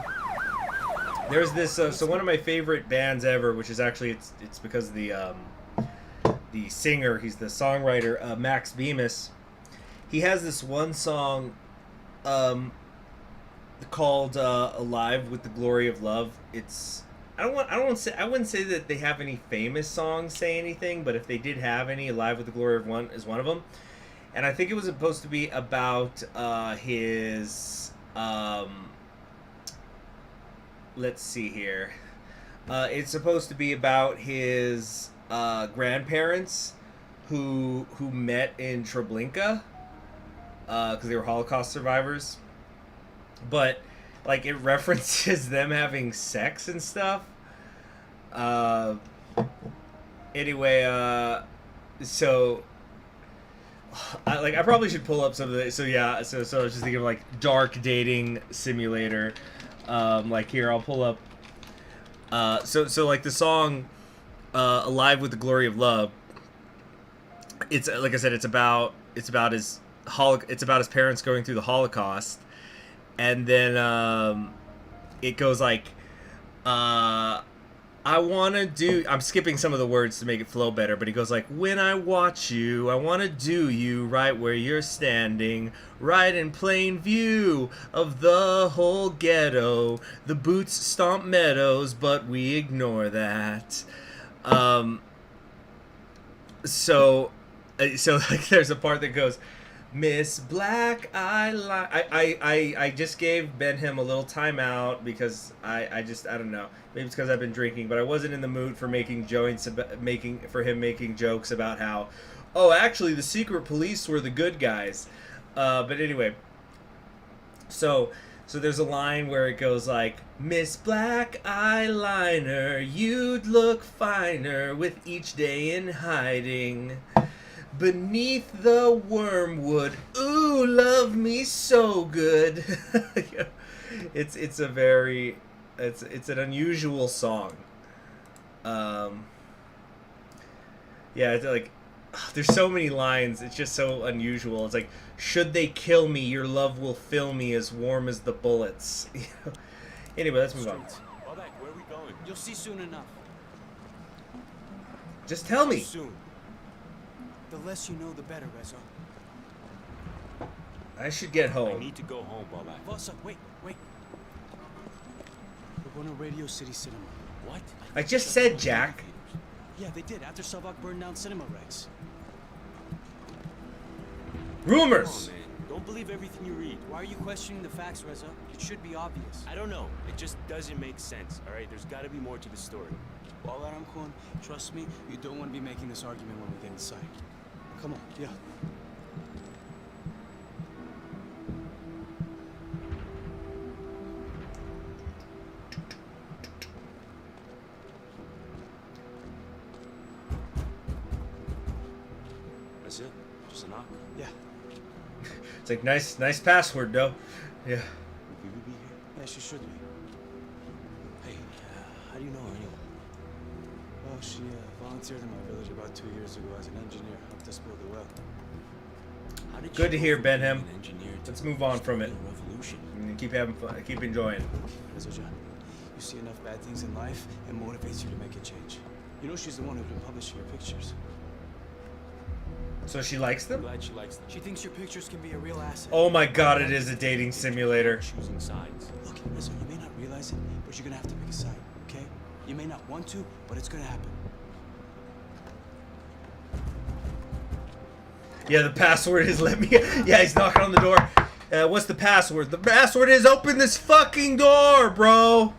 S1: There's this, so one of my favorite bands ever, which is actually it's because of the singer, he's the songwriter, Max Bemis. He has this one song called "Alive with the Glory of Love." It's I wouldn't say that they have any famous songs say anything, but if they did have any, "Alive with the Glory of One" is one of them. And I think it was supposed to be about his let's see here. It's supposed to be about his grandparents who met in Treblinka because they were Holocaust survivors. But like it references them having sex and stuff. Anyway, so I probably should pull up some of the so I was just thinking of like dark dating simulator. Like here I'll pull up so like the song "Alive with the Glory of Love." It's like I said, it's about his parents going through the Holocaust, and then it goes like I'm skipping some of the words to make it flow better, but he goes like, "When I watch you, I want to do you right where you're standing, right in plain view of the whole ghetto. The boots stomp meadows, but we ignore that." So like there's a part that goes, "Miss Black I just gave Benham a little timeout because I don't know. Maybe it's because I've been drinking, but I wasn't in the mood for making jokes about how, oh, actually the secret police were the good guys. But anyway, so there's a line where it goes like, "Miss Black Eyeliner, you'd look finer with each day in hiding. Beneath the wormwood, ooh, love me so good." It's an unusual song. It's like there's so many lines. It's just so unusual. It's like, "Should they kill me, your love will fill me as warm as the bullets." Anyway, let's move on.
S2: Where are we going?
S9: You'll see soon enough.
S1: Just tell me.
S2: Soon.
S9: The less you know, the better, Reza.
S1: I should get
S2: I
S1: home.
S2: need to go home, Babak.
S9: Vasa, wait. going to Radio City Cinema.
S2: What?
S1: I just said, Jack.
S9: Yeah, they did. After Savak burned down cinema rights.
S1: Rumors.
S2: Come on, man. Don't believe everything you read.
S9: Why are you questioning the facts, Reza? It should be obvious.
S2: I don't know. It just doesn't make sense, all right? There's got to be more to the story.
S9: Well, Aramkon, trust me, you don't want to be making this argument when we get inside. Come on, yeah.
S2: That's it? Just a knock?
S9: Yeah.
S1: It's like nice password, though. Yeah.
S2: Will Bibi be here?
S9: Yeah, she should be.
S2: Hey, how do you know her anyway?
S9: Oh, she volunteered in my village about 2 years ago as an engineer. Helped us build a well.
S2: How did
S1: Good to
S2: you
S1: hear,
S2: go from being
S1: Benham.
S2: an engineer to
S1: Let's move on from it.
S2: starting a revolution?
S1: And keep having fun. Keep enjoying.
S9: Rezajan, you see enough bad things in life, it motivates you to make a change. You know she's the one who's been publishing your pictures.
S1: So she likes
S2: I'm
S1: them?
S2: glad she likes them.
S9: She thinks your pictures can be a real asset.
S1: Oh my god, it is a dating simulator.
S2: Choosing sides.
S9: Look, Reza, you may not realize it, but you're gonna have to pick a side, okay? You may not want to, but it's gonna happen.
S1: Yeah, the password is let me. Yeah, he's knocking on the door. What's the password? The password is open this fucking door, bro.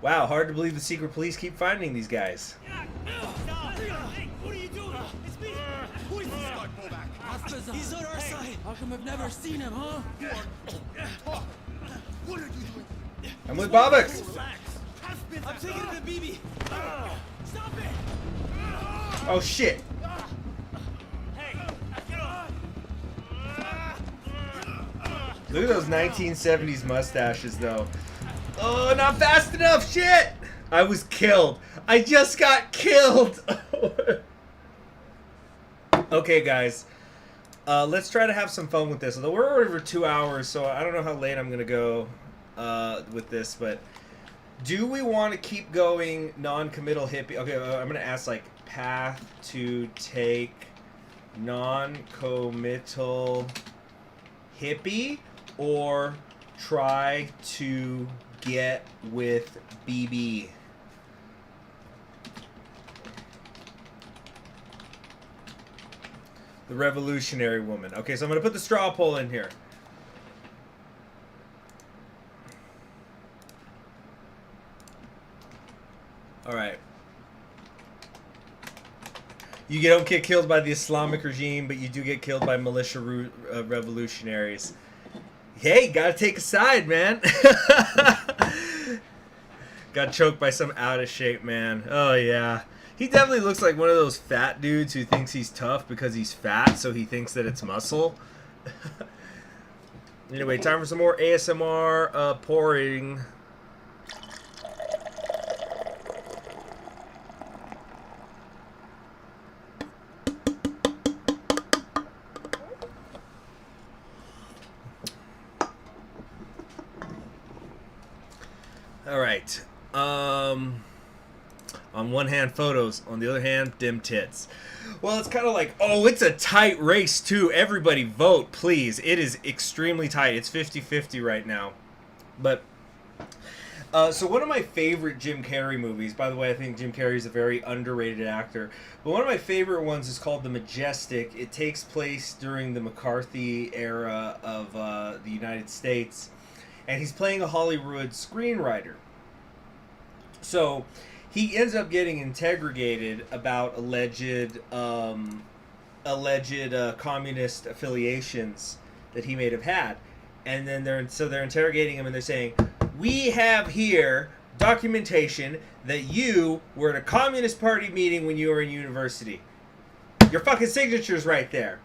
S1: Wow, hard to believe the secret police keep finding these guys.
S12: What are you doing? It's me. Who is this guy? Pull back. He's on our side. How come I've never seen him, huh? What are you doing?
S1: I'm with Babak.
S12: I'm taking it to Bibi. Stop it.
S1: Oh shit. Look at those 1970s mustaches, though. Oh, not fast enough! Shit! I was killed. I just got killed! Okay, guys. Let's try to have some fun with this. Although we're over 2 hours, so I don't know how late I'm going to go with this, but do we want to keep going non-committal hippie? Okay, I'm going to ask, like, path to take non-committal hippie, or try to get with BB. The revolutionary woman. Okay, so I'm going to put the straw poll in here. All right. You don't get killed by the Islamic regime, but you do get killed by militia revolutionaries. Hey, gotta take a side, man. Got choked by some out of shape man. Oh, yeah. He definitely looks like one of those fat dudes who thinks he's tough because he's fat, so he thinks that it's muscle. Anyway, time for some more ASMR pouring. All right. On one hand, photos. On the other hand, dim tits. Well, it's kind of like, oh, it's a tight race, too. Everybody vote, please. It is extremely tight. It's 50-50 right now. But, so one of my favorite Jim Carrey movies, by the way, I think Jim Carrey is a very underrated actor, but one of my favorite ones is called The Majestic. It takes place during the McCarthy era of the United States, and he's playing a Hollywood screenwriter. So he ends up getting interrogated about alleged communist affiliations that he may have had, and then they're interrogating him, and they're saying, "We have here documentation that you were at a Communist Party meeting when you were in university. Your fucking signature's right there."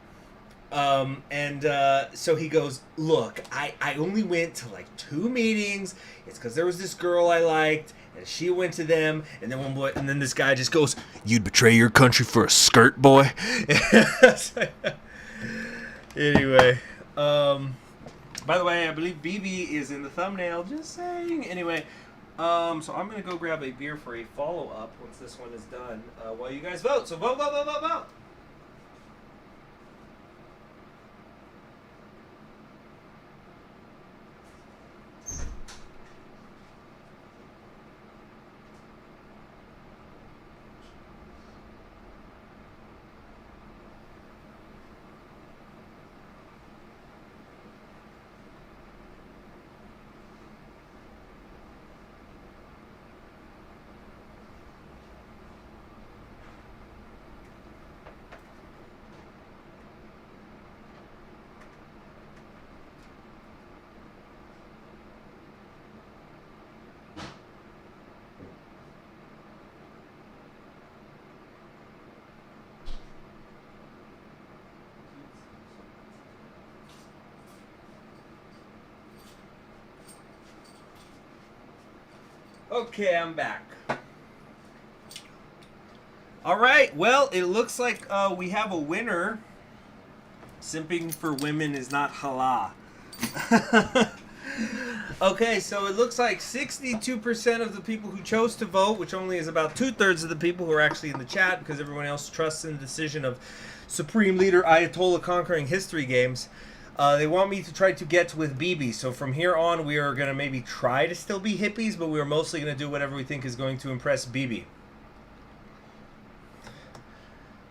S1: So he goes, "Look, I only went to like 2 meetings. It's because there was this girl I liked, and she went to them, and then this guy just goes, 'You'd betray your country for a skirt, boy?'" Anyway, by the way, I believe BB is in the thumbnail. Just saying. Anyway, so I'm gonna go grab a beer for a follow-up once this one is done. While you guys vote. So vote, vote, vote, vote, vote. Okay, I'm back. All right, well, it looks like we have a winner. Simping for women is not halal. Okay, so it looks like 62% of the people who chose to vote, which only is about 2/3 of the people who are actually in the chat because everyone else trusts in the decision of Supreme Leader Ayatollah conquering history games. They want me to try to get with Bibi. So from here on, we are going to maybe try to still be hippies, but we are mostly going to do whatever we think is going to impress Bibi.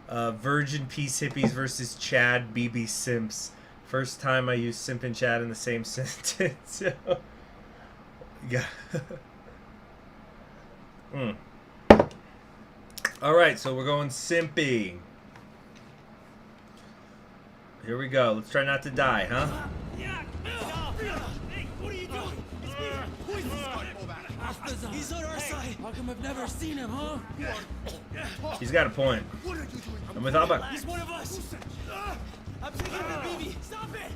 S1: Virgin Peace Hippies versus Chad Bibi Simps. First time I use simp and Chad in the same sentence. Yeah. Alright, so we're going simping. Here we go. Let's try not to die, huh?
S12: Hey, what are you doing? It's me. Who is this guy? He's on our side. How come I've never seen him, huh?
S1: He's got a point. I'm with Abba.
S12: He's one of us. I'm taking him, baby. Stop it.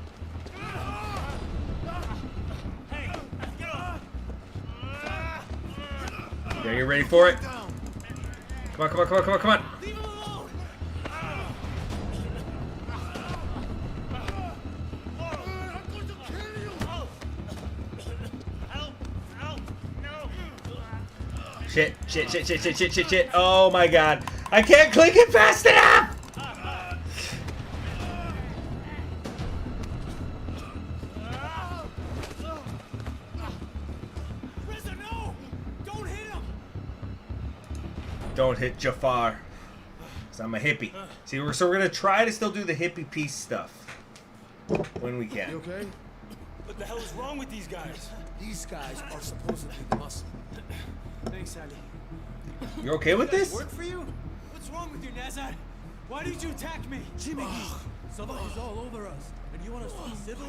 S12: Hey, get off.
S1: Yeah, you ready for it? Come on, come on, come on, come on, come on.
S12: Leave him alone. I'm going to kill you. Help. Help. No.
S1: Shit, shit, shit, shit, shit, shit, shit, shit. Oh my god. I can't click it fast enough!
S12: Reza, no! Don't hit him!
S1: Don't hit Jafar. Because I'm a hippie. See, so we're going to try to still do the hippie peace stuff. When we can.
S11: You okay?
S2: What the hell is wrong with these guys?
S11: These guys are supposedly the muscle.
S9: Thanks, Ali.
S1: You're okay with this?
S9: Work for you? What's wrong with you, Nazar? Why did you attack me?
S12: Jimmy, somebody's all over us. And you want us to be civil?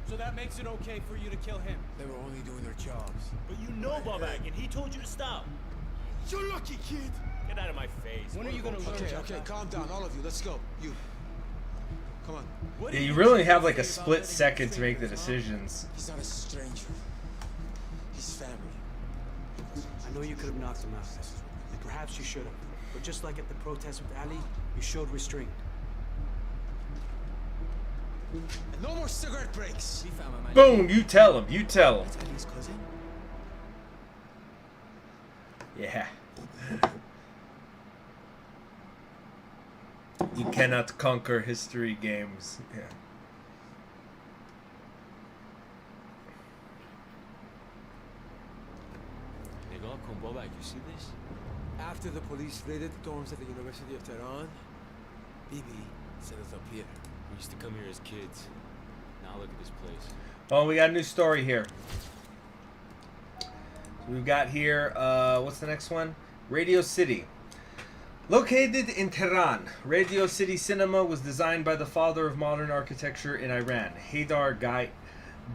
S9: So that makes it okay for you to kill him.
S11: They were only doing their jobs.
S2: But you know Babak, and he told you to stop.
S11: You're lucky, kid.
S2: Get out of my face.
S9: When are you gonna learn?
S17: Okay, calm down, all of you. Let's go. You. Come on.
S1: Yeah, you really have like a split second to make the decisions.
S17: He's not a stranger. He's family.
S9: I know you could have knocked him out. And perhaps you should have. But just like at the protest with Ali, you showed restraint.
S17: And no more cigarette breaks.
S1: Boom! You tell him. You tell him.
S12: Ali's cousin?
S1: Yeah. You cannot conquer history games. Yeah.
S2: Babak, you see this?
S11: After the police raided dorms at the University of Tehran, Bibi sent us up here.
S2: We used to come here as kids. Now look at this place.
S1: Oh, we got a new story here. So we've got here, what's the next one? Radio City. Located in Tehran, Radio City Cinema was designed by the father of modern architecture in Iran, Haydar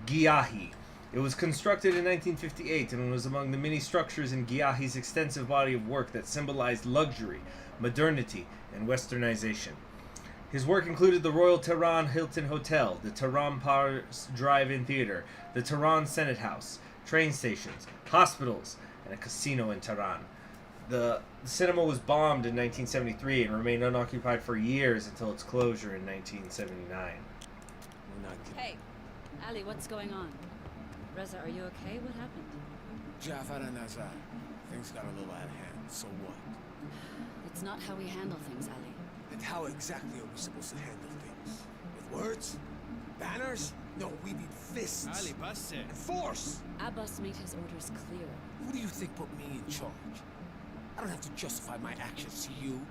S1: Giahi. It was constructed in 1958 and was among the many structures in Giahi's extensive body of work that symbolized luxury, modernity, and westernization. His work included the Royal Tehran Hilton Hotel, the Tehran Pars Drive-In Theater, the Tehran Senate House, train stations, hospitals, and a casino in Tehran. The cinema was bombed in 1973 and remained unoccupied for years until its closure in 1979.
S18: Hey, Ali, what's going on? Reza, are you okay? What happened?
S11: Jafar and Nazar. Things got a little out of hand. So what?
S18: It's not how we handle things, Ali.
S11: And how exactly are we supposed to handle things? With words? Banners? No, we need fists.
S12: Ali, pass it.
S11: And force!
S18: Abbas made his orders clear.
S11: Who do you think put me in charge? I don't have to justify my actions to you.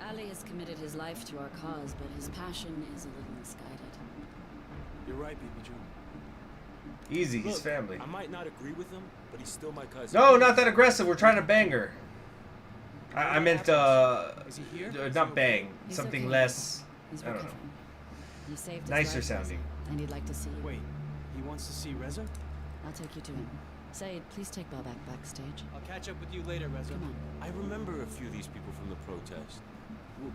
S18: Ali has committed his life to our cause, but his passion is a little misguided.
S9: You're right, Bibi June.
S1: Easy,
S2: Look,
S1: he's family.
S2: I might not agree with him, but he's still my cousin.
S1: No, not that aggressive. We're trying to bang her. I meant,
S9: Is he here?
S1: not bang.
S18: He's
S1: Something
S18: okay.
S1: less,
S18: He's
S1: I don't know,
S18: recovering. You saved his
S1: nicer
S18: life,
S1: sounding.
S18: and he'd like to see you.
S9: Wait, he wants to see Reza?
S18: I'll take you to him. Said, please take Babak backstage.
S9: I'll catch up with you later, Reza.
S18: Come on.
S2: I remember a few of these people from the protest.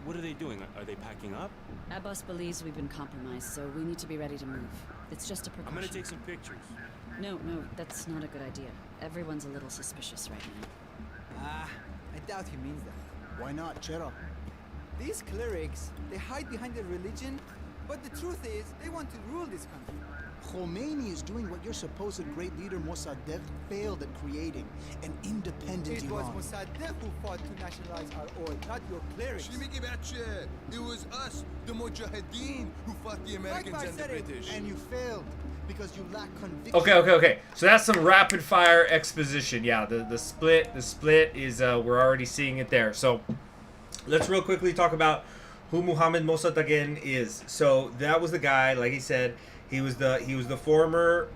S2: What are they doing? Are they packing up?
S18: Abbas believes we've been compromised, so we need to be ready to move. It's just a precaution.
S2: I'm gonna take some pictures.
S18: No, that's not a good idea. Everyone's a little suspicious right now.
S19: I doubt he means that. Why not? Cheer up. These clerics, they hide behind their religion, but the truth is, they want to rule this country.
S12: Khomeini is doing what your supposed great leader Mossadegh failed at creating, an independent
S19: It was
S12: Iran.
S19: Mossadegh who fought to nationalize our oil, not your clerics.
S6: It was us, the Mujahideen, who fought the Americans and the British.
S12: And you failed because you lack conviction.
S1: Okay. So that's some rapid fire exposition. Yeah, the split is we're already seeing it there. So let's real quickly talk about who Mohammad Mossadegh is. So that was the guy, like he said, he was the former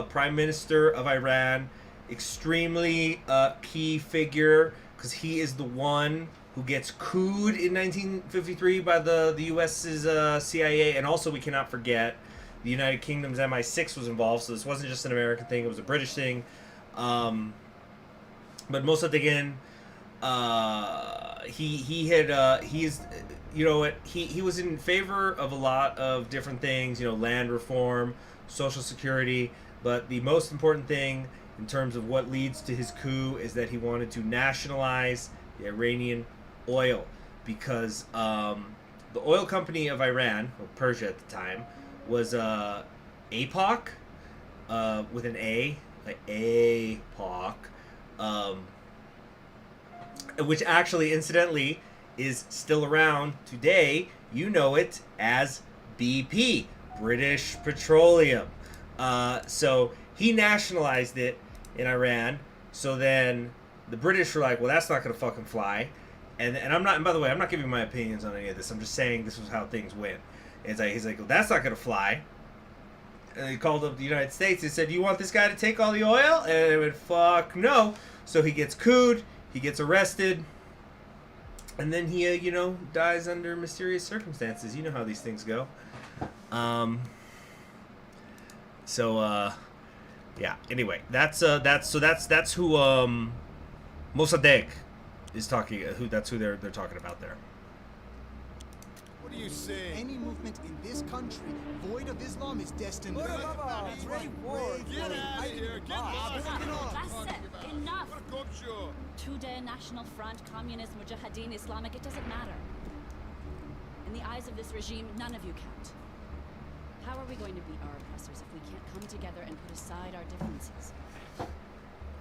S1: prime minister of Iran, extremely key figure because he is the one who gets couped in 1953 by the U.S.'s CIA, and also we cannot forget the United Kingdom's MI6 was involved, so this wasn't just an American thing; it was a British thing. But Mossadegh, he was in favor of a lot of different things, land reform, social security, but the most important thing in terms of what leads to his coup is that he wanted to nationalize the Iranian oil, because the oil company of Iran, or Persia at the time, was APOC, with an A, like APOC, which actually, incidentally, is still around today. You know it as BP, British Petroleum. So he nationalized it in Iran. So then the British were like, well, that's not going to fucking fly. And I'm not, and by the way, I'm not giving my opinions on any of this. I'm just saying this was how things went. It's like, he's like, well, that's not going to fly. And he called up the United States and said, you want this guy to take all the oil? And they went, fuck no. So he gets couped, he gets arrested, and then he, dies under mysterious circumstances. You know how these things go. Yeah. Anyway, that's who Mossadegh is talking. That's who they're talking about there.
S6: What do you say?
S12: Any movement in this country void of Islam is destined to
S6: Get out of here! Get out!
S18: That's it. Enough.
S6: What a show.
S18: Tudeh, National Front, Communist, Mujahideen, Islamic, it doesn't matter. In the eyes of this regime, none of you count. How are we going to beat our oppressors if we can't come together and put aside our differences?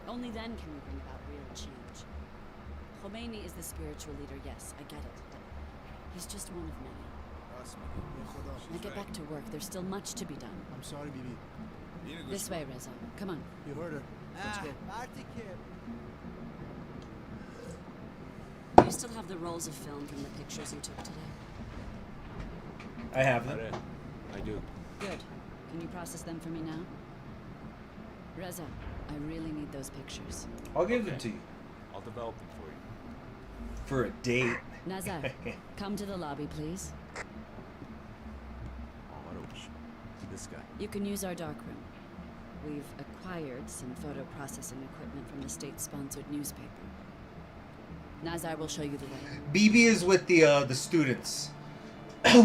S18: Only then can we bring about real change. Khomeini is the spiritual leader, yes, I get it, but he's just one of many. Now get back to work. There's still much to be done.
S12: I'm sorry, Bibi.
S18: This way, Reza. Come on.
S12: You heard her. Let's go.
S18: Do you still have the rolls of film from the pictures you took today?
S1: I have them.
S2: I do.
S18: Good. Can you process them for me now? Reza, I really need those pictures.
S1: I'll give them to you.
S2: I'll develop them for you.
S1: For a date.
S18: Nazar, come to the lobby, please.
S2: This guy.
S18: You can use our darkroom. We've acquired some photo processing equipment from the state-sponsored newspaper. Nazar will show you the way.
S1: BB is with the students,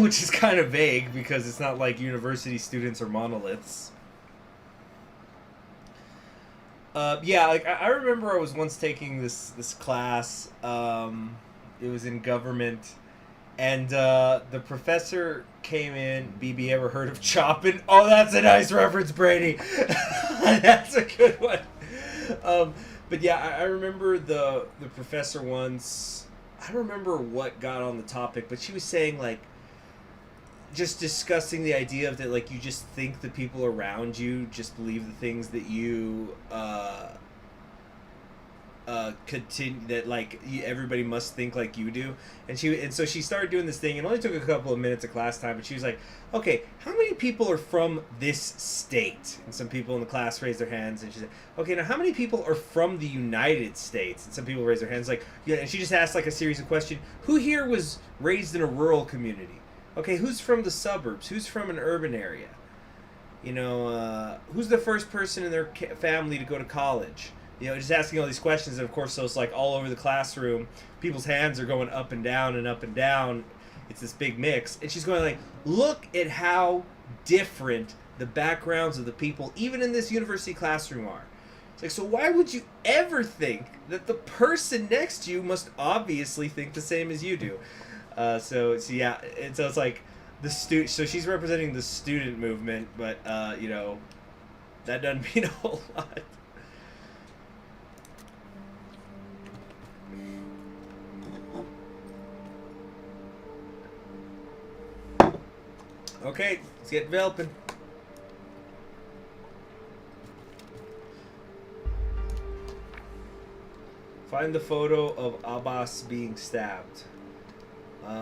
S1: which is kind of vague because it's not like university students are monoliths. I remember I was once taking this class. It was in government, and the professor came in. BB, ever heard of Chopin? Oh, that's a nice reference, Brady. That's a good one. But yeah, I remember the professor once. I don't remember what got on the topic, but she was saying just discussing the idea of that, you just think the people around you just believe the things that you continue, that everybody must think like you do, and so she started doing this thing. It only took a couple of minutes of class time, but she was like, okay, how many people are from this state? And some people in the class raised their hands, and she said, okay, now how many people are from the United States? And some people raised their hands, and she just asked a series of questions. Who here was raised in a rural community? Okay, who's from the suburbs? Who's from an urban area? Who's the first person in their family to go to college? Just asking all these questions, and of course, so it's all over the classroom. People's hands are going up and down and up and down. It's this big mix, and she's going look at how different the backgrounds of the people, even in this university classroom, are. It's like, so why would you ever think that the person next to you must obviously think the same as you do? So yeah, and so it's like the so she's representing the student movement, but you know, that doesn't mean a whole lot. Okay, let's get developing. Find the photo of Abbas being stabbed. Dude,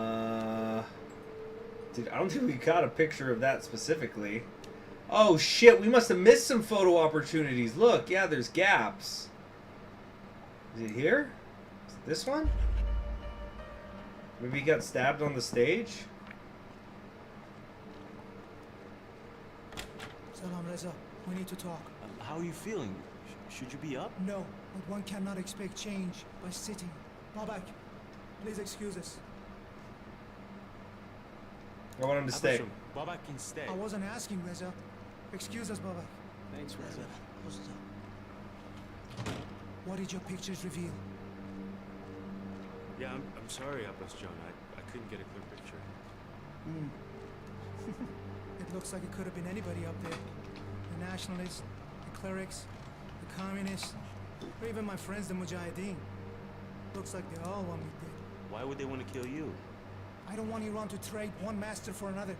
S1: I don't think we got a picture of that specifically. Oh shit, we must have missed some photo opportunities. Look, yeah, there's gaps. Is it here? Is it this one? Maybe he got stabbed on the stage?
S20: Salam Reza, we need to talk.
S2: How are you feeling? Should you be up?
S20: No, but one cannot expect change by sitting. Babak, please excuse us.
S1: I want him to stay.
S2: Babak can stay.
S20: I wasn't asking, Reza. Excuse us, Babak.
S9: Thanks, Reza.
S20: What did your pictures reveal?
S2: Yeah, I'm sorry, Abbas John. I couldn't get a clear picture.
S20: It looks like it could have been anybody up there. The nationalists, the clerics, the communists, or even my friends, the Mujahideen. Looks like they all want me dead.
S2: Why would they want to kill you?
S20: I don't want Iran to trade one master for another.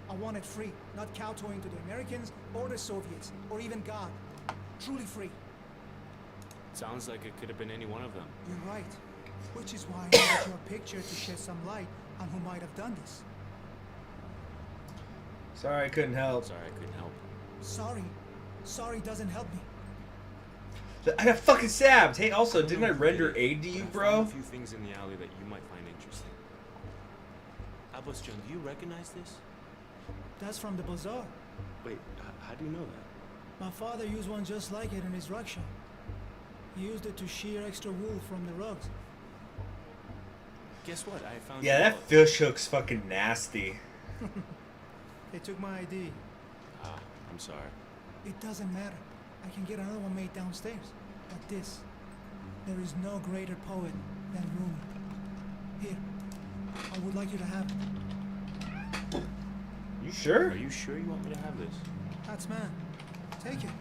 S20: I want it free, not kowtowing to the Americans or the Soviets, or even God. Truly free.
S2: Sounds like it could have been any one of them.
S20: You're right. Which is why I needed your picture to shed some light on who might have done this.
S1: Sorry, I couldn't help.
S2: Sorry, I couldn't help.
S20: Sorry. Sorry doesn't help me.
S1: I got fucking stabbed! Hey, also, didn't I render aid to you,
S2: I
S1: bro?
S2: found a few things in the alley that you might find interesting. Abbas John, do you recognize this?
S20: That's from the bazaar.
S2: Wait, how do you know that?
S20: My father used one just like it in his rug shop. He used it to shear extra wool from the rugs.
S2: Guess what? I found.
S1: Yeah, that fish hook's fucking nasty.
S20: They took my ID.
S2: Ah, I'm sorry.
S20: It doesn't matter. I can get another one made downstairs. But this, there is no greater poet than Rumi. Here, I would like you to have it.
S1: You sure?
S2: Are you sure you want me to have this?
S20: That's man. Take it.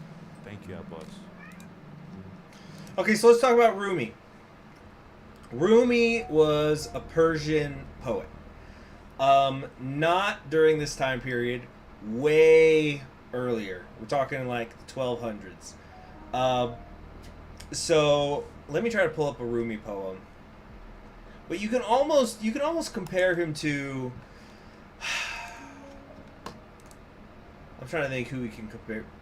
S2: Thank you, Abbas.
S1: Okay, so let's talk about Rumi. Rumi was a Persian poet. Not during this time period, way earlier. We're talking like the 1200s. So let me try to pull up a Rumi poem. But you can almost compare him to. I'm trying to think who he can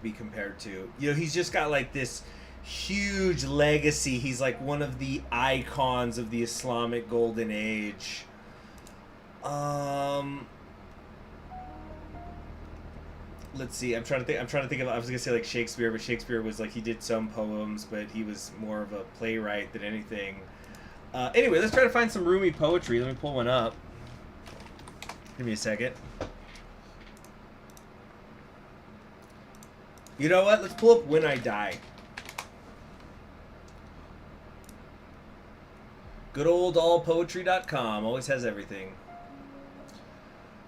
S1: be compared to. You know, he's just got like this huge legacy. He's like one of the icons of the Islamic Golden Age. Let's see. I'm trying to think of. I was gonna say like Shakespeare, but Shakespeare was like he did some poems, but he was more of a playwright than anything. Anyway, let's try to find some Rumi poetry. Let me pull one up. Give me a second. You know what? Let's pull up When I Die. Good old allpoetry.com always has everything.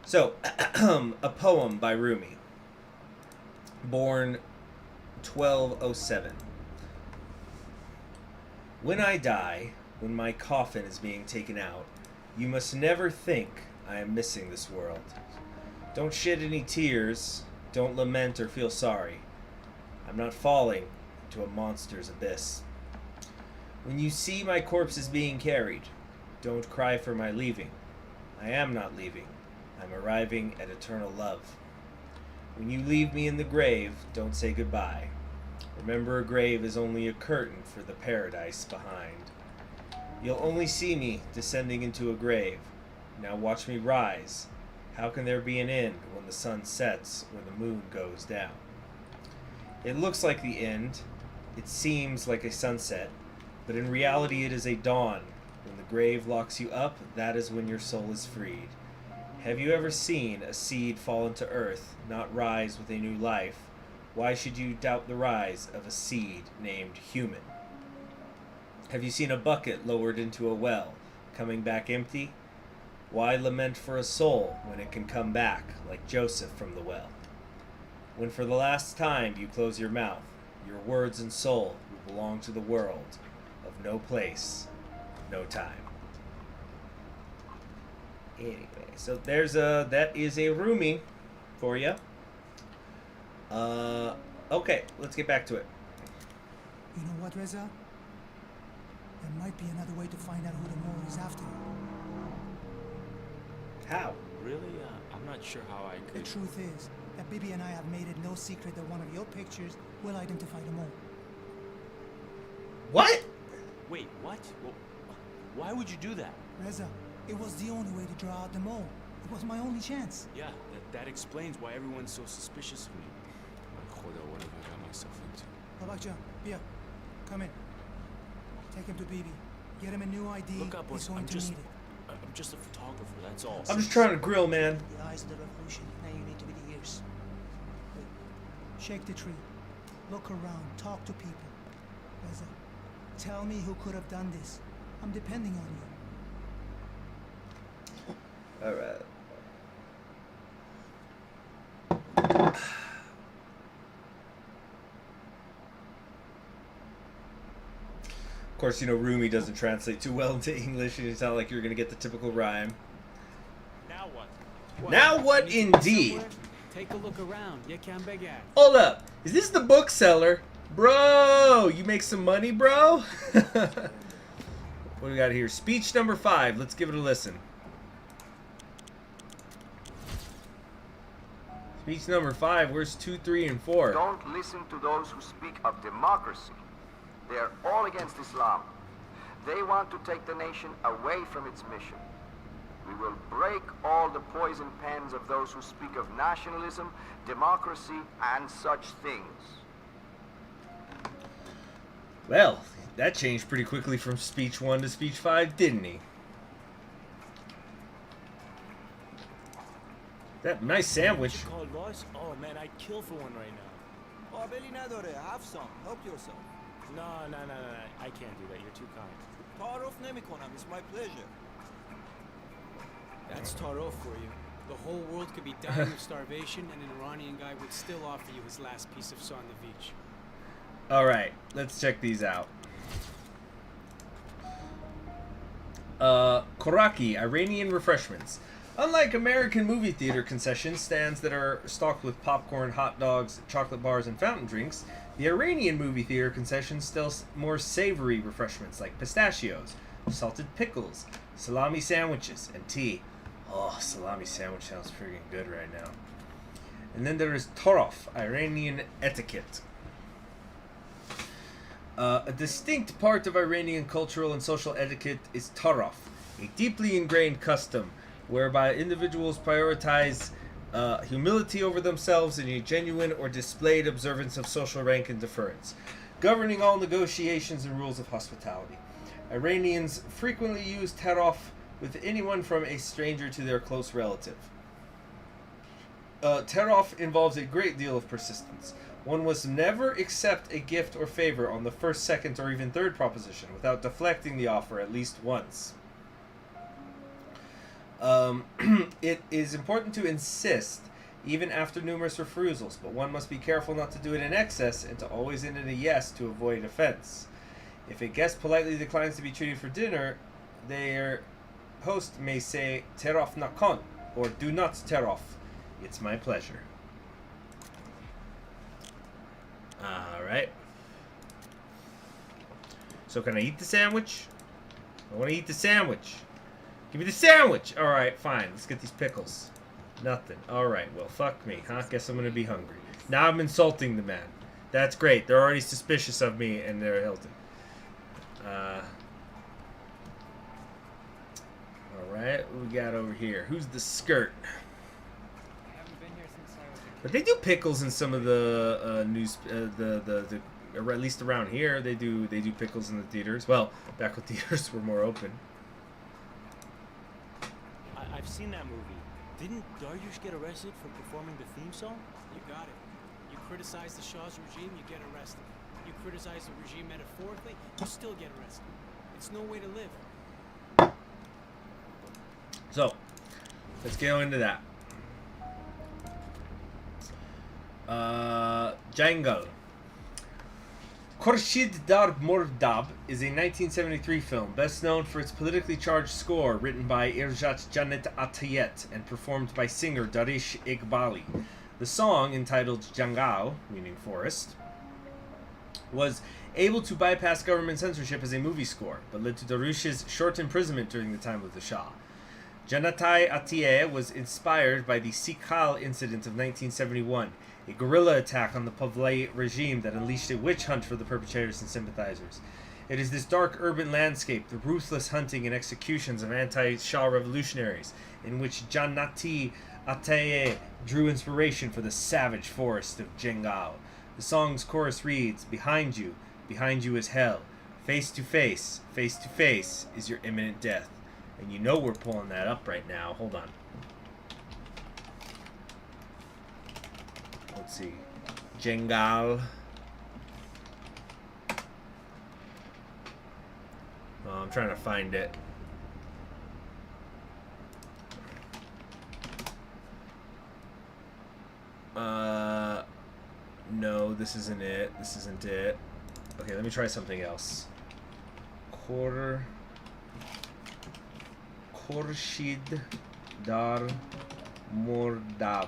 S1: So, a poem by Rumi. Born 1207. When I die, when my coffin is being taken out, you must never think I am missing this world. Don't shed any tears, don't lament or feel sorry. I'm not falling into a monster's abyss. When you see my corpse is being carried, don't cry for my leaving. I am not leaving. I'm arriving at eternal love. When you leave me in the grave, don't say goodbye. Remember, a grave is only a curtain for the paradise behind. You'll only see me descending into a grave. Now watch me rise. How can there be an end when the sun sets or the moon goes down? It looks like the end. It seems like a sunset. But in reality it is a dawn. When the grave locks you up, that is when your soul is freed. Have you ever seen a seed fall into earth, not rise with a new life? Why should you doubt the rise of a seed named human? Have you seen a bucket lowered into a well, coming back empty? Why lament for a soul when it can come back like Joseph from the well? When for the last time you close your mouth, your words and soul will belong to the world of no place, no time. Anyway, so that is a roomie for you. Okay, let's get back to it.
S20: You know what, Reza? There might be another way to find out who the Moor is after.
S1: How?
S2: Really? I'm not sure how I could...
S20: The truth is that Bibi and I have made it no secret that one of your pictures will identify the Moor.
S1: What?
S2: Wait, what? Well, why would you do that?
S20: Reza, it was the only way to draw out the Moor. It was my only chance.
S2: Yeah, that explains why everyone's so suspicious of me. What have I got myself into?
S20: Babakjan, Bia, come in. Take him to Bibi. Get him a new ID.
S2: Look up,
S20: He's going
S2: I'm
S20: to
S2: just,
S20: need it.
S2: I'm just a photographer, that's all.
S1: I'm just trying to grill, man.
S20: The eyes of the revolution. Now you need to be the ears. Wait. Shake the tree. Look around. Talk to people. Reza, tell me who could have done this. I'm depending on you.
S1: All right. Of course, you know, Rumi doesn't translate too well into English, and it's not like you're going to get the typical rhyme.
S2: Now what?
S1: Now what indeed?
S9: Take a look around. You can't beg at.
S1: Hold up. Is this the bookseller? Bro, you make some money, bro? What do we got here? Speech number 5. Let's give it a listen. Speech number 5. Where's 2, 3, and 4?
S10: Don't listen to those who speak of democracy. They are all against Islam. They want to take the nation away from its mission. We will break all the poison pens of those who speak of nationalism, democracy, and such things.
S1: Well, that changed pretty quickly from speech 1 to speech 5, didn't he? That nice sandwich.
S2: You call laws? Oh man, I'd kill for one right now.
S17: Have some. Help yourself.
S2: No, I can't do that. You're too kind.
S17: Tarof nemikonam. It's my pleasure.
S9: That's Tarof for you. The whole world could be dying of starvation, and an Iranian guy would still offer you his last piece of saw on the beach.
S1: All right, let's check these out. Koraki, Iranian refreshments. Unlike American movie theater concession stands that are stocked with popcorn, hot dogs, chocolate bars, and fountain drinks, the Iranian movie theater concessions sell more savory refreshments like pistachios, salted pickles, salami sandwiches, and tea. Oh, salami sandwich sounds freaking good right now. And then there is Torof, Iranian etiquette. A distinct part of Iranian cultural and social etiquette is Torof, a deeply ingrained custom whereby individuals prioritize humility over themselves in a genuine or displayed observance of social rank and deference, governing all negotiations and rules of hospitality. Iranians frequently use tarof with anyone from a stranger to their close relative. Tarof involves a great deal of persistence. One must never accept a gift or favor on the first, second, or even third proposition without deflecting the offer at least once. It is important to insist even after numerous refusals, but one must be careful not to do it in excess and to always end in a yes to avoid offense. If a guest politely declines to be treated for dinner, their host may say "Terof nakon" or "Do not terof. It's my pleasure." All right. So can I eat the sandwich? I want to eat the sandwich. Give me the sandwich! Alright, fine. Let's get these pickles. Nothing. Alright, well, fuck me, huh? Guess I'm gonna be hungry. Now I'm insulting the man. That's great. They're already suspicious of me, and they're Hilton. Alright, what we got over here? Who's the skirt? But they do pickles in some of the at least around here, they do pickles in the theaters. Well, back when theaters were more open.
S2: I've seen that movie. Didn't Dariush get arrested for performing the theme song?
S9: You got it. You criticize the Shah's regime, you get arrested. You criticize the regime metaphorically, you still get arrested. It's no way to live.
S1: So, let's go into that. Jangal. Khurshid Dar Murdab is a 1973 film, best known for its politically charged score written by Irjat Janet Atayet and performed by singer Darish Iqbali. The song, entitled Jangal, meaning forest, was able to bypass government censorship as a movie score, but led to Darish's short imprisonment during the time of the Shah. Janatai Atiye was inspired by the Sikhal incident of 1971, a guerrilla attack on the Pavlai regime that unleashed a witch hunt for the perpetrators and sympathizers. It is this dark urban landscape, the ruthless hunting and executions of anti-Shah revolutionaries, in which Janati Atiye drew inspiration for the savage forest of Jangal. The song's chorus reads, behind you is hell. Face to face is your imminent death. And you know we're pulling that up right now. Hold on. Let's see. Jangal. Oh, I'm trying to find it. No, this isn't it. This isn't it. Okay, let me try something else. Khurshid Dar Murdab.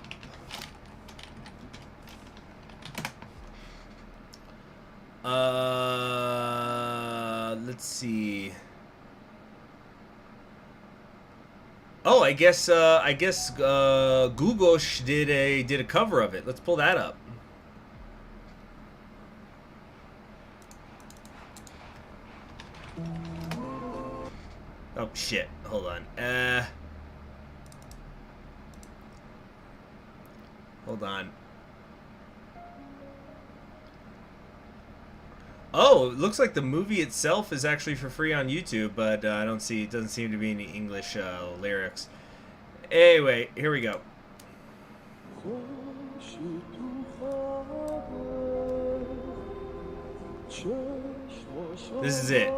S1: Let's see. Oh, I guess Gugosh did a cover of it. Let's pull that up. Oh shit! Hold on. Hold on. Oh, it looks like the movie itself is actually for free on YouTube, but I don't see. It doesn't seem to be any English lyrics. Anyway, here we go. This is it.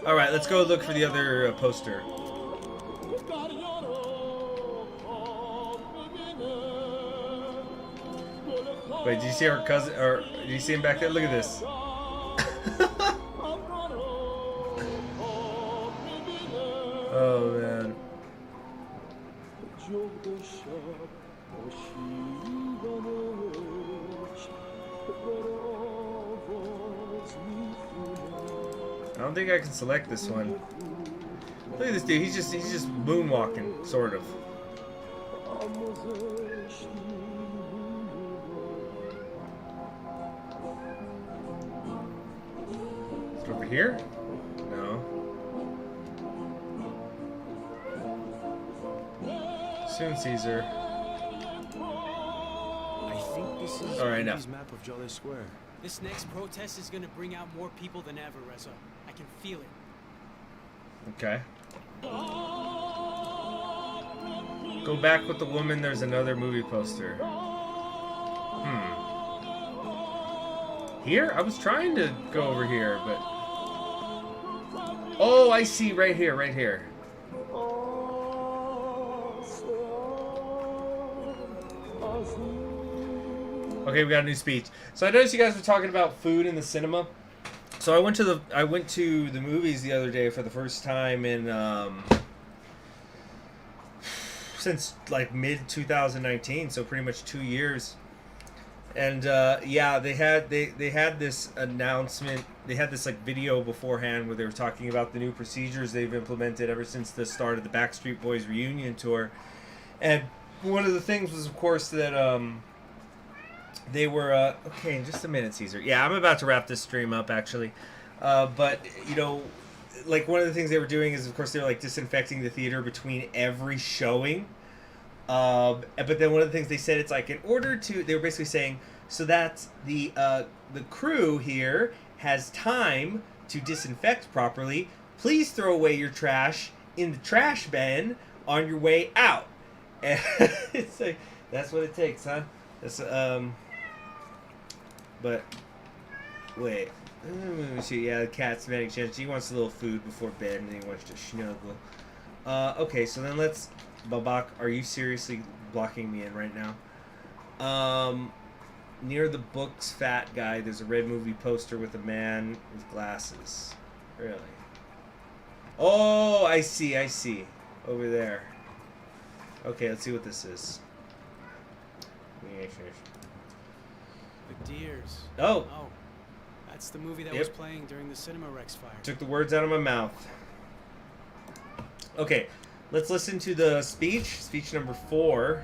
S1: All right, let's go look for the other poster. Wait, do you see our cousin? Or do you see him back there? Look at this. Oh man. I don't think I can select this one. Look at this dude. He's just moonwalking, sort of. Is it over here? No. Soon, Caesar.
S2: I think this is
S1: all right now.
S2: Map of Jolly Square.
S9: This next protest is gonna bring out more people than ever, Reza. I can feel it.
S1: Okay. Go back with the woman. There's another movie poster. Here? I was trying to go over here, but... Oh, I see. Right here, right here. Okay, we got a new speech. So I noticed you guys were talking about food in the cinema. So I went to the movies the other day for the first time in since like mid 2019, so pretty much 2 years. And yeah, they had this announcement. They had this like video beforehand where they were talking about the new procedures they've implemented ever since the start of the Backstreet Boys reunion tour. And one of the things was, of course, that they were okay. In just a minute, Caesar. Yeah, I'm about to wrap this stream up actually. But you know, like one of the things they were doing is, of course, they were like disinfecting the theater between every showing. But then one of the things they said, it's like in order to, they were basically saying, so that the crew here has time to disinfect properly, please throw away your trash in the trash bin on your way out. And it's like, that's what it takes, huh? That's, but, wait. Let me see. Yeah, the cat's demanding attention. He wants a little food before bed, and he wants to snuggle. Okay, so then let's... Babak, are you seriously blocking me in right now? Near the book's fat guy, there's a red movie poster with a man with glasses. Really? Oh, I see. Over there. Okay, let's see what this is.
S9: The Deers.
S1: Oh.
S9: That's the movie that was playing during the Cinema Rex fire.
S1: Took the words out of my mouth. Okay, let's listen to the speech number 4.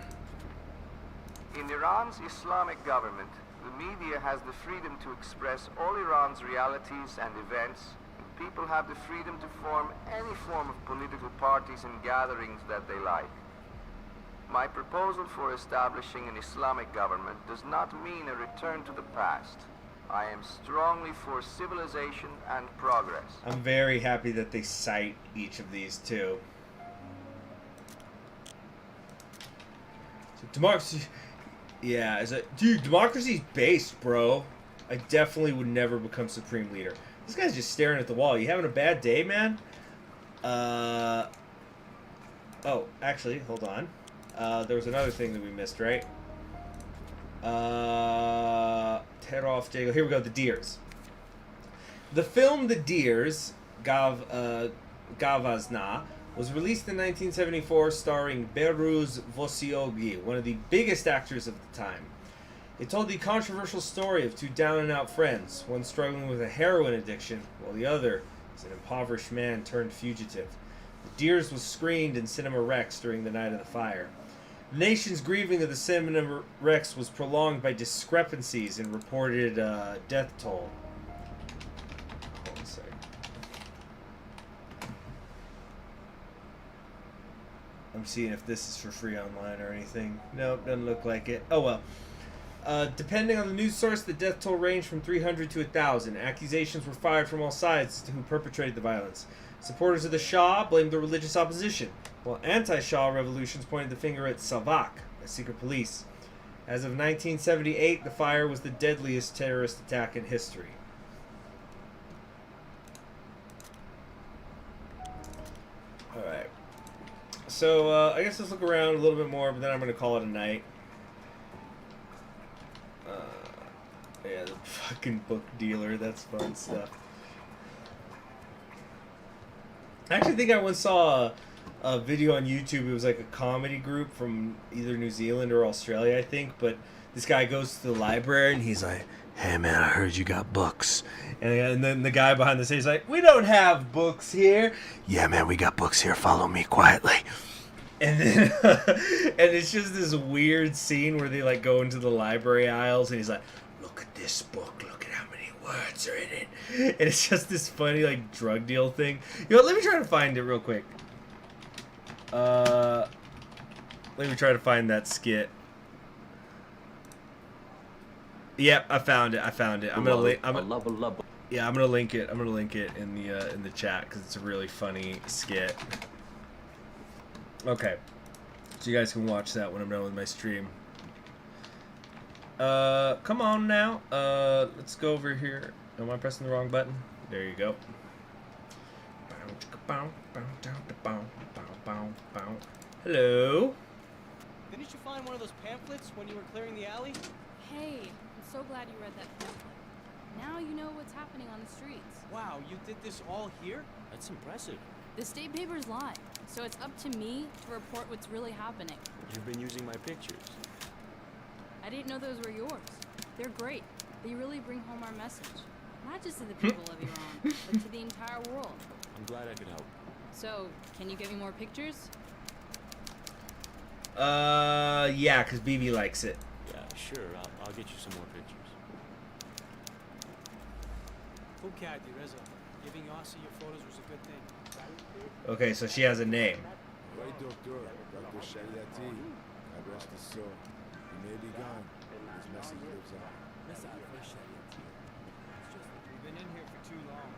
S10: In Iran's Islamic government, the media has the freedom to express all Iran's realities and events, and people have the freedom to form any form of political parties and gatherings that they like. My proposal for establishing an Islamic government does not mean a return to the past. I am strongly for civilization and progress.
S1: I'm very happy that they cite each of these too. So democracy, yeah, dude, democracy's based, bro. I definitely would never become supreme leader. This guy's just staring at the wall. You having a bad day, man? Oh, actually, hold on. There was another thing that we missed, right? Tear off Jago. Here we go, The Deers. The film The Deers, Gavazna, was released in 1974, starring Behruz Vosiogi, one of the biggest actors of the time. It told the controversial story of two down-and-out friends, one struggling with a heroin addiction, while the other is an impoverished man turned fugitive. The Deers was screened in Cinema Rex during the night of the fire. The nation's grieving of the Cinema Rex was prolonged by discrepancies in reported death toll. Hold on a second. I'm seeing if this is for free online or anything. Nope, doesn't look like it. Oh well. Depending on the news source, the death toll ranged from 300 to 1,000. Accusations were fired from all sides as to who perpetrated the violence. Supporters of the Shah blamed the religious opposition, while anti-Shah revolutions pointed the finger at Savak, a secret police. As of 1978, the fire was the deadliest terrorist attack in history. Alright. So, I guess let's look around a little bit more, but then I'm going to call it a night. Yeah, the fucking book dealer, that's fun stuff. I actually think I once saw a video on YouTube. It was like a comedy group from either New Zealand or Australia, I think. But this guy goes to the library and he's like, "Hey man, I heard you got books." And then the guy behind the stage is like, "We don't have books here." "Yeah man, we got books here. Follow me quietly." And then and it's just this weird scene where they like go into the library aisles and he's like, "Look at this book. Look at how many words are in it." And it's just this funny like drug deal thing. You know, let me try to find it real quick. Let me try to find that skit. Yep, I found it. I'm gonna link. Yeah, I'm gonna link it. I'm gonna link it in the chat because it's a really funny skit. Okay, so you guys can watch that when I'm done with my stream. Come on now. Let's go over here. Am I pressing the wrong button? There you go. Hello.
S9: Didn't you find one of those pamphlets when you were clearing the alley?
S13: Hey, I'm so glad you read that pamphlet. Now you know what's happening on the streets.
S9: Wow, you did this all here?
S2: That's impressive.
S13: The state papers lie, so it's up to me to report what's really happening.
S2: You've been using my pictures.
S13: I didn't know those were yours. They're great. They really bring home our message. Not just to the people of Iran, but to the entire world.
S2: I'm glad I could help.
S13: So, can you get me more pictures?
S1: Yeah, because BB likes it.
S2: Yeah, sure. I'll get you some more pictures.
S9: Okay, Reza. Giving Yossi your photos was a good thing.
S1: Okay, so she has a name.
S6: Right, Doctor. Dr. Shariati. God rest his soul. He may be gone, but his message lives on.
S11: We've been in here for too long.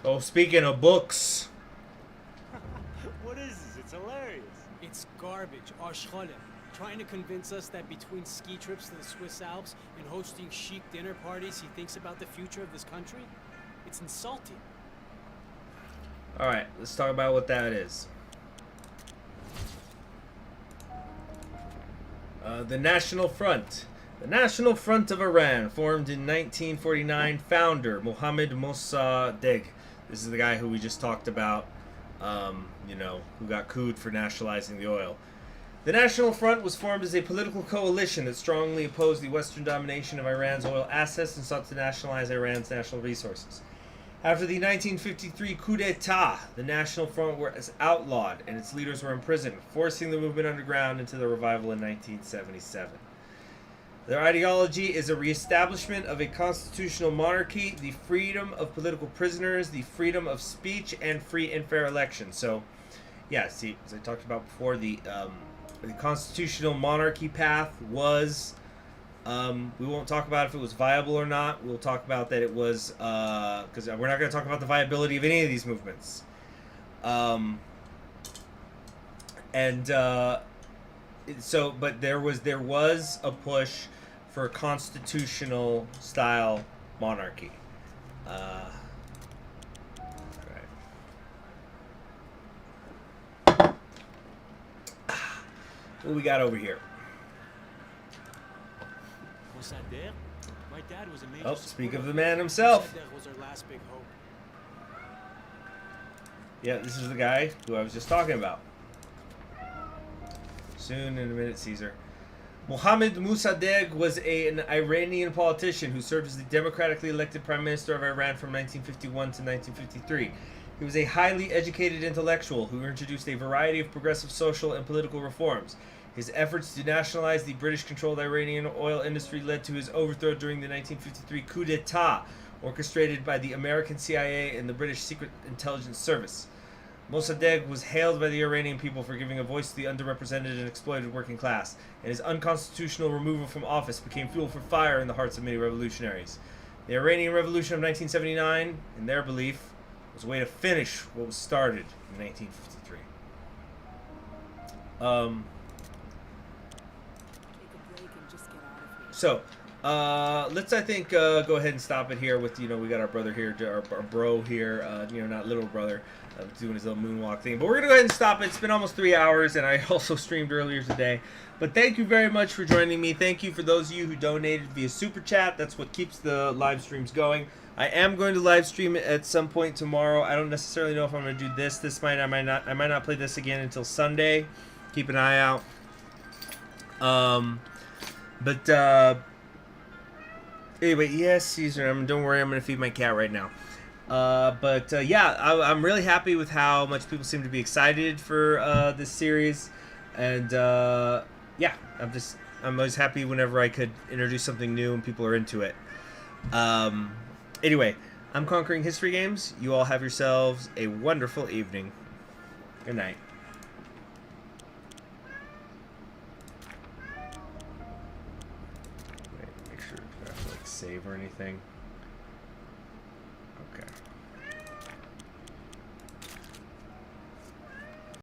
S1: Oh, speaking of books.
S2: What is this? It's hilarious.
S9: It's garbage. Arschrolle. Trying to convince us that between ski trips to the Swiss Alps and hosting chic dinner parties, he thinks about the future of this country? It's insulting.
S1: Alright, let's talk about what that is. The National Front. The National Front of Iran, formed in 1949, founder Mohammad Mossadegh. This is the guy who we just talked about, you know, who got couped for nationalizing the oil. The National Front was formed as a political coalition that strongly opposed the Western domination of Iran's oil assets and sought to nationalize Iran's national resources. After the 1953 coup d'etat, the National Front was outlawed and its leaders were imprisoned, forcing the movement underground into the revival in 1977. Their ideology is a reestablishment of a constitutional monarchy, the freedom of political prisoners, the freedom of speech, and free and fair elections. So, yeah, see, as I talked about before, the constitutional monarchy path was, we won't talk about if it was viable or not. We'll talk about that it was, because we're not going to talk about the viability of any of these movements. So, but there was a push for a constitutional style monarchy. What we got over here?
S2: Mossadegh? My dad was a major
S1: Oh, speak of the man himself.
S9: Mossadegh was our last big hope.
S1: Yeah, this is the guy who I was just talking about. Soon, in a minute, Caesar. Mohammad Mossadegh was an Iranian politician who served as the democratically elected prime minister of Iran from 1951 to 1953. He was a highly educated intellectual who introduced a variety of progressive social and political reforms. His efforts to nationalize the British-controlled Iranian oil industry led to his overthrow during the 1953 coup d'etat, orchestrated by the American CIA and the British Secret Intelligence Service. Mossadegh was hailed by the Iranian people for giving a voice to the underrepresented and exploited working class, and his unconstitutional removal from office became fuel for fire in the hearts of many revolutionaries. The Iranian Revolution of 1979, in their belief, was a way to finish what was started in 1953. So, let's, I think, go ahead and stop it here with, you know, we got our brother here, our bro here, you know, not little brother, doing his little moonwalk thing. But we're going to go ahead and stop it. It's been almost 3 hours, and I also streamed earlier today. But thank you very much for joining me. Thank you for those of you who donated via Super Chat. That's what keeps the live streams going. I am going to live stream it at some point tomorrow. I don't necessarily know if I'm going to do this. I might not play this again until Sunday. Keep an eye out. Anyway, yes, Caesar, don't worry, I'm going to feed my cat right now. Yeah, I'm really happy with how much people seem to be excited for this series. And, yeah, I'm always happy whenever I could introduce something new and people are into it. Anyway, I'm Conquering History Games. You all have yourselves a wonderful evening. Good night. Wait, make sure I don't have to, like, save or anything.